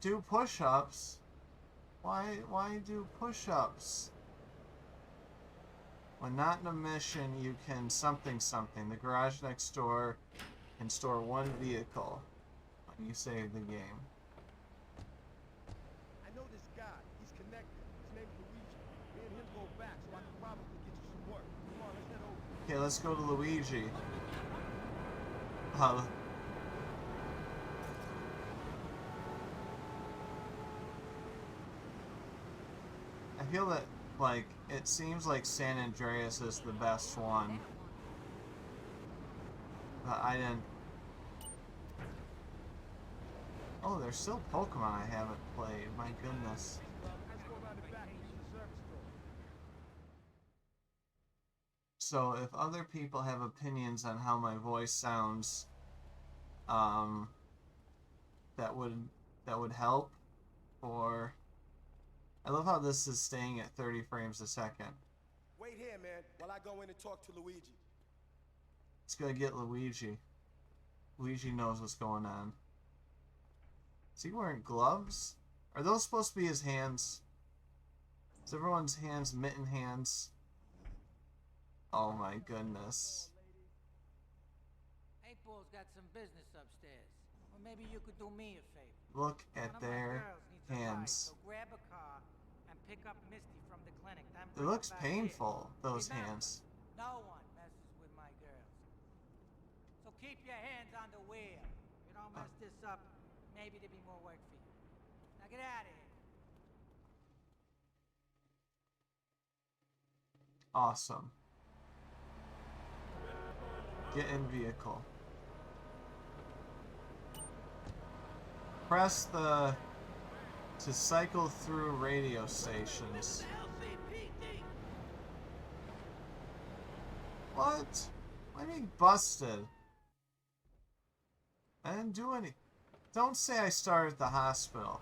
Do push-ups? Why do push-ups? When not in a mission, you can something. The garage next door can store one vehicle when you save the game. I know this guy. He's connected. His name's Luigi. Me and him go back, so I can probably get you some work. Come on, let's head over. Okay, let's go to Luigi. I feel that, like, it seems like San Andreas is the best one. But I didn't... Oh, there's still Pokemon I haven't played. My goodness. Let's go around the back and So if other people have opinions on how my voice sounds, that would help. Or I love how this is staying at 30 frames a second. Wait here, man, while I go in and talk to Luigi. Let's go get Luigi. Luigi knows what's going on. Is he wearing gloves? Are those supposed to be his hands? Is everyone's hands mitten hands? Oh my goodness. Eightball's got some business upstairs. Or maybe you could do me a favor. Look at One of my their girls needs a ride, hands. so grab a car and pick up Misty from the clinic. Then It bring her looks back painful, here. those Remember, hands. no one messes with my girls. So keep your hands on the wheel. If you don't mess this up, maybe there'll be more work for you. Now get out of here. Awesome. Get in vehicle. Press the to cycle through radio stations. What? I'm being busted. I didn't do any. Don't say I started at the hospital.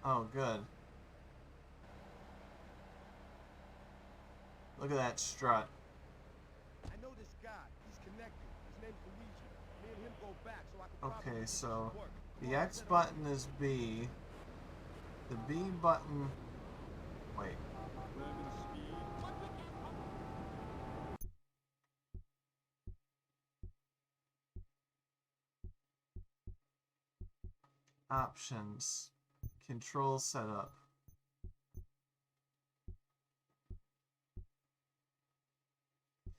Oh, good. Look at that strut. I know this guy. He's connected. His name's Luigi. Me and him go back, so I can probably Okay, get you so some work. the X button is B. The B button. Wait. Options. Control setup.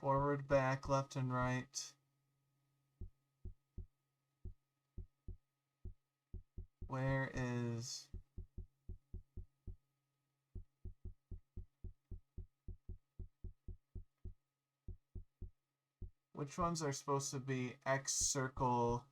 Forward, back, left, and right. Where is... Which ones are supposed to be X circle?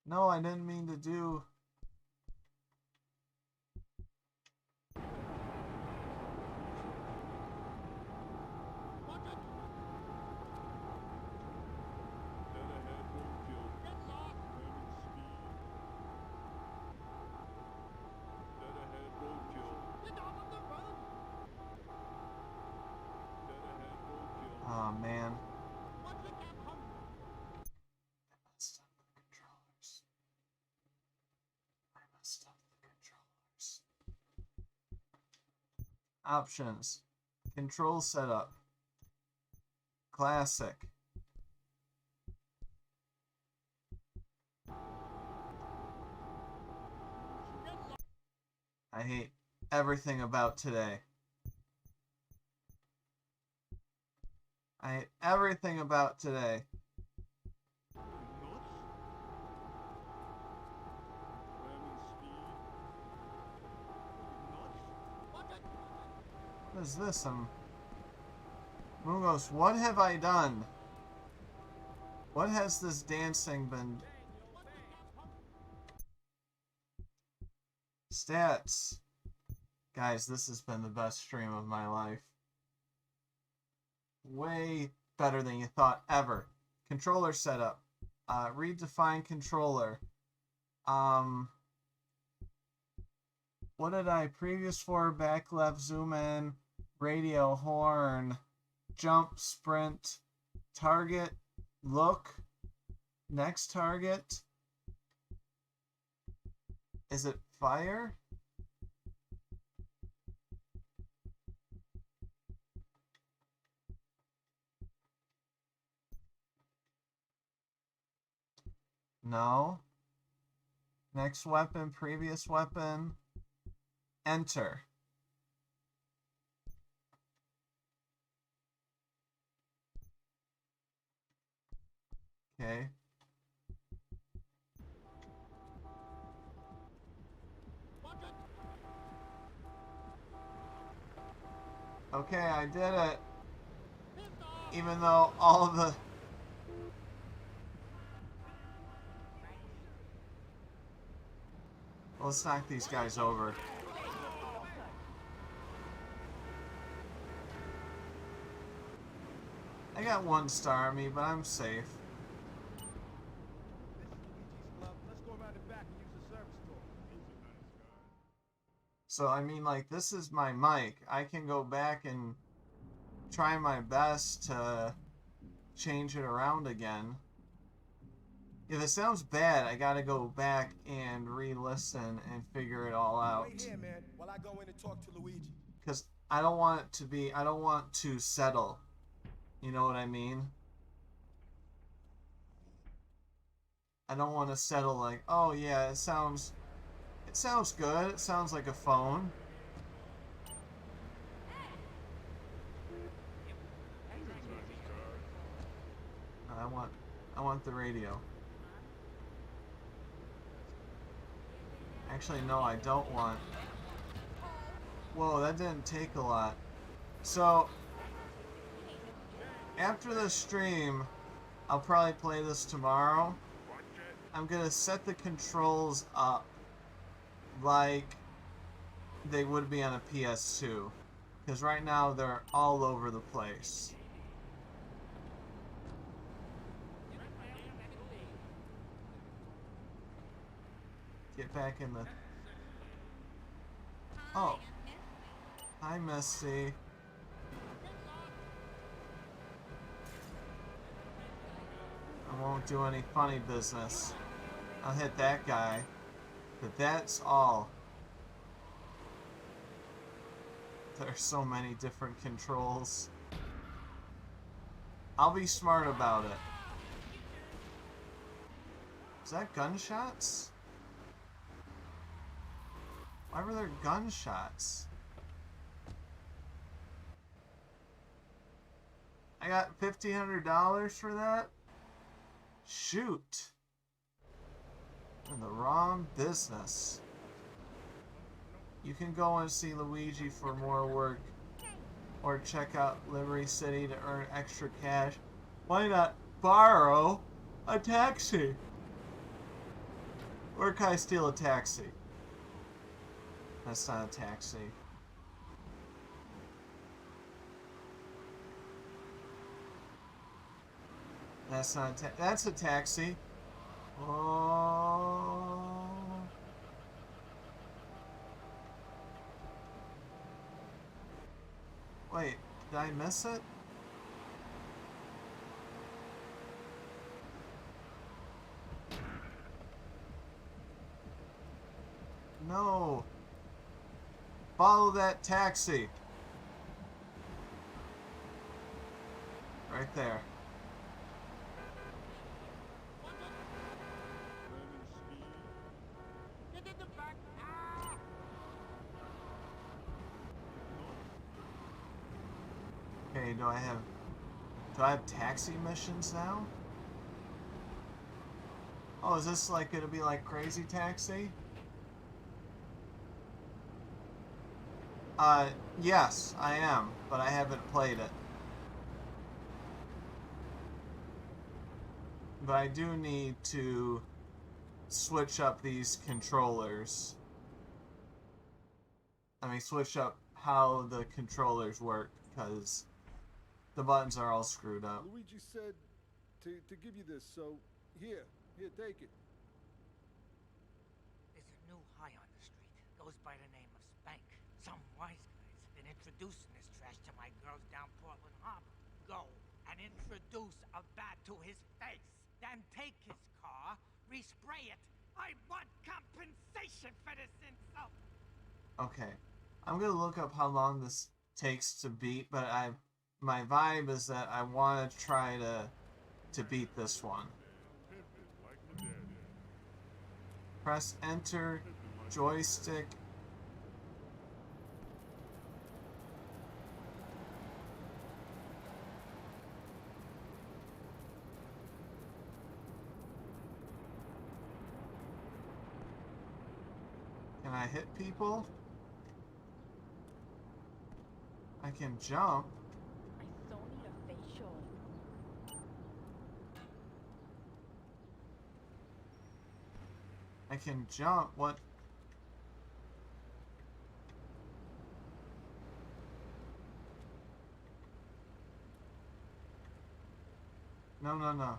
No, I didn't mean to do... Oh man. I messed up the controllers. I messed up the controllers. Options. Control setup. Classic. I hate everything about today. I hate everything about today. What is this? Mungos, what have I done? What has this dancing been? Stats. Guys, this has been the best stream of my life. Way better than you thought ever. Controller setup. Redefine controller. What did I previous for? Back, left, zoom in, radio, horn, jump, sprint, target, look, next target. Is it fire? No. Next weapon, previous weapon. Enter. Okay. Okay, I did it. Even though all the... Let's knock these guys over. I got 1 star on me, but I'm safe. This is Luigi's Club. Let's go around the back and use the service door. So, I mean, like, this is my mic. I can go back and try my best to change it around again. If it sounds bad, I gotta go back and re-listen and figure it all out. Wait here, man, while I go in and talk to Luigi. Because I don't want it to be, I don't want to settle. You know what I mean? I don't want to settle like, oh yeah, it sounds good. It sounds like a phone. I want the radio. Actually, no, I don't want. Whoa, that didn't take a lot. So, after the stream, I'll probably play this tomorrow. I'm gonna set the controls up like they would be on a PS2. Because right now they're all over the place. Get back in the... Oh. Hi, Misty. I won't do any funny business. I'll hit that guy. But that's all. There's so many different controls. I'll be smart about it. Is that gunshots? Why were there gunshots? I got $1,500 for that? Shoot. In the wrong business. You can go and see Luigi for more work. Or check out Liberty City to earn extra cash. Why not borrow a taxi? Where can I steal a taxi? That's not a taxi. That's not a that's a taxi. Oh. Wait, did I miss it? No. Follow that taxi. Right there. Okay, do I have taxi missions now? Oh, is this like gonna be like Crazy Taxi? Yes, I am, but I haven't played it. But I do need to switch up these controllers. I mean, switch up how the controllers work, because the buttons are all screwed up. Luigi said to give you this, so here, take it. There's a new high on the street. Goes by the name of Spank. Some wise guy's been introducing this trash to my girls down Portland Harbor. Go and introduce a bat to his face. Then take his car, respray it. I want compensation for this insult. Okay. I'm gonna look up how long this takes to beat, but my vibe is that I want to try to beat this one. Press enter, joystick. Can I hit people? I can jump. I so need a facial. I can jump. What? No, no, no.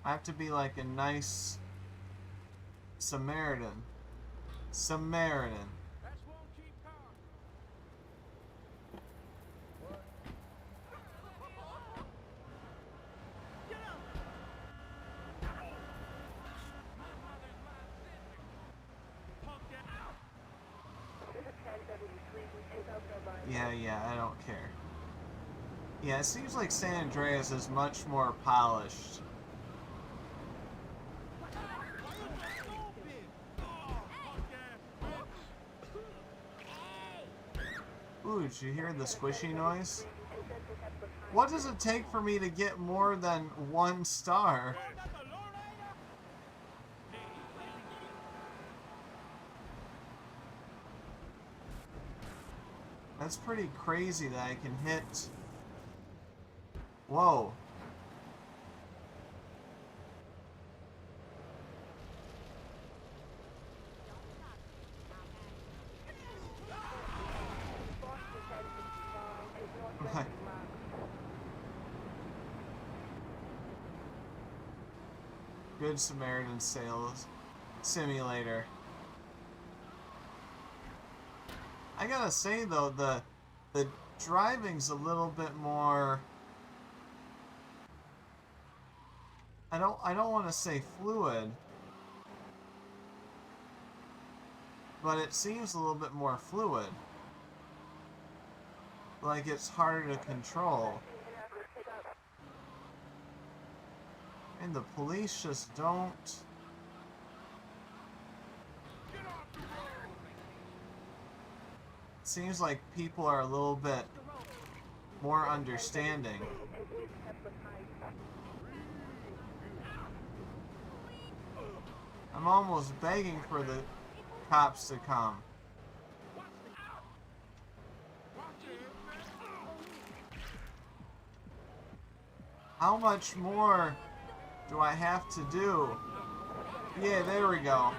I have to be like a nice Samaritan. Samaritan. That's won't keep calm. Yeah, I don't care. Yeah, it seems like San Andreas is much more polished. Ooh, did you hear the squishy noise? What does it take for me to get more than 1 star? That's pretty crazy that I can hit. Whoa. Good Samaritan Sales Simulator. I gotta say though, the driving's a little bit more. I don't want to say fluid, but it seems a little bit more fluid. Like it's harder to control. And the police just don't. It seems like people are a little bit more understanding. I'm almost begging for the cops to come. How much more do I have to do? Yeah, there we go.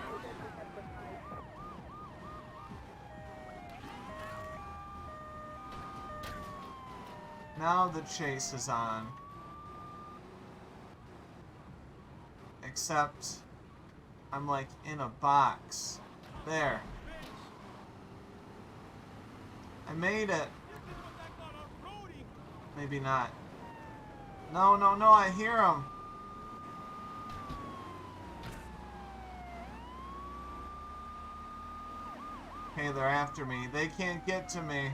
Now the chase is on. Except I'm like in a box. There. I made it. Maybe not. No, no, no, I hear them. Okay, they're after me. They can't get to me.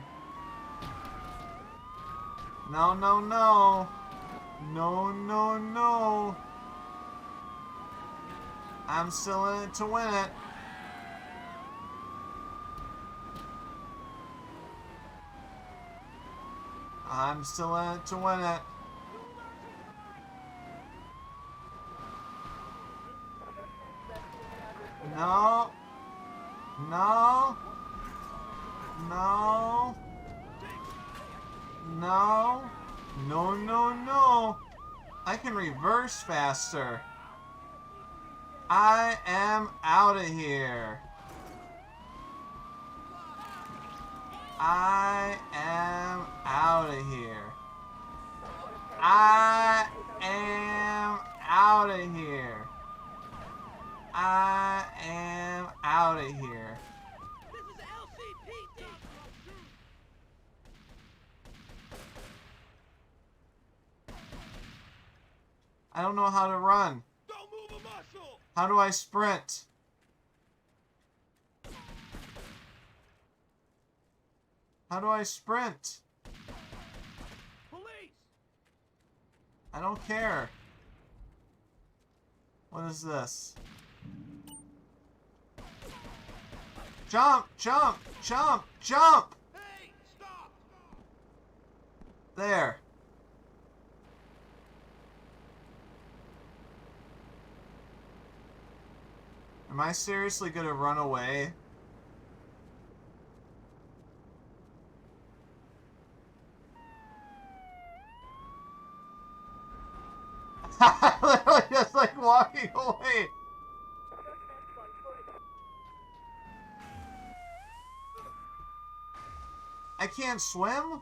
No, no, no. No, no, no. I'm still in it to win it. I'm still in it to win it. No. No. No. No. No, no, no. I can reverse faster. I am out of here. I am out of here. I am out of here. I am out of here. I don't know how to run. Don't move a muscle. How do I sprint? How do I sprint? Police. I don't care. What is this? Jump! Jump! Jump! Jump! Hey, stop. There. Am I seriously gonna run away? Literally just like walking away. I can't swim?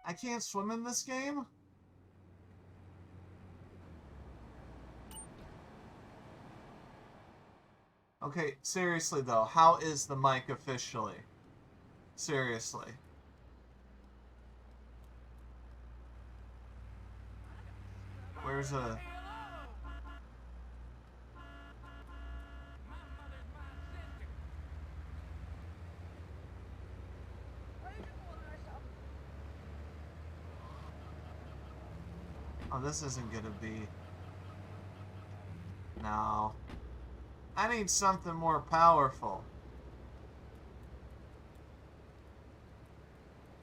I can't swim in this game? Okay, seriously though, how is the mic officially? Seriously. Where's a... Oh, this isn't gonna be... No. I need something more powerful.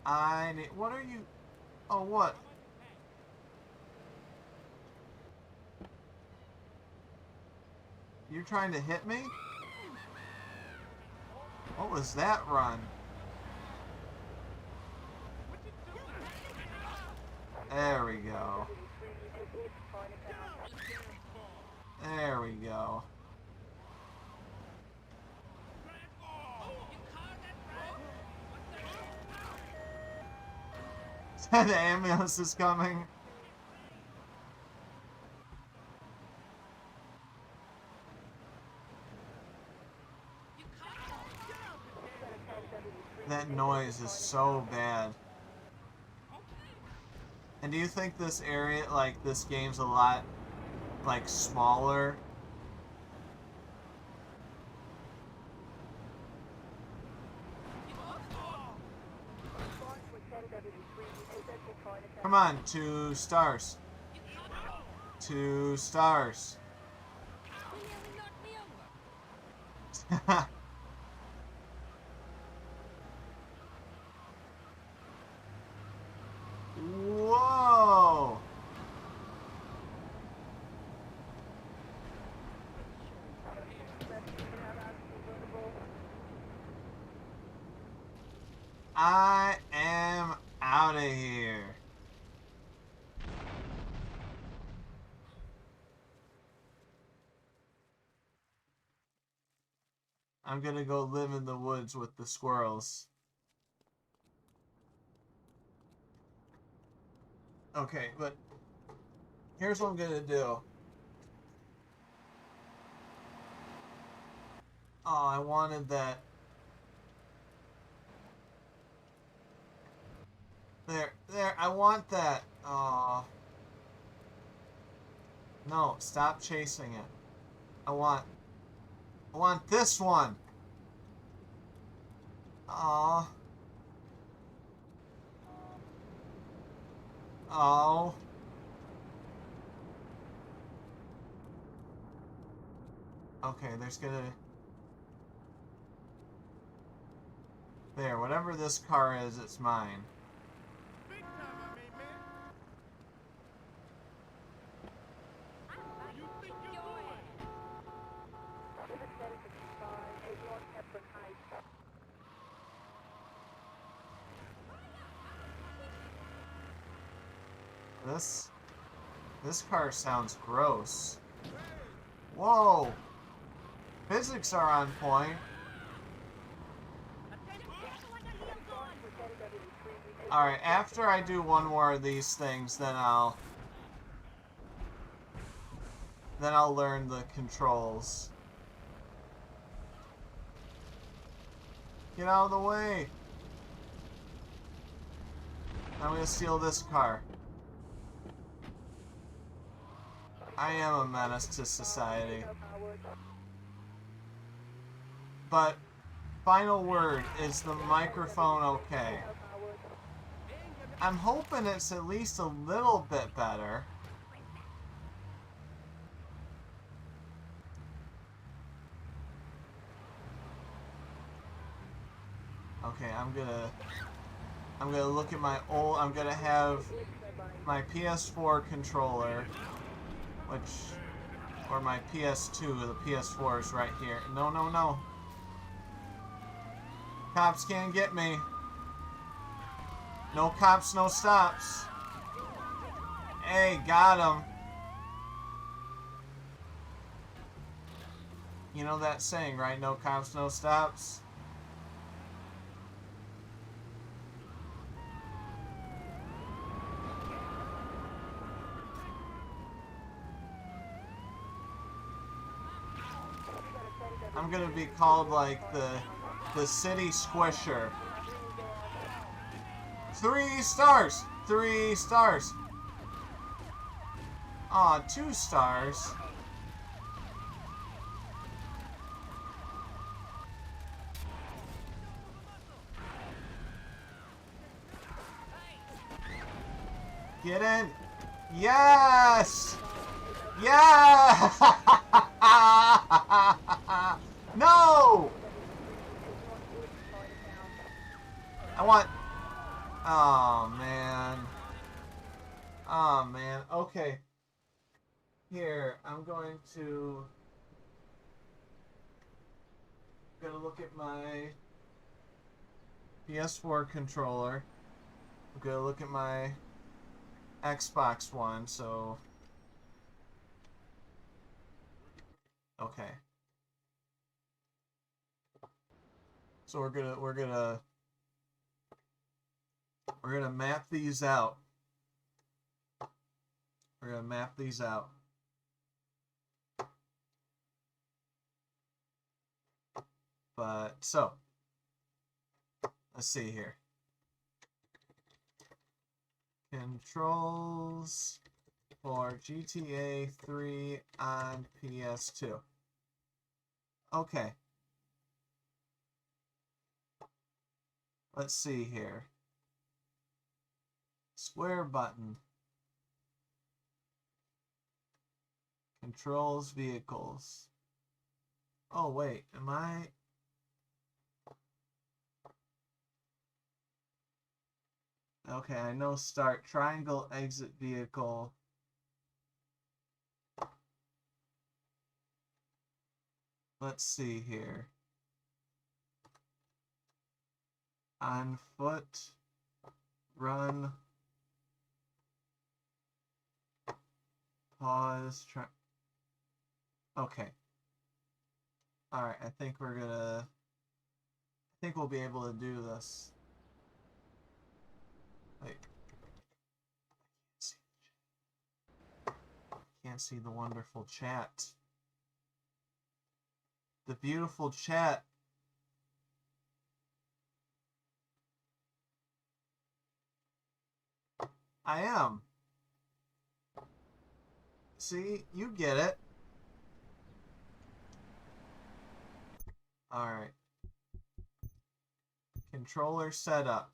I need... What are you... Oh, what? You're trying to hit me? What was that run? There we go. There we go. The ambulance is coming. That noise is so bad. And do you think this area, like, this game's a lot, like, smaller? Come on, 2 stars. 2 stars. Whoa! I am out of here. I'm gonna go live in the woods with the squirrels. Okay, but here's what I'm gonna do. Oh, I wanted that. There, I want that. Oh. No, stop chasing it. I want this one. Aw. Oh. Okay, there's gonna... There, whatever this car is, it's mine. This car sounds gross. Whoa! Physics are on point. Alright, after I do one more of these things, then I'll learn the controls. Get out of the way! I'm gonna steal this car. I am a menace to society. But, final word, is the microphone okay? I'm hoping it's at least a little bit better. Okay, I'm gonna look at my old, I'm gonna have my PS4 controller, or my PS2, the PS4 is right here. No, no, no. Cops can't get me. No cops, no stops. Hey, got him. You know that saying, right? No cops, no stops. I'm gonna be called like the city squisher. 3 stars! 3 stars! Aw, 2 stars. Get in! Yes! Yeah! No! I want... Oh, man. Oh, man. Okay. Here, I'm going to... Gonna look at my PS4 controller. I'm gonna look at my Xbox One, so... Okay. So we're gonna map these out. We're gonna map these out. But so let's see here. Controls for GTA 3 on PS2. Okay. Let's see here. Square button. Controls vehicles. Oh wait, am I... Okay, I know start. Triangle, exit vehicle. Let's see here. On foot. Run. Pause. Try. Okay. Alright, I think we're gonna... I think we'll be able to do this. Wait. Can't see the wonderful chat. The beautiful chat. I am. See, you get it. Alright. Controller setup.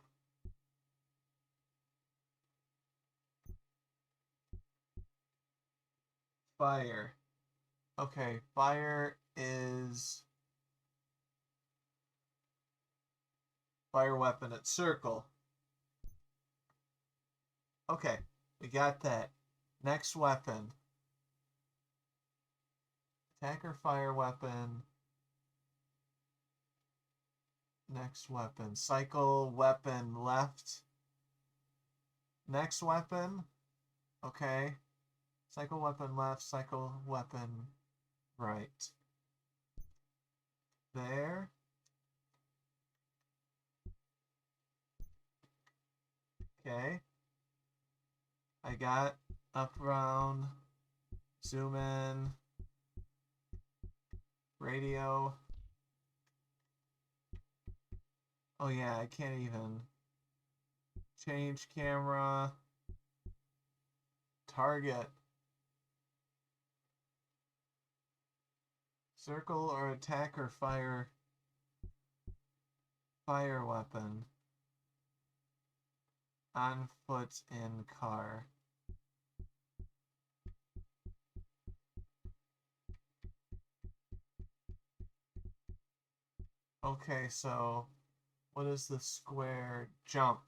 Fire. Okay, fire is... Fire weapon at circle. Okay, we got that. Next weapon. Attacker fire weapon. Next weapon. Cycle weapon left. Next weapon. Okay. Cycle weapon left. Cycle weapon right. There. Okay. I got up, round, zoom in, radio. Oh yeah, I can't even change camera, target, circle or attack or fire weapon, on foot in car. Okay, so what is the square jump?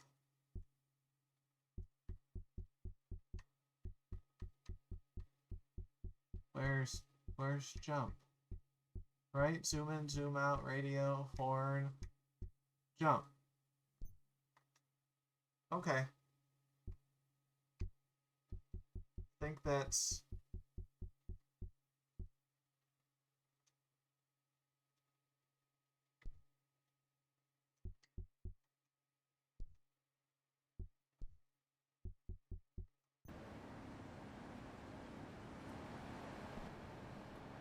Where's jump? Right? Zoom in, zoom out, radio, horn, jump. Okay. I think that's...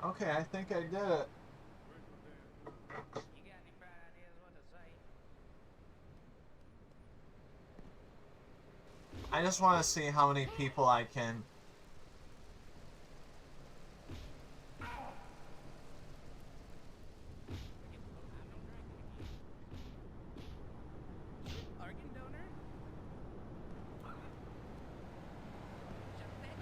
Okay, I think I did it. You got any bright ideas what to say? I just want to see how many people I can... Organ donor? Shut that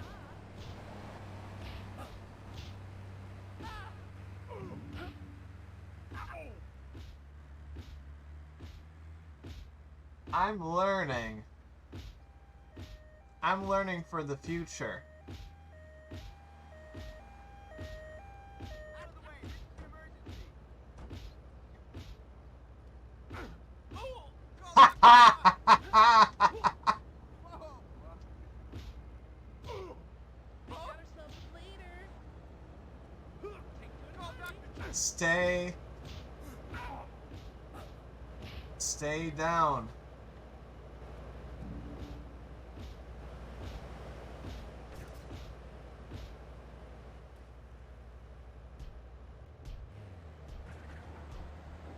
I'm learning. I'm learning for the future. Out of the way! This is an emergency! Ha ha ha ha! Stay down.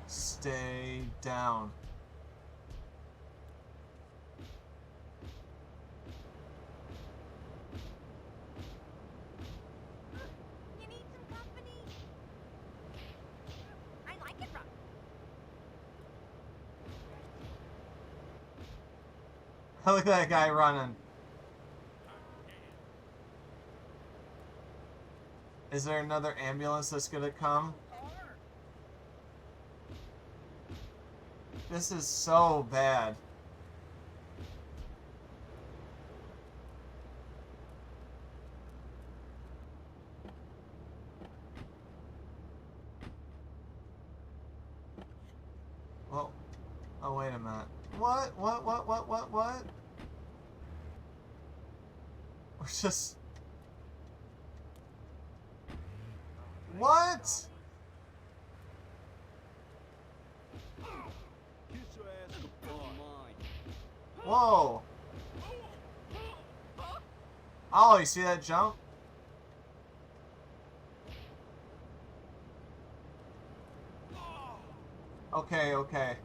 Stay down. You need some company? I like it rough. Look at that guy running. Is there another ambulance that's gonna come? This is so bad. Well, oh wait a minute. What? We're just... What? Kiss your ass goodbye. Whoa. Oh, you see that jump? Okay, okay.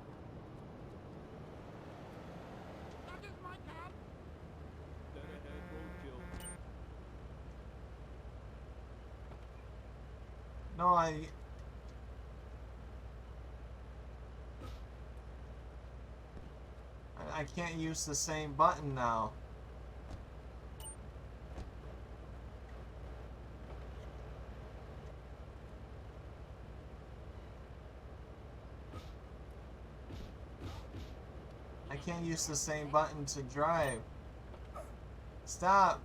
No, I can't use the same button now. I can't use the same button to drive. Stop.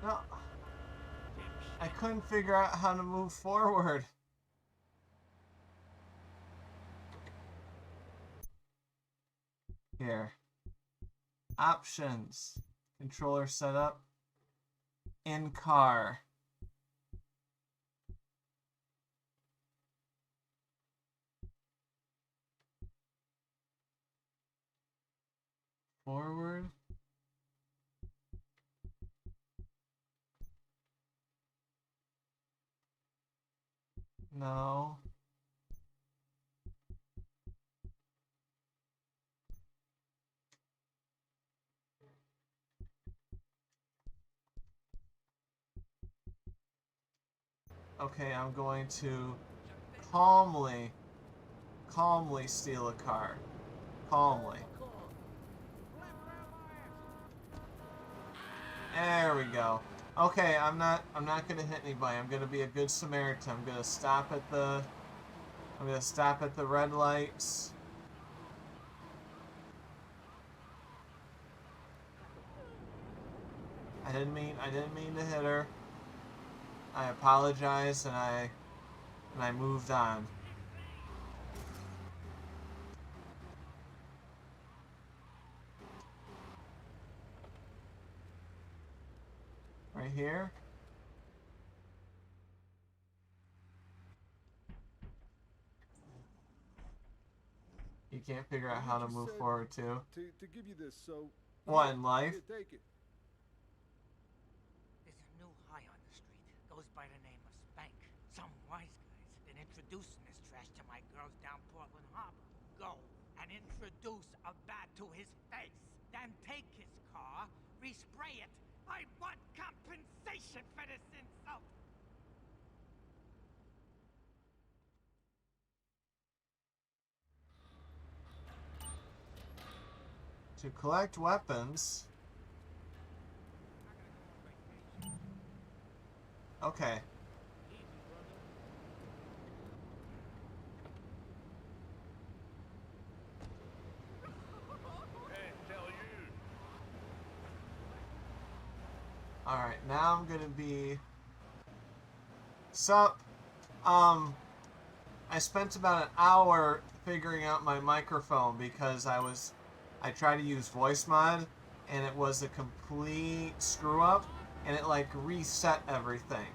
No. I couldn't figure out how to move forward. Here. Options. Controller setup. In car. Forward. No. Okay, I'm going to calmly steal a car. Calmly. There we go. Okay, I'm not gonna hit anybody. I'm gonna be a good Samaritan. I'm gonna stop at the red lights. I didn't mean to hit her. I apologize, and I moved on. Right here. You can't figure out how to move forward too. To give you this, so What, in life? here, take it. There's a new high on the street. Goes by the name of Spank. Some wise guy's been introducing this trash to my girls down Portland Harbor. Go and introduce a bat to his face. Then take his car, respray it. I want compensation for this insult. To collect weapons. Okay. Alright, now I'm gonna be... Sup? I spent about an hour figuring out my microphone because I tried to use voice mod and it was a complete screw up and it like reset everything.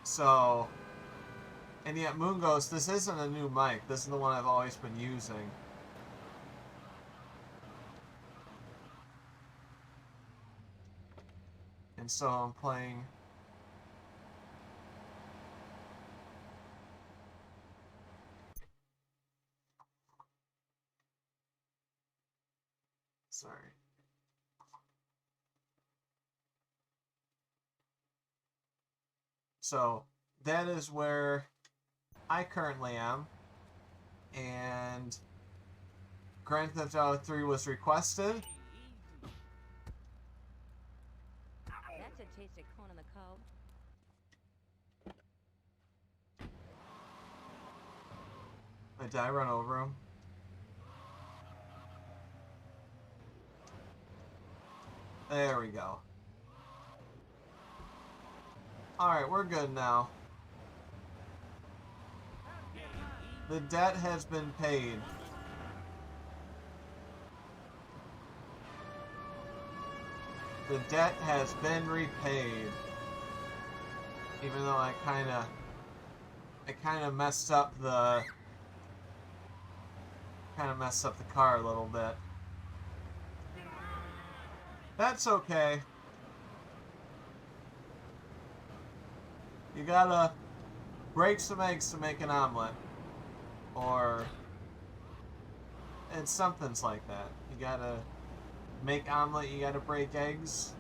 So, and yet Moon Ghost, this isn't a new mic. This is the one I've always been using. And so I'm playing... Sorry. So, that is where I currently am. And Grand Theft Auto 3 was requested. That's a taste of corn on the cob. Did I run over him? There we go. Alright, we're good now. The debt has been paid. The debt has been repaid. Even though I kinda messed up the car a little bit. That's okay. You gotta break some eggs to make an omelet. Or... it's something's like that. You gotta make omelet, you gotta break eggs.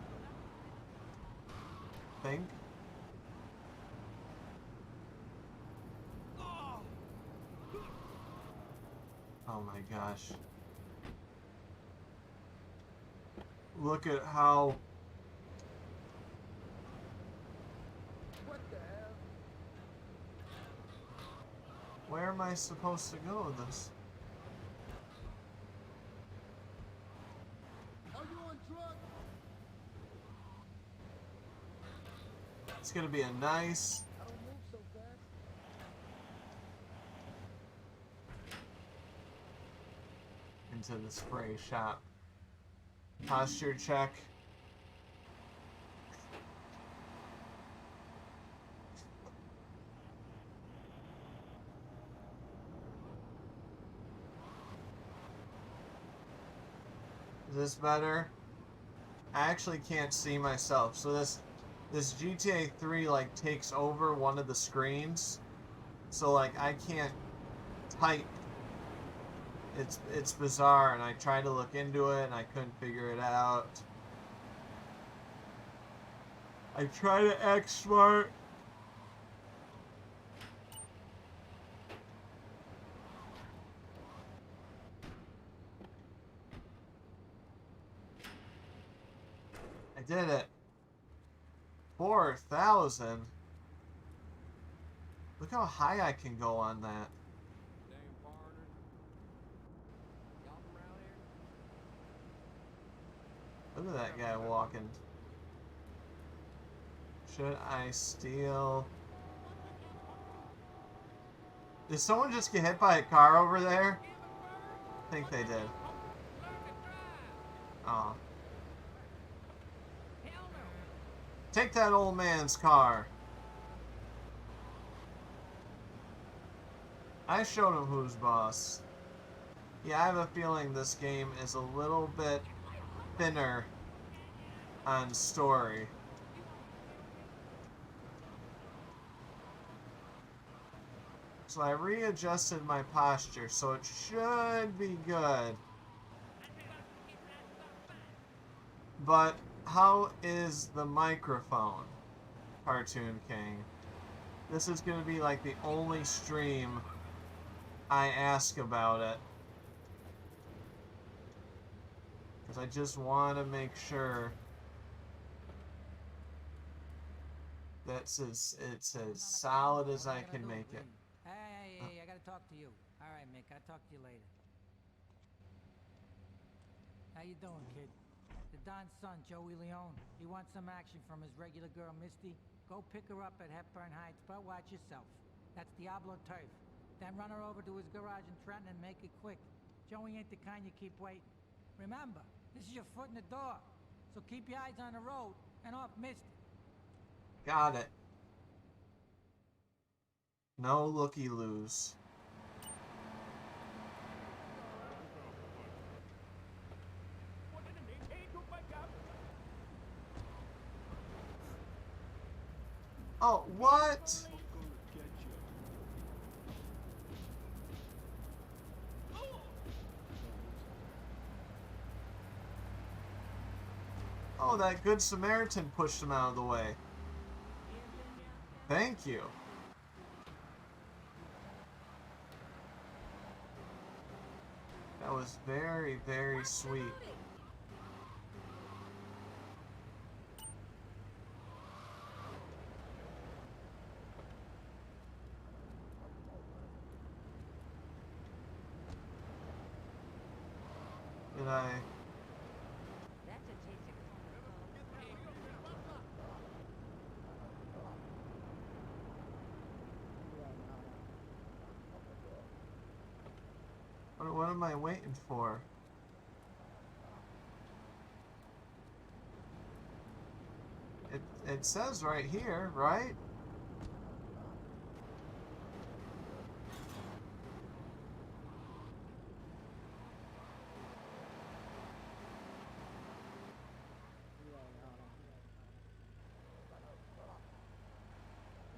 Think. Oh my gosh. Look at how... What the hell? Where am I supposed to go with this? Are you on drugs? It's gonna be a nice... I don't move so fast. into the spray shop. Posture check. Is this better? I actually can't see myself. So this GTA 3 like takes over one of the screens. So like I can't type. It's bizarre, and I tried to look into it and I couldn't figure it out. I try to act smart. I did it. 4,000. Look how high I can go on that. partner. Y'all from around here? Look at that guy walking. Should I steal? Did someone just get hit by a car over there? I think they did. Aw. Take that old man's car. I showed him who's boss. Yeah, I have a feeling this game is a little bit thinner on story. So I readjusted my posture, so it should be good. But how is the microphone, Cartoon King? This is going to be like the only stream I ask about it. Because I just want to make sure that it's as solid as I can make it. Hey, I gotta talk to you. All right, Mick, I'll talk to you later. How you doing, kid? The Don's son, Joey Leone. He wants some action from his regular girl, Misty. Go pick her up at Hepburn Heights, but watch yourself. That's Diablo Turf. Then run her over to his garage in Trenton and make it quick. Joey ain't the kind you keep waiting. Remember, this is your foot in the door. So keep your eyes on the road and off Misty. Got it. No looky-loos. Oh, what? Oh, that Good Samaritan pushed him out of the way. Thank you. That was very, very sweet. Did I? What am I waiting for? It says right here, right?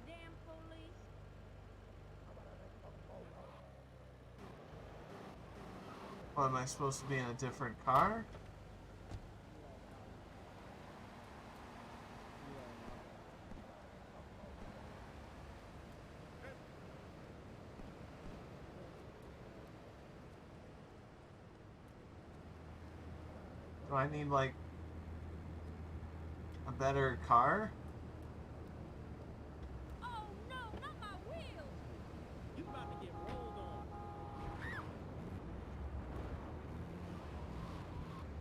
Damn police. What, am I supposed to be in a different car? Do I need, like, a better car? Oh no, not my wheels! You about to get rolled on.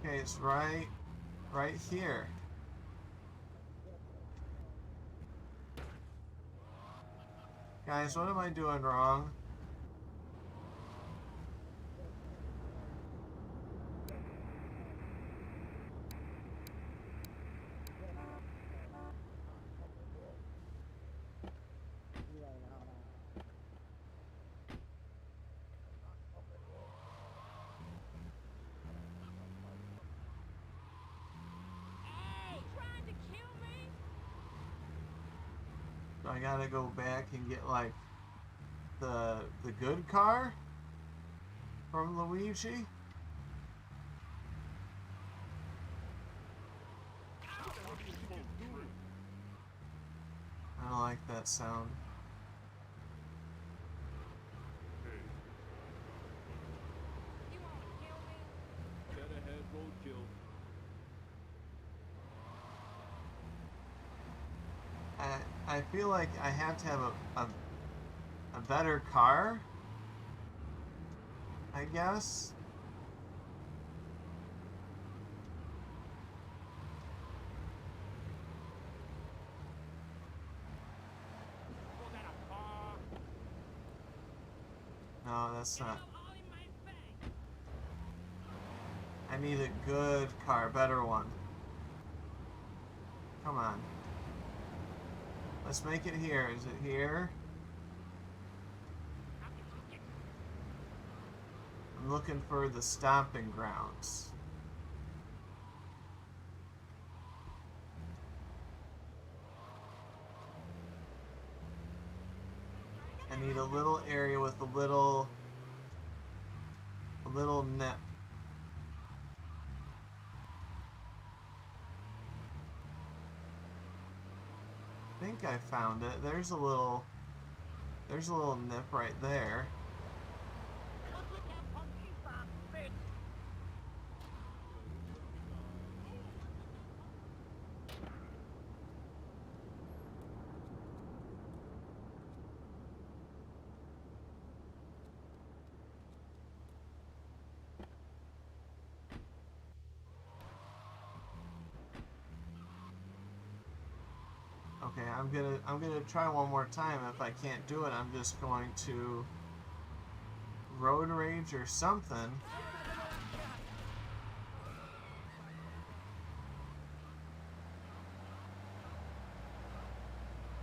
Okay, it's right here. Guys, what am I doing wrong? Hey, trying to kill me? Do I gotta go back and get, like, the good car from Luigi? I don't like that sound. You want to kill me? Get ahead, roadkill. I feel like I have to have a better car, I guess. No, that's not. I need a good car, better one. Come on. Let's make it here. Is it here? I'm looking for the stomping grounds. I need a little area with a little nip. I think I found it. There's a little nip right there. Okay, I'm gonna try one more time. If I can't do it, I'm just going to road rage or something.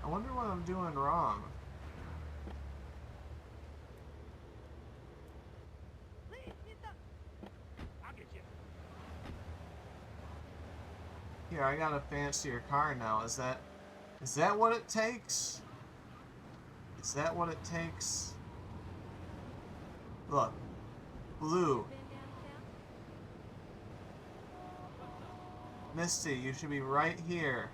I wonder what I'm doing wrong. Here, I got a fancier car now. Is that what it takes? Is that what it takes? Look. Blue. Misty, you should be right here.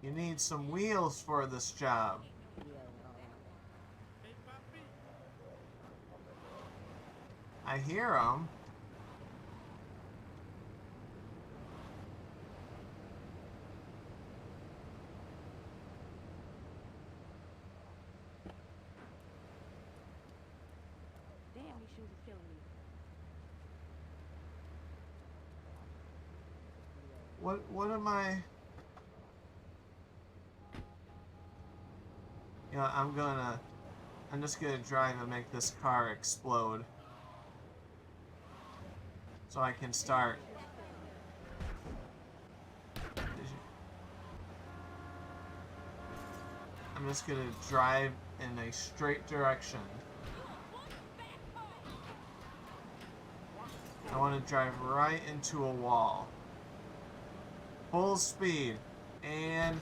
You need some wheels for this job. I hear them. Damn, these shoes are killing me. What am I? You know, I'm just gonna drive and make this car explode. So I can start. I'm just gonna drive in a straight direction. I want to drive right into a wall. Full speed. And...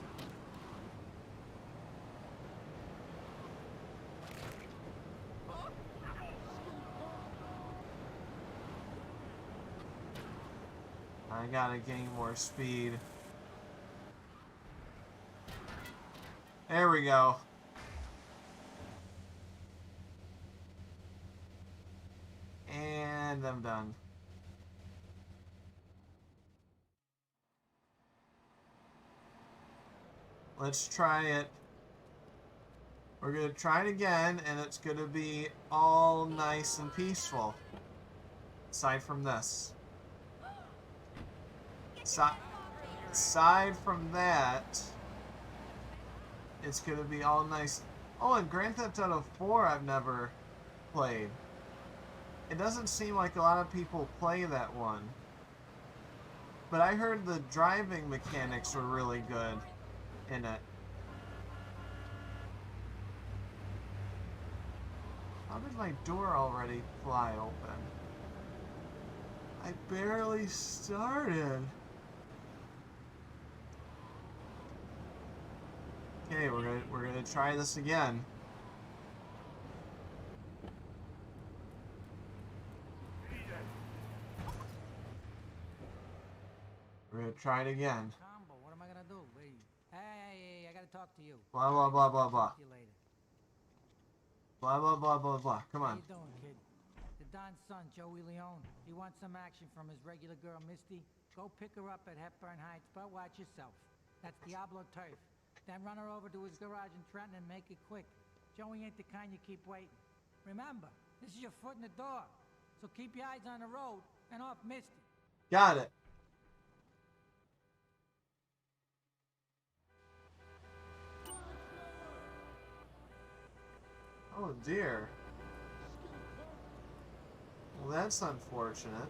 I gotta gain more speed. There we go. And I'm done. Let's try it. We're gonna try it again, and it's gonna be all nice and peaceful. Aside from this. Aside from that, it's gonna be all nice. Oh, and Grand Theft Auto 4 I've never played. It doesn't seem like a lot of people play that one. But I heard the driving mechanics were really good in it. How did my door already fly open? I barely started. Okay, we're gonna try this again. We're gonna try it again. Combo, what am I gonna do? Hey, I gotta talk to you. Blah blah blah blah blah. See you later. Blah blah blah blah blah. Come on. How you doing, kid? The Don's son, Joey Leone. He wants some action from his regular girl, Misty. Go pick her up at Hepburn Heights, but watch yourself. That's Diablo Turf. Then run her over to his garage in Trenton and make it quick. Joey ain't the kind you keep waiting. Remember, this is your foot in the door. So keep your eyes on the road and off Misty. Got it. dear. Well, that's unfortunate.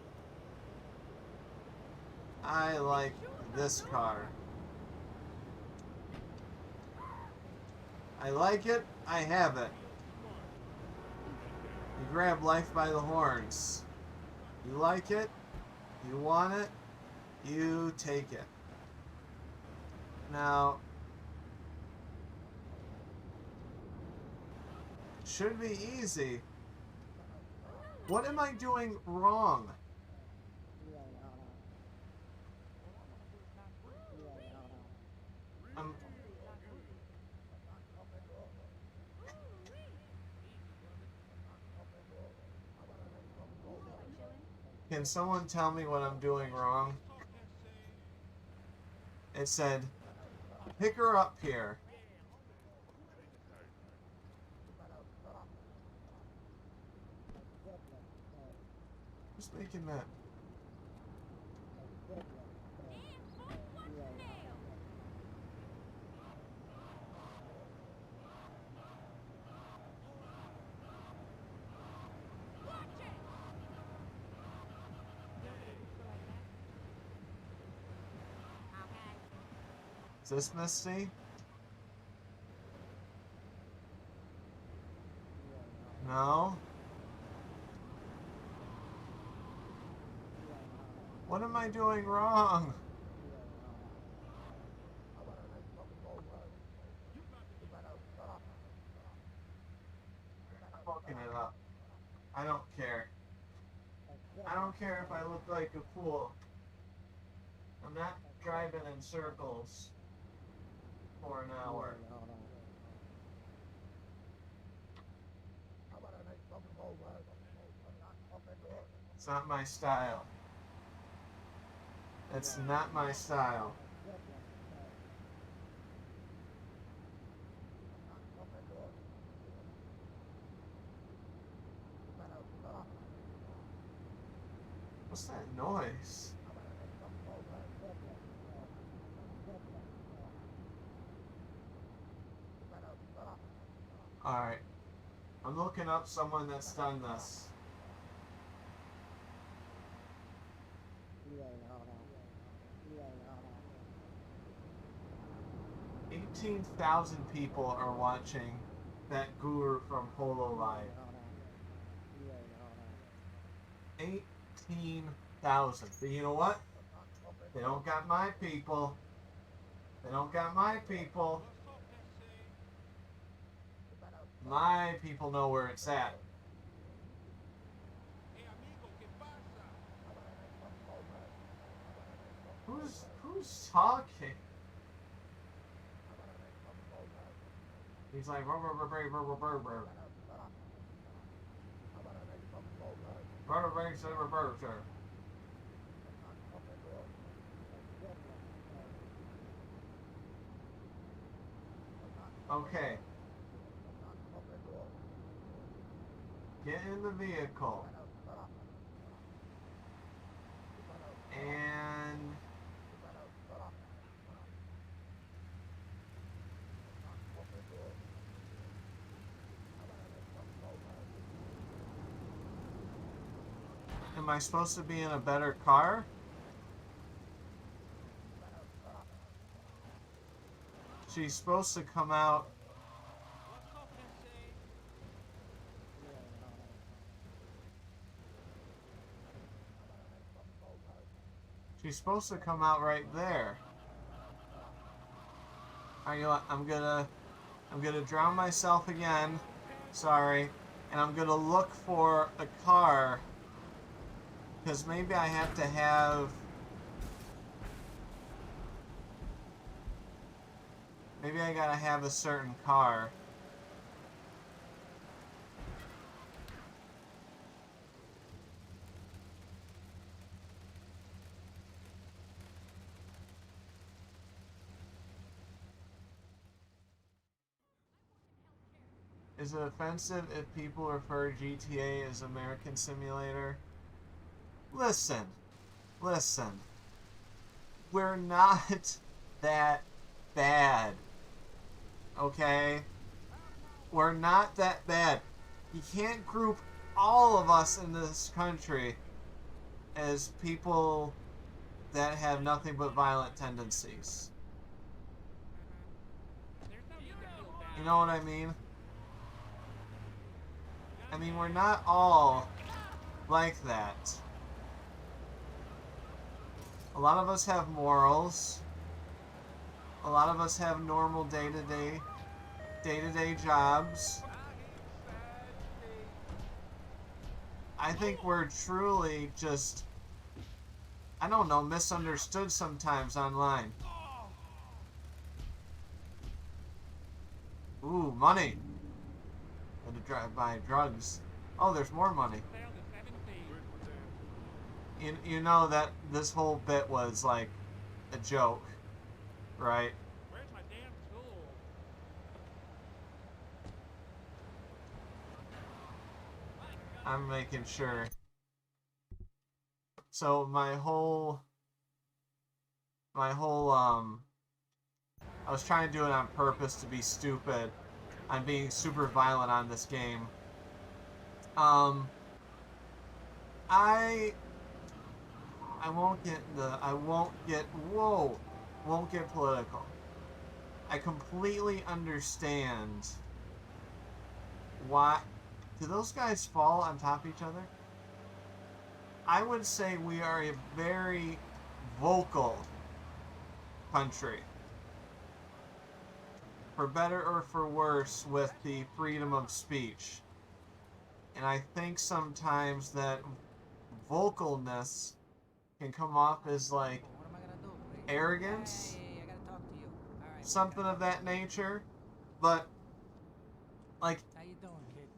I like this car. I like it, I have it. You grab life by the horns. You like it, you want it, you take it. Now, it should be easy. What am I doing wrong? Can someone tell me what I'm doing wrong? It said, pick her up here. Who's making that? Is this Misty? No? What am I doing wrong? I'm fucking it up. I don't care. I don't care if I look like a fool. I'm not driving in circles for an hour. It's not my style. It's not my style. What's that noise? Alright. I'm looking up someone that's done this. $18,000 people are watching that guru from Hololive. 18,000. But you know what? They don't got my people. They don't got my people. My people know where it's at. Who's talking? He's like, okay. Get in the vehicle. And am I supposed to be in a better car? She's supposed to come out. She's supposed to come out right there. I'm gonna drown myself again. Sorry. And I'm gonna look for a car. Because maybe I have to have... Maybe I gotta have a certain car. Is it offensive if people refer GTA as American Simulator? Listen. We're not that bad. Okay? We're not that bad. you can't group all of us in this country as people that have nothing but violent tendencies. You know what I mean? I mean, we're not all like that. A lot of us have morals. A lot of us have normal day-to-day jobs. I think we're truly just, I don't know, misunderstood sometimes online. Ooh, money. Had to drive by drugs. Oh, there's more money. You know that this whole bit was like a joke, right? Where's my damn tool? I'm making sure. So my whole I was trying to do it on purpose to be stupid. I'm being super violent on this game. I won't get political. I completely understand why. Do those guys fall on top of each other? I would say we are a very vocal country. For better or for worse, with the freedom of speech. And I think sometimes that vocalness can come off as like arrogance, something of that nature. But like, How you doing, kid?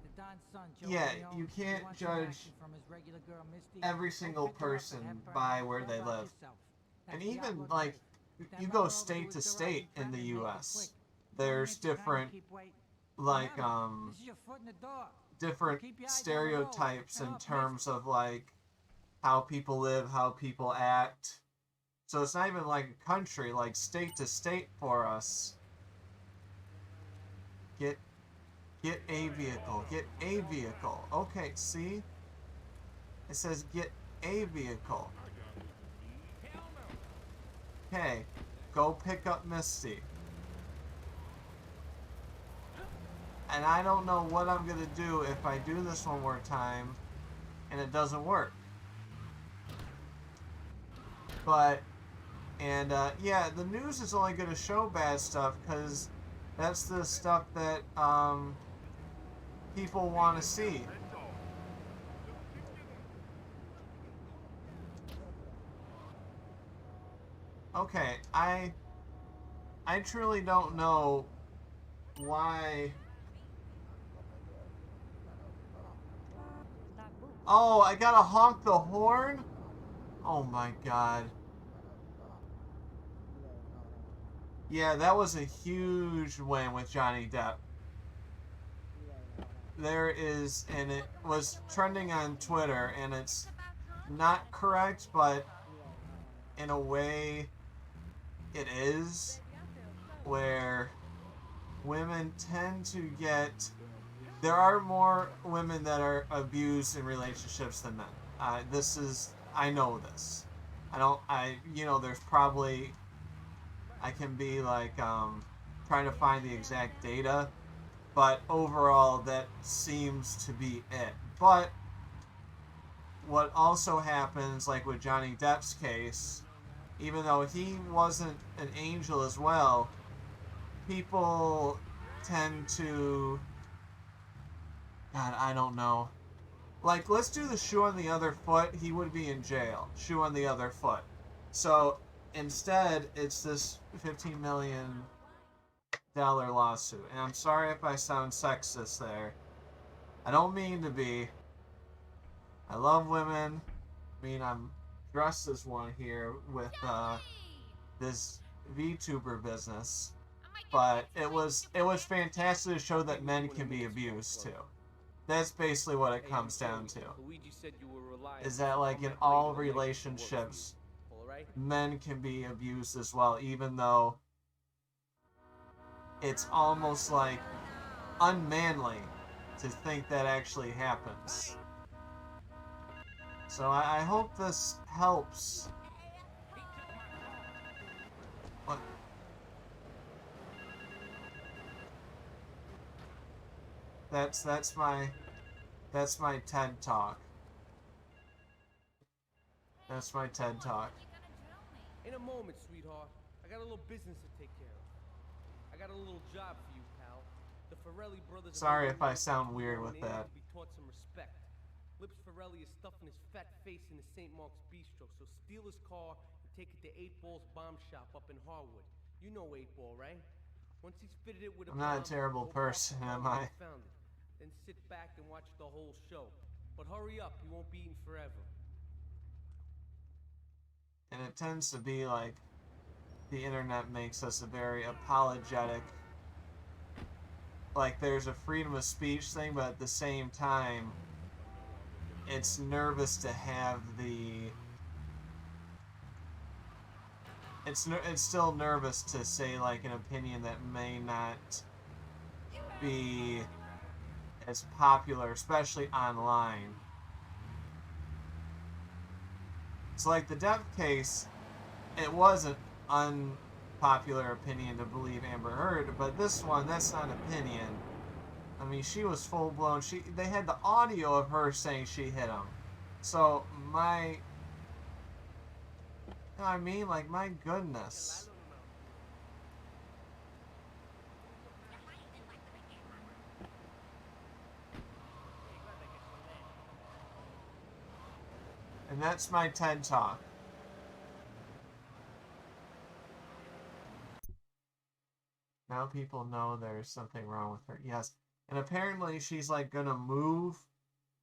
The Don's son, Joe yeah, Leone, you can't wants some judge action from his regular girl, Misty. every Go single pick her up and person have her by out. where Go they about live. yourself. And That's even Diablo like, Dre. you Stand go right over state with to the state right in the and make it U.S. quick. There's Don't waste your time, different, keep waiting. like, Remember, this is your foot in the door. different Keep your eyes on the road. stereotypes in Now, terms of like how people live, how people act. So it's not even like a country, like state to state for us. Get a vehicle. Get a vehicle. Okay, see? It says get a vehicle. Okay, go pick up Misty. And I don't know what I'm gonna do if I do this one more time and it doesn't work. But, and yeah, the news is only gonna show bad stuff because that's the stuff that people want to see. Okay, I truly don't know why. Oh, I gotta honk the horn? Oh my god. Yeah, that was a huge win with Johnny Depp. There is, and it was trending on Twitter, and it's not correct, but in a way it is, where women tend to get, there are more women that are abused in relationships than men. I know this. You know, there's probably, I can be like, trying to find the exact data, but overall that seems to be it. But what also happens, like with Johnny Depp's case, even though he wasn't an angel as well, people tend to, God, I don't know. Like, let's do the shoe on the other foot. He would be in jail. Shoe on the other foot. So instead, it's this $15 million lawsuit. And I'm sorry if I sound sexist there. I don't mean to be. I love women. I mean, I'm dressed as one here with this VTuber business. But it was fantastic to show that men can be abused too. That's basically what it comes down to. Is that like in all relationships, men can be abused as well, even though it's almost like unmanly to think that actually happens. So I hope this helps. What? That's my TED Talk. That's my TED Talk. In a moment, sweetheart. I got a little business to take care of. I got a little job for you, pal. The Ferrelli brothers. Sorry if I sound weird with that. To be taught some respect. Lips Ferrelli is stuffing his fat face in the St. Mark's Bistro, so steal his car and take it to 8 Ball's bomb shop up in Harwood. You know 8 Ball, right? Once he's fitted it with a I'm not a bomb, terrible go person, pop am it I? found it. Then sit back and watch the whole show. But hurry up, you won't be eating forever. And it tends to be like the internet makes us a very apologetic, like there's a freedom of speech thing, but at the same time it's nervous to have the it's still nervous to say like an opinion that may not be as popular, especially online. It's like the Depp case, it was an unpopular opinion to believe Amber Heard, but this one, that's not an opinion. I mean, she was full blown. They had the audio of her saying she hit him. So my goodness. And that's my TED Talk. Now people know there's something wrong with her. Yes. And apparently she's like gonna move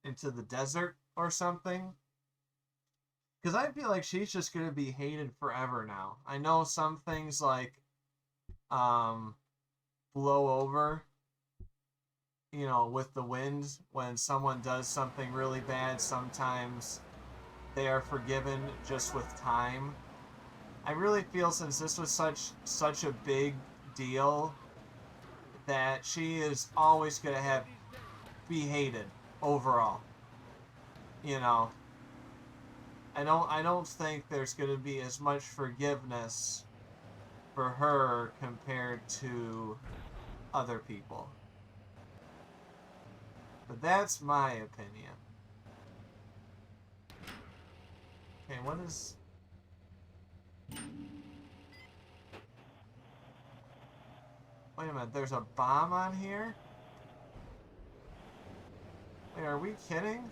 into the desert or something. Because I feel like she's just gonna be hated forever now. I know some things like blow over, you know, with the wind. When someone does something really bad, sometimes they are forgiven just with time. I really feel since this was such a big deal that she is always going to be hated overall. You know, I don't think there's going to be as much forgiveness for her compared to other people. But that's my opinion. Okay, what is... Wait a minute, there's a bomb on here? Wait, are we kidding?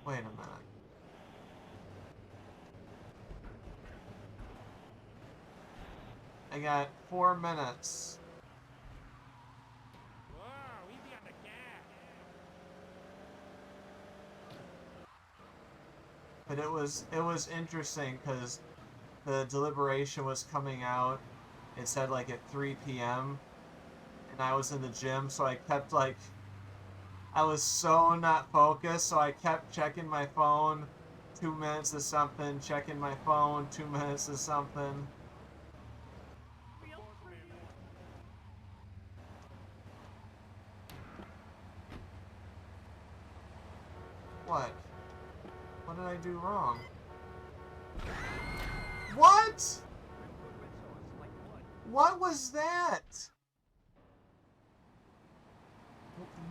Wait a minute. I got 4 minutes. But it was interesting because the deliberation was coming out. It said like at 3 p.m. and I was in the gym, so I kept like, I was so not focused, so I kept checking my phone. 2 minutes of something, checking my phone, 2 minutes of something. What? What did I do wrong? What? What was that?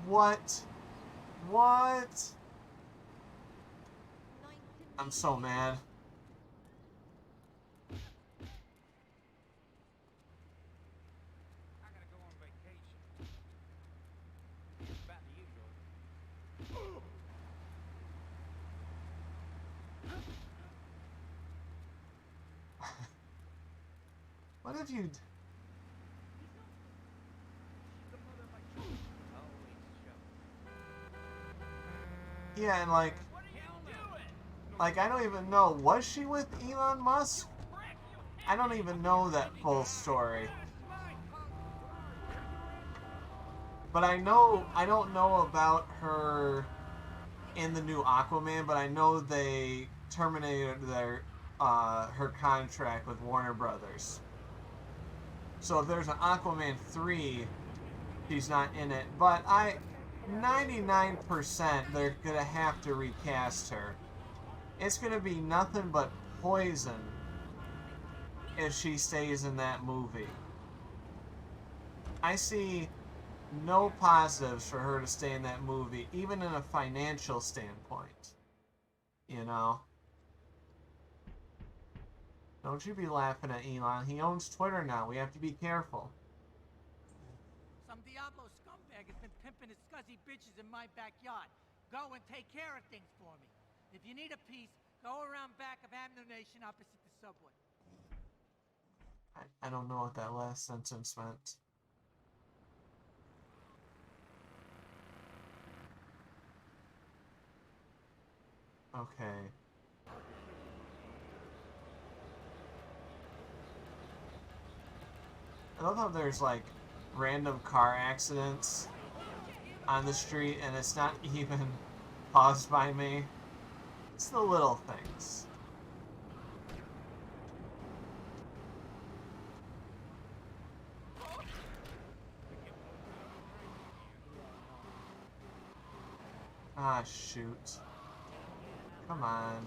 What? What? I'm so mad. What have you... Yeah, and like I don't even know, was she with Elon Musk? I don't even know that full story. But I don't know about her in the new Aquaman, but I know they terminated her contract with Warner Brothers. So if there's an Aquaman 3, she's not in it. But 99% they're gonna have to recast her. It's gonna be nothing but poison if she stays in that movie. I see no positives for her to stay in that movie, even in a financial standpoint. You know? Don't you be laughing at Elon. He owns Twitter now. We have to be careful. Some Diablo scumbag has been pimping his scuzzy bitches in my backyard. Go and take care of things for me. If you need a piece, go around back of Ammunition opposite the subway. I don't know what that last sentence meant. Okay. I love how there's like random car accidents on the street and it's not even caused by me. It's the little things. Ah, shoot. Come on.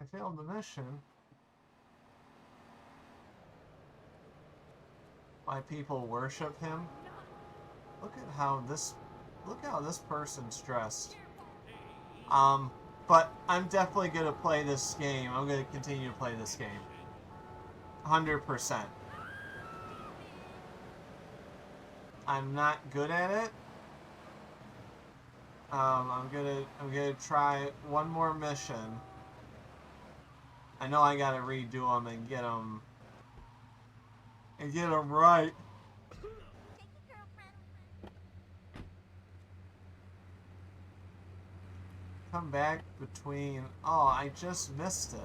I failed the mission. Why people worship him? Look how this person's dressed. But I'm definitely gonna play this game. I'm gonna continue to play this game. 100%. I'm not good at it. I'm gonna try one more mission. I know I gotta redo them and get them right. Come back between. Oh, I just missed it.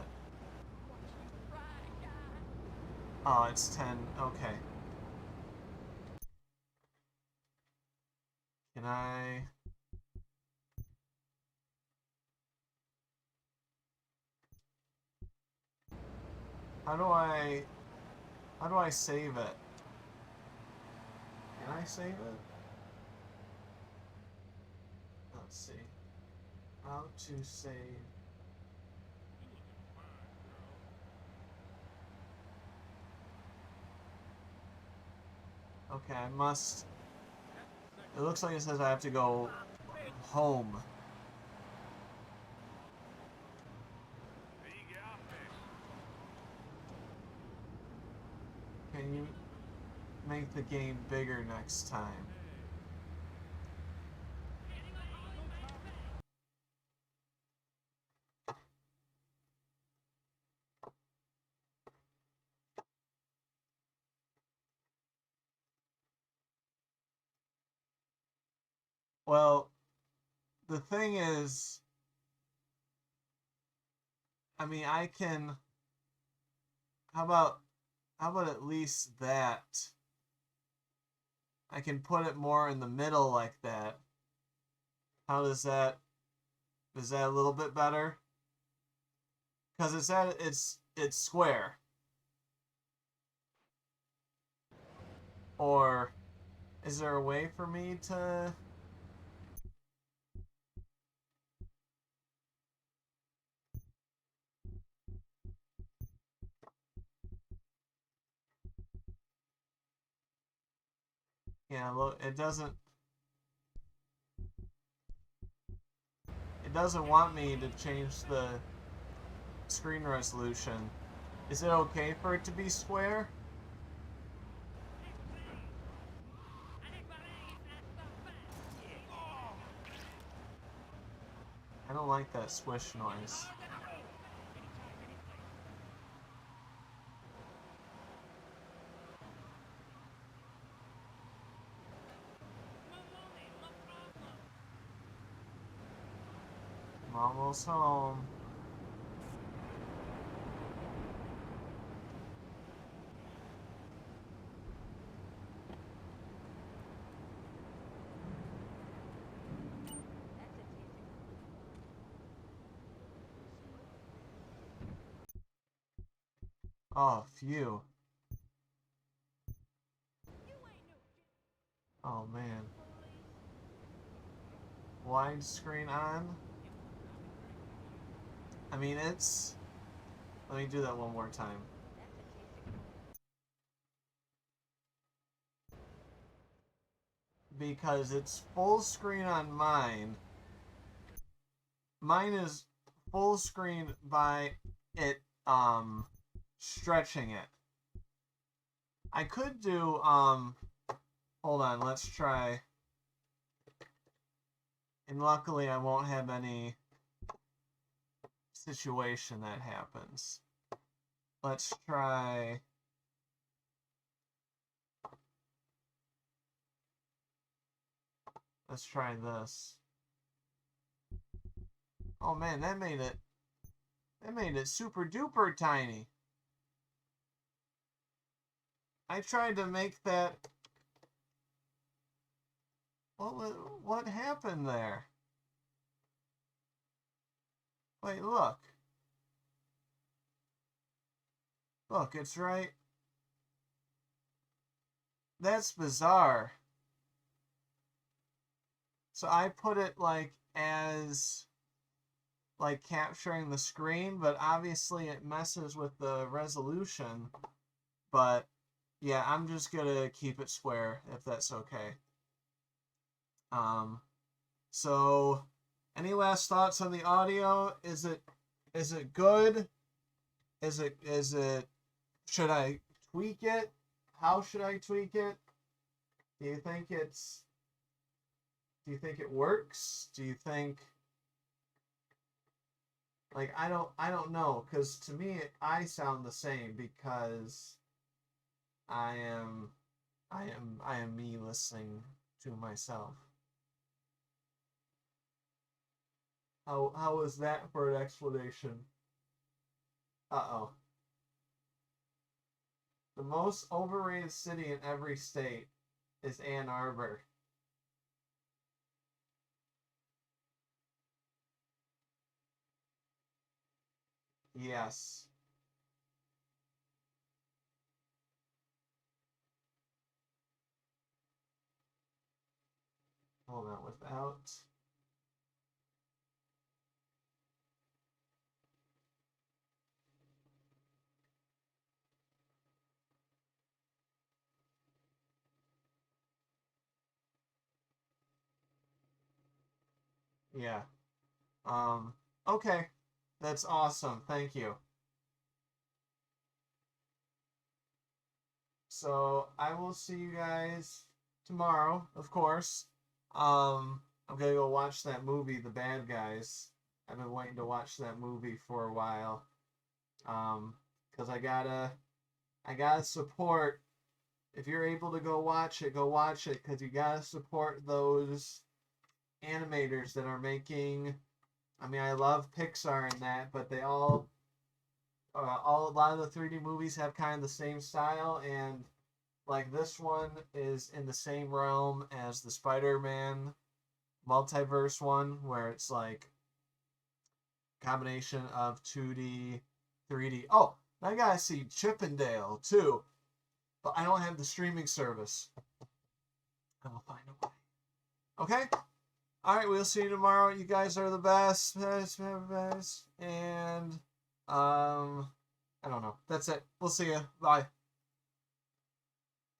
Oh, it's 10. Okay. Can I? How do I save it? Can I save it? Let's see. How to save. Okay, I must. It looks like it says I have to go home. Can you make the game bigger next time? Well, the thing is, I mean, I can. How about at least that? I can put it more in the middle like that. How does that? Is that a little bit better? Because it's square. Or is there a way for me to? Yeah, look, it doesn't want me to change the screen resolution. Is it okay for it to be square? like that swish noise. I'm almost home. Oh, phew. Oh, man. Widescreen on? I mean, it's... Let me do that one more time. Because it's full screen on mine. Mine is full screen by it, stretching it. I could do, hold on, let's try. And luckily I won't have any situation that happens. Let's try. Let's try this. Oh man, that made it super duper tiny. I tried to make that. What happened there? Wait, look. Look, it's right. That's bizarre. So I put it like as like capturing the screen, but obviously it messes with the resolution. But yeah, I'm just gonna keep it square if that's okay. So any last thoughts on the audio? Is it good? Is it should I tweak it? How should I tweak it? Do you think it works? Do you think like I don't know, cuz to me I sound the same because I am me listening to myself. How is that for an explanation? Uh-oh. The most overrated city in every state is Ann Arbor. Yes. Hold on, without. Yeah. Okay. That's awesome. Thank you. So I will see you guys tomorrow, of course. I'm gonna go watch that movie, The Bad Guys. I've been waiting to watch that movie for a while. Cause I gotta support. If you're able to go watch it, cause you gotta support those animators that are making. I mean, I love Pixar and that, but they a lot of the 3D movies have kind of the same style, and like this one is in the same realm as the Spider-Man multiverse one, where it's like combination of 2D, 3D. Oh, I gotta see Chippendale too, but I don't have the streaming service. I will find a way. Okay. All right, we'll see you tomorrow. You guys are the best. And I don't know. That's it. We'll see you. Bye.